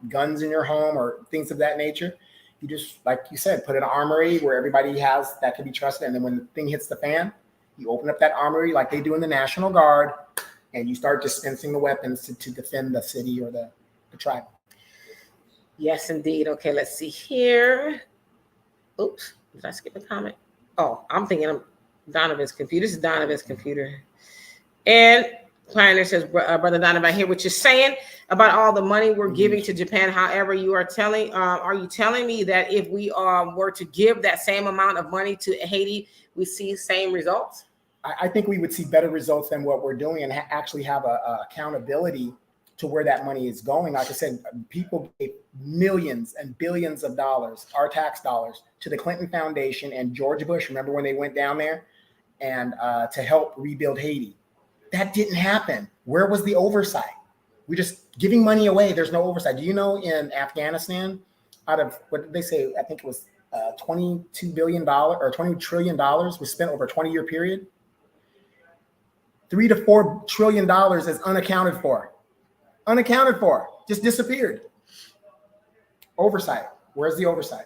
guns in your home or things of that nature, you just, like you said, put an armory where everybody has that can be trusted. And then when the thing hits the fan, you open up that armory like they do in the National Guard, and you start dispensing the weapons to defend the city or the tribe. Yes, indeed. Okay, let's see here. Oops, did I skip a comment? Oh, I'm thinking of Donovan's computer. This is Donovan's computer. And Pioneer says, Brother Donovan, I hear what you're saying about all the money we're giving to Japan. However, are you telling me that if we were to give that same amount of money to Haiti, we see same results? I think we would see better results than what we're doing and actually have a accountability to where that money is going. Like I said, people gave millions and billions of dollars, our tax dollars, to the Clinton Foundation and George Bush. Remember when they went down there and to help rebuild Haiti? That didn't happen. Where was the oversight? We're just giving money away. There's no oversight. Do you know in Afghanistan, out of what did they say? I think it was $22 billion or $20 trillion was spent over a 20-year period. $3 to $4 trillion is unaccounted for. Unaccounted for, just disappeared. Oversight. Where's the oversight?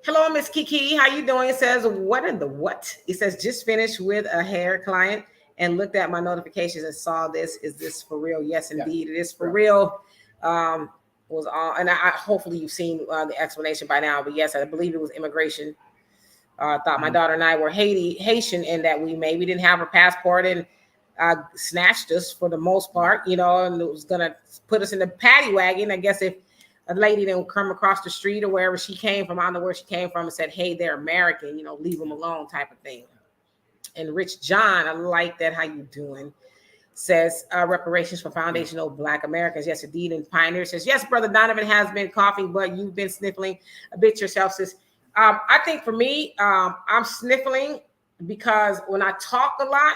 Hello, Miss Kiki. How you doing? It says, what in the what? It says, just finished with a hair client and looked at my notifications and saw this. Is this for real? Yes, indeed. Yeah. It is for real. Was all, and I hopefully you've seen the explanation by now. But yes, I believe it was immigration. Thought my daughter and I were Haitian, and that we maybe didn't have a passport and snatched us for the most part, you know, and it was gonna put us in the paddy wagon. I guess if a lady didn't come across the street or wherever she came from, I don't know where she came from, and said, hey, they're American, you know, leave them alone type of thing. And Rich John, I like that. How you doing? Says reparations for foundational Black Americans. Yes, indeed. And Pioneer says, yes, Brother Donovan has been coughing, but you've been sniffling a bit yourself, sis. I think for me, I'm sniffling because when I talk a lot,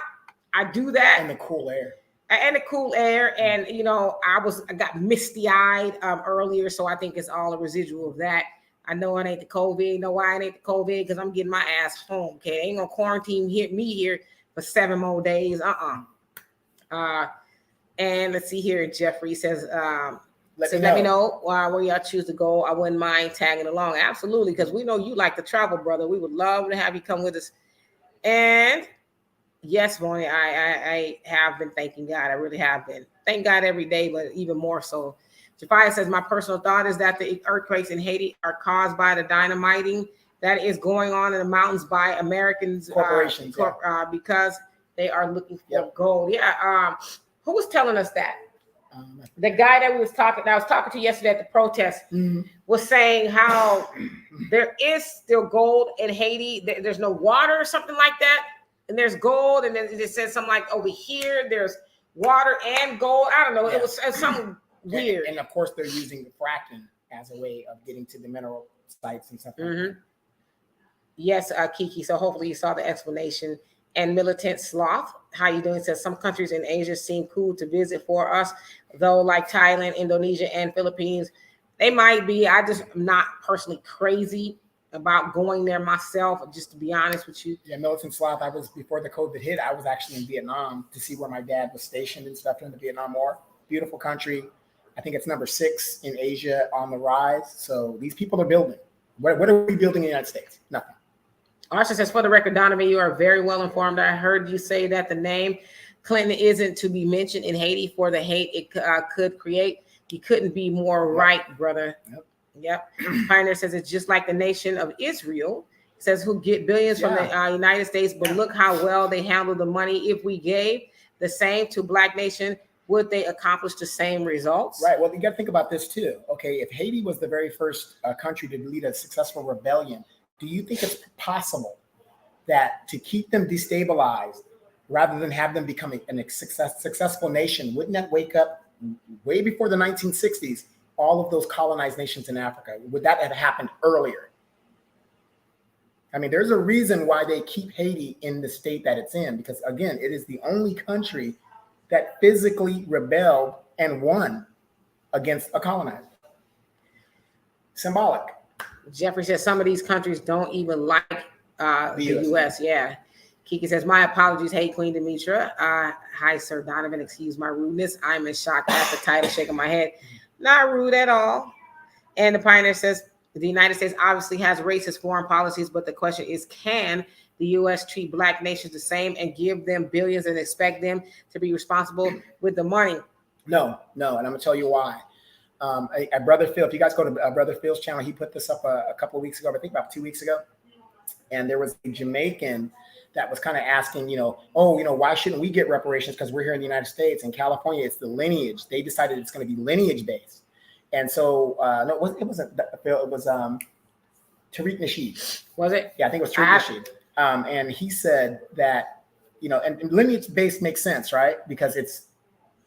I do that. And the cool air. And the cool air. And, you know, I got misty-eyed earlier, so I think it's all a residual of that. I know it ain't the COVID. You know why it ain't the COVID? Because I'm getting my ass home, okay? They ain't gonna quarantine me here for 7 more days. And let's see here. Jeffrey says, Let me know where y'all choose to go. I wouldn't mind tagging along. Absolutely, because we know you like to travel, brother. We would love to have you come with us. And yes, Moni, I have been thanking God. I really have been. Thank God every day, but even more so. Jafia says, my personal thought is that the earthquakes in Haiti are caused by the dynamiting that is going on in the mountains by Americans, corporations, because they are looking for gold. Yeah. Who was telling us that? The guy that I was talking to yesterday at the protest was saying how there is still gold in Haiti. There's no water or something like that. And there's gold. And then it says something like over here, there's water and gold. I don't know. Yeah. It was something weird. And of course, they're using the fracking as a way of getting to the mineral sites and stuff like that. Yes, Kiki. So hopefully you saw the explanation. And Militant Sloth, how you doing? Says some countries in Asia seem cool to visit for us, though, like Thailand, Indonesia, and Philippines. They might be. I just am not personally crazy about going there myself, just to be honest with you. Yeah, Militant Sloth, I was, before the COVID hit, I was actually in Vietnam to see where my dad was stationed and stuff in the Vietnam War. Beautiful country. I think it's number 6 in Asia on the rise. So these people are building. What are we building in the United States? Nothing. Archer says, for the record, Donovan, you are very well informed. I heard you say that the name Clinton isn't to be mentioned in Haiti for the hate it could create. You couldn't be more right, brother. Yep. Pioneer says it's just like the nation of Israel. Says who get billions from the United States, but look how well they handle the money. If we gave the same to Black nation, would they accomplish the same results? Right. Well, you got to think about this too. Okay, if Haiti was the very first country to lead a successful rebellion, do you think it's possible that to keep them destabilized rather than have them become a successful nation, wouldn't that wake up way before the 1960s, all of those colonized nations in Africa? Would that have happened earlier? I mean, there's a reason why they keep Haiti in the state that it's in, because again, it is the only country that physically rebelled and won against a colonizer. Symbolic. Jeffrey says some of these countries don't even like the US. Yeah. Kiki says, my apologies. Hey, Queen Demetra. Hi, Sir Donovan. Excuse my rudeness. I'm in shock at the title, shaking my head. Not rude at all. And the Pioneer says, the United States obviously has racist foreign policies, but the question is, can the U.S. treat Black nations the same and give them billions and expect them to be responsible with the money? No. And I'm going to tell you why. Brother Phil, if you guys go to Brother Phil's channel, he put this up a couple of weeks ago, I think about 2 weeks ago. And there was a Jamaican that was kind of asking, why shouldn't we get reparations? Because we're here in the United States. In California, it's the lineage. They decided it's going to be lineage based. And so, it wasn't Phil. It was Tariq Nasheed. Was it? Yeah, I think it was Tariq Nasheed. And he said that, and lineage based makes sense, right? Because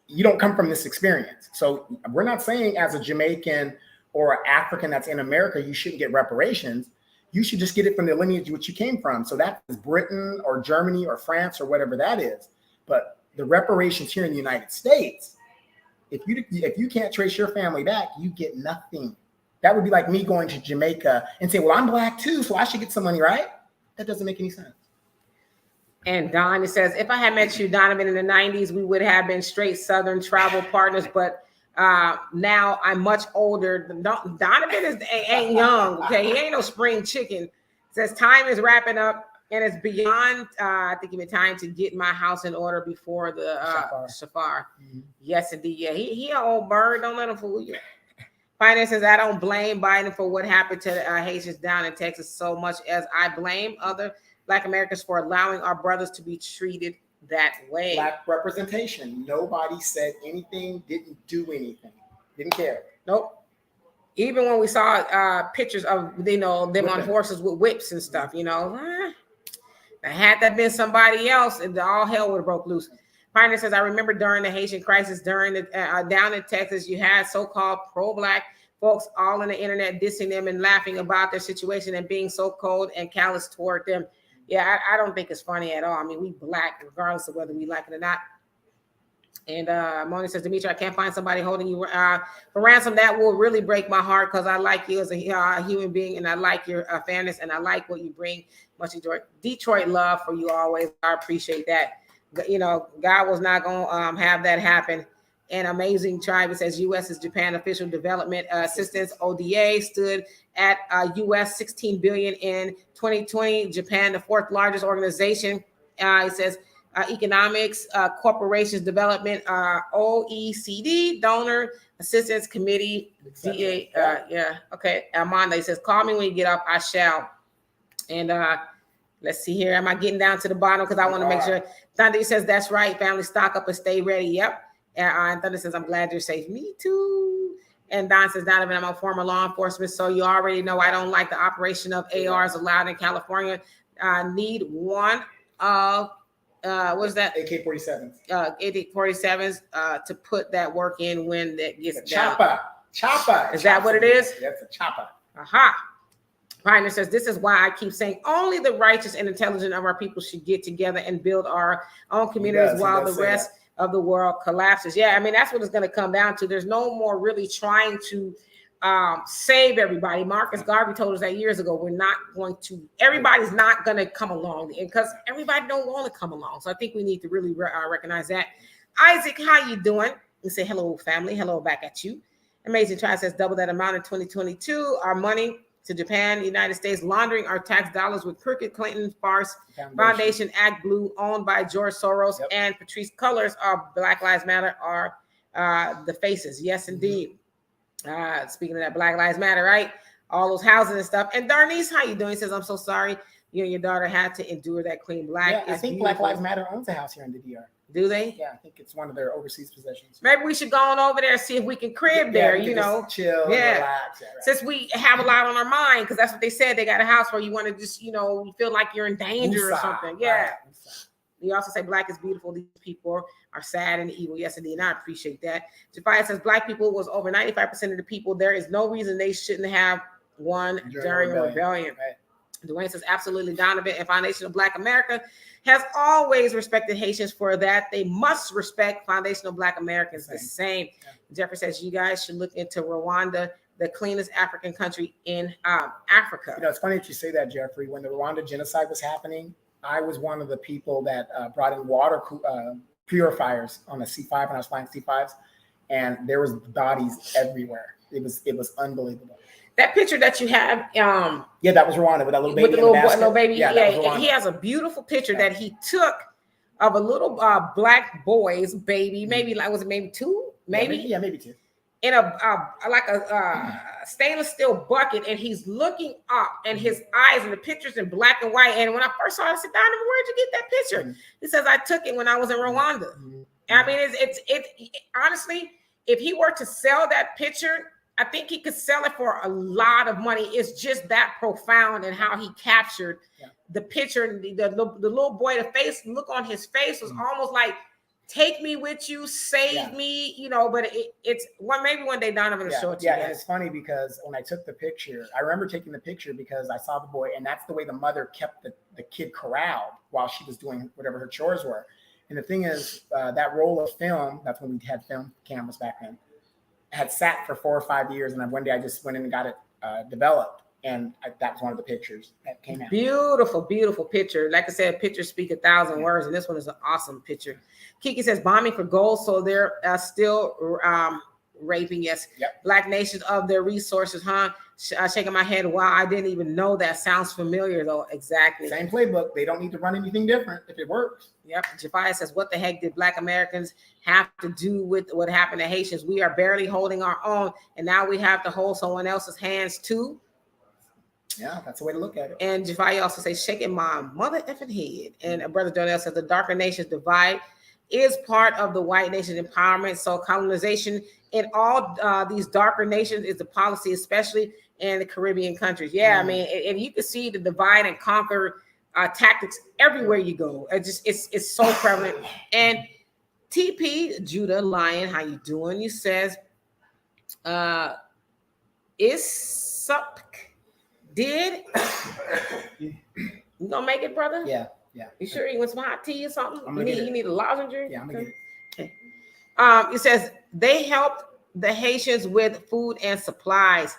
you don't come from this experience. So we're not saying as a Jamaican or an African that's in America, you shouldn't get reparations. You should just get it from the lineage which you came from. So that's Britain or Germany or France or whatever that is. But the reparations here in the United States, if you can't trace your family back, you get nothing. That would be like me going to Jamaica and say, well, I'm Black too, so I should get some money, right? That doesn't make any sense. And Don, it says, if I had met you, Donovan, in the 90s, we would have been straight Southern travel partners. But now I'm much older. Donovan ain't young, okay? He ain't no spring chicken. It says, time is wrapping up, and it's beyond, I think even time to get my house in order before the Shafar. Mm-hmm. Yes, indeed. Yeah, he an old bird. Don't let him fool you. Finance says, I don't blame Biden for what happened to Haitians down in Texas so much as I blame other Black Americans for allowing our brothers to be treated that way. Black representation. Nobody said anything, didn't do anything, didn't care. Nope. Even when we saw pictures of them on horses with whips and stuff, had that been somebody else, all hell would have broke loose. Pioneer says, I remember during the Haitian crisis, down in Texas, you had so-called pro-Black folks all on the internet dissing them and laughing about their situation and being so cold and callous toward them. Yeah, I don't think it's funny at all. I mean, we Black, regardless of whether we like it or not. And Moni says, Demetra, I can't find somebody holding you for ransom. That will really break my heart because I like you as a human being, and I like your fairness, and I like what you bring. Much Detroit love for you always. I appreciate that. God was not going to have that happen. an amazing tribe. It says U.S.'s Japan official development assistance (ODA) stood at U.S. $16 billion in 2020. Japan, the fourth largest organization. It says Economics Corporations Development OECD Donor Assistance Committee. DA. Armando says, "Call me when you get up. I shall." And let's see here. Am I getting down to the bottom? Because I want to make sure. Thunder says, "That's right. Family, stock up and stay ready." Yep. And Thunder says, "I'm glad you're safe." Me too. And Don says, "Donovan, I'm a former law enforcement, so you already know I don't like the operation of ARs allowed in California. Need one of what is that? AK-47s. AK-47s to put that work in when that gets down." Chopper. Is that what it is? That's a chopper. Aha. Pioneer says, "This is why I keep saying only the righteous and intelligent of our people should get together and build our own communities while the rest of the world collapses." Yeah, I mean, that's what it's going to come down to. There's no more really trying to save everybody. Marcus Garvey told us that years ago. We're not going to, everybody's not going to come along because everybody don't want to come along. So I think we need to really recognize that. Isaac, how you doing? You say, "Hello, family." Hello back at you. Amazing Tribe says, "Double that amount in 2022. Our money to Japan, the United States, laundering our tax dollars with crooked Clinton farce Foundation Act Blue, owned by George Soros and Patrice Cullors of Black Lives Matter are the faces." Yes, indeed. Speaking of that, Black Lives Matter, right? All those houses and stuff. And Darnice, how you doing? He says, "I'm so sorry you and your daughter had to endure that. Queen Black." Yeah, I think Black Lives Matter owns a house here in the DR. Do they? Yeah, I think it's one of their overseas possessions. Maybe we should go on over there and see if we can crib there, you know. Chill, and relax. Yeah, right. Since we have a lot on our mind, because that's what they said. They got a house where you want to just, you know, you feel like you're in danger or something. Yeah. Right. You also say Black is beautiful. These people are sad and evil. Yes, indeed. And I appreciate that. Jafia says Black people was over 95% of the people. There is no reason they shouldn't have won during a rebellion. Right. Dwayne says, "Absolutely, Donovan and Foundation of Black America has always respected Haitians for that. They must respect Foundation of Black Americans the same." Yeah. Jeffrey says, "You guys should look into Rwanda, the cleanest African country in Africa." You know, it's funny that you say that, Jeffrey. When the Rwanda genocide was happening, I was one of the people that brought in water purifiers on a C5 when I was flying C5s, and there was bodies everywhere. It was unbelievable. That picture that you have, yeah, that was Rwanda with that little baby. With the little baby, yeah, he has a beautiful picture that he took of a little Black boy's baby, maybe like was it maybe two, maybe maybe two, in a like a stainless steel bucket, and he's looking up, and his eyes and the picture's in black and white. And when I first saw it, I said, "Donovan, where'd you get that picture?" He says, "I took it when I was in Rwanda." And I mean, it's honestly, if he were to sell that picture, I think he could sell it for a lot of money. It's just that profound and how he captured the picture. The little boy, the face, look on his face was almost like, "Take me with you, save me," you know. But it's maybe one day Donovan will show it to you. Yeah, and it's funny because when I took the picture, I remember taking the picture because I saw the boy, and that's the way the mother kept the kid corralled while she was doing whatever her chores were. And the thing is, that roll of film, that's when we had film cameras back then, had sat for 4 or 5 years, and one day I just went in and got it developed, and that was one of the pictures that came out. Beautiful, beautiful picture. Like I said, pictures speak 1,000 words, and this one is an awesome picture. Kiki says, "Bombing for gold, so they're still raping." Yes, Black nations of their resources, huh? Shaking my head. Wow, I didn't even know that. Sounds familiar though. Exactly. Same playbook. They don't need to run anything different if it works. Yep. Jafia says, "What the heck did Black Americans have to do with what happened to Haitians? We are barely holding our own, and now we have to hold someone else's hands too." Yeah, that's the way to look at it. And Jafia also says, "Shaking my mother effing head." And Brother Donnell says, "The darker nations divide is part of the white nation empowerment. So colonization in all these darker nations is the policy, especially in the Caribbean countries." Yeah, I mean, and you can see the divide and conquer tactics everywhere you go. It's so prevalent. And TP Judah Lion, how you doing? You says, "Is did you gonna make it, brother?" Yeah. You sure you want some hot tea or something? You need a lozenge? Yeah, I'm gonna get it. Okay. It says they helped the Haitians with food and supplies.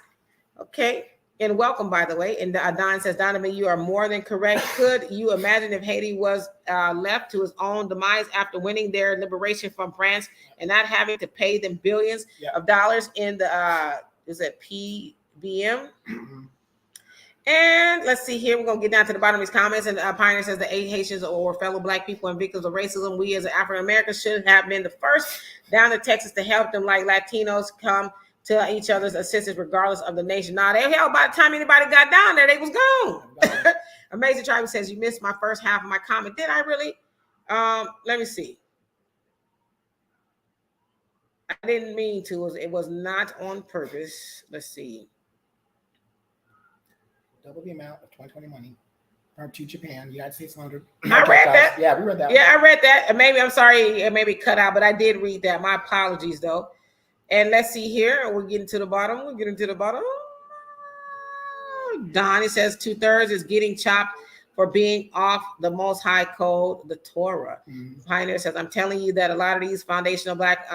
Okay. And welcome, by the way. And Don says, Donovan, you are more than correct. Could you imagine if Haiti was left to his own demise after winning their liberation from France and not having to pay them billions of dollars in the, is it PBM? And let's see here. We're going to get down to the bottom of these comments. And Pioneer says the 8 Haitians or fellow Black people and victims of racism, we as African Americans should have been the first down to Texas to help them like Latinos come to each other's assistance regardless of the nation. Now, they hell, by the time anybody got down there, they was gone. Amazing Tribe says, you missed my first half of my comment. Did I really? Let me see. I didn't mean to. It was not on purpose. Let's see. Double the amount of 2020 money to Japan, United States loaned. I read that. Yeah, we read that. Yeah, I read that. And maybe, I'm sorry, it maybe cut out, but I did read that. My apologies, though. And let's see here. We're getting to the bottom. We're getting to the bottom. Don, it says 2/3 is getting chopped for being off the Most High code, the Torah. Pioneer says, I'm telling you that a lot of these foundational Black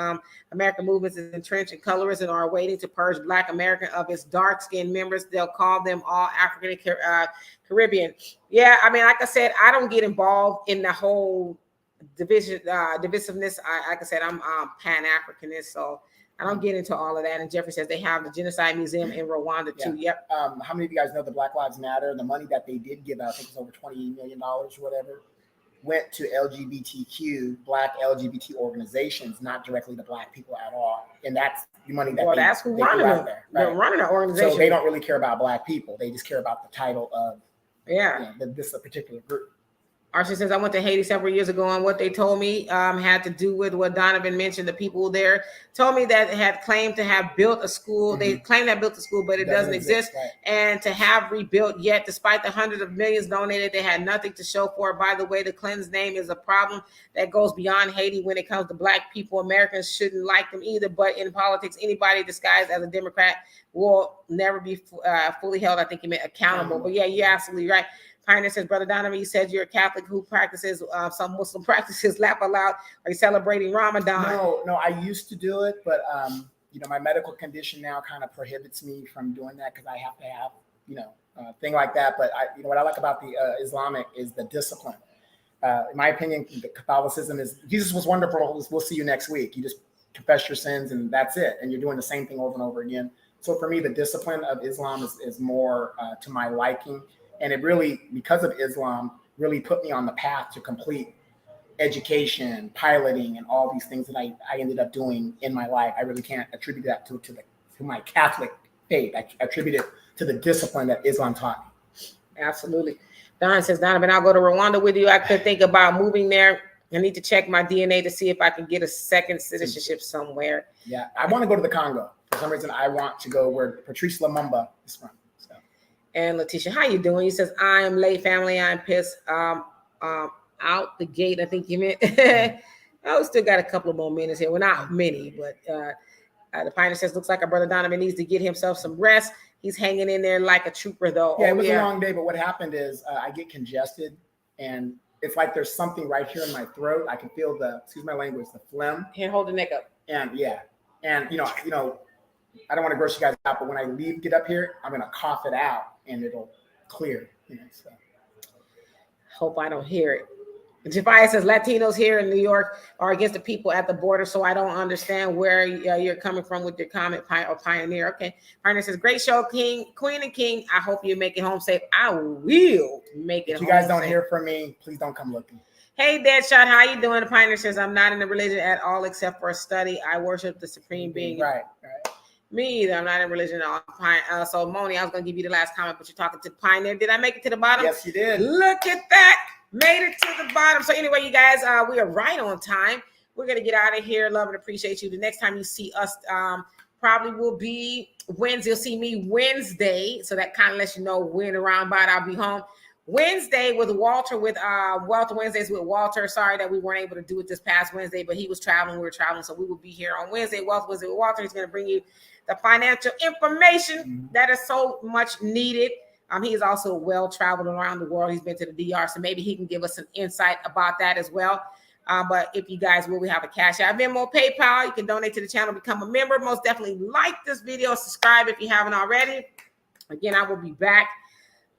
American movements is entrenched in colorism and are waiting to purge Black American of its dark-skinned members. They'll call them all African and Caribbean. Yeah, I mean, like I said, I don't get involved in the whole divisiveness. Like I said, I'm Pan-Africanist, so I don't get into all of that. And Jeffrey says they have the Genocide Museum in Rwanda too. Yep. How many of you guys know the Black Lives Matter? The money that they did give out, I think it was over $20 million or whatever, went to LGBTQ, Black LGBT organizations, not directly to Black people at all. And that's the money that that's who running it. Right? They're running the organization. So they don't really care about Black people. They just care about the title of this particular group. Archie says, I went to Haiti several years ago, and what they told me had to do with what Donovan mentioned. The people there told me that had claimed to have built a school. They claimed to have built a school, but it doesn't exist. Right. And to have rebuilt yet, despite the hundreds of millions donated, they had nothing to show for it. By the way, the Clinton's name is a problem that goes beyond Haiti when it comes to Black people. Americans shouldn't like them either. But in politics, anybody disguised as a Democrat will never be fully held. I think you meant accountable. But yeah, you're absolutely right. Pioneer says, Brother Donovan, you said you're a Catholic who practices some Muslim practices. Laugh aloud. Are you celebrating Ramadan? No, I used to do it, but my medical condition now kind of prohibits me from doing that because I have to have, a thing like that. But what I like about the Islamic is the discipline. In my opinion, the Catholicism is Jesus was wonderful. We'll see you next week. You just confess your sins and that's it. And you're doing the same thing over and over again. So for me, the discipline of Islam is more to my liking. And it really, because of Islam, really put me on the path to complete education, piloting, and all these things that I ended up doing in my life. I really can't attribute that to my Catholic faith. I attribute it to the discipline that Islam taught me. Absolutely. Don says, Donovan, I'll go to Rwanda with you. I could think about moving there. I need to check my DNA to see if I can get a second citizenship somewhere. Yeah, I want to go to the Congo. For some reason, I want to go where Patrice Lumumba is from. And Letitia, how you doing? He says, I am late, family. I'm pissed out the gate. I think you meant. We still got a couple of more minutes here. Well, not many, but the Pioneer says, looks like our brother Donovan needs to get himself some rest. He's hanging in there like a trooper, though. Yeah, it was a long day, but what happened is I get congested, and it's like there's something right here in my throat. I can feel excuse my language, the phlegm. Can't hold the neck up. And I don't want to gross you guys out, but when I get up here, I'm going to cough it out and it'll clear. So. Hope I don't hear it. Jafia says Latinos here in New York are against the people at the border, so I don't understand where you're coming from with your comment, Pioneer. Okay. Pioneer says, great show, Queen and King. I hope you make it home safe. I will make it home safe. If you guys don't hear from me, please don't come looking. Hey, Deadshot, how you doing? The Pioneer says, I'm not in a religion at all except for a study. I worship the supreme being. Right. Me either. I'm not in religion at all. So, Moni, I was going to give you the last comment, but you're talking to the Pioneer. Did I make it to the bottom? Yes, you did. Look at that. Made it to the bottom. So, anyway, you guys, we are right on time. We're going to get out of here. Love and appreciate you. The next time you see us probably will be Wednesday. You'll see me Wednesday. So, that kind of lets you know when around about I'll be home. Wednesday with Walter, Walter Wednesdays with Walter. Sorry that we weren't able to do it this past Wednesday, but he was traveling. We were traveling. So, we will be here on Wednesday. Wednesday with Walter. He's going to bring you the financial information that is so much needed. He is also well traveled around the world. He's been to the DR, so maybe he can give us some insight about that as well. But if you guys will, we have a Cash App, Venmo, PayPal. You can donate to the channel, become a member. Most definitely like this video, subscribe if you haven't already. Again, I will be back.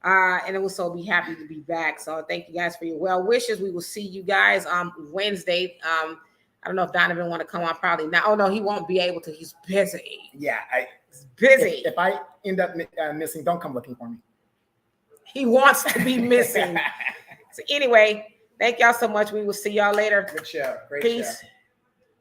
And I will so be happy to be back. So thank you guys for your well wishes. We will see you guys Wednesday. I don't know if Donovan want to come on. Probably not. Oh no, he won't be able to. He's busy. Yeah, he's busy. If I end up missing, don't come looking for me. He wants to be missing. So anyway, thank y'all so much. We will see y'all later. Good show. Great Peace. show.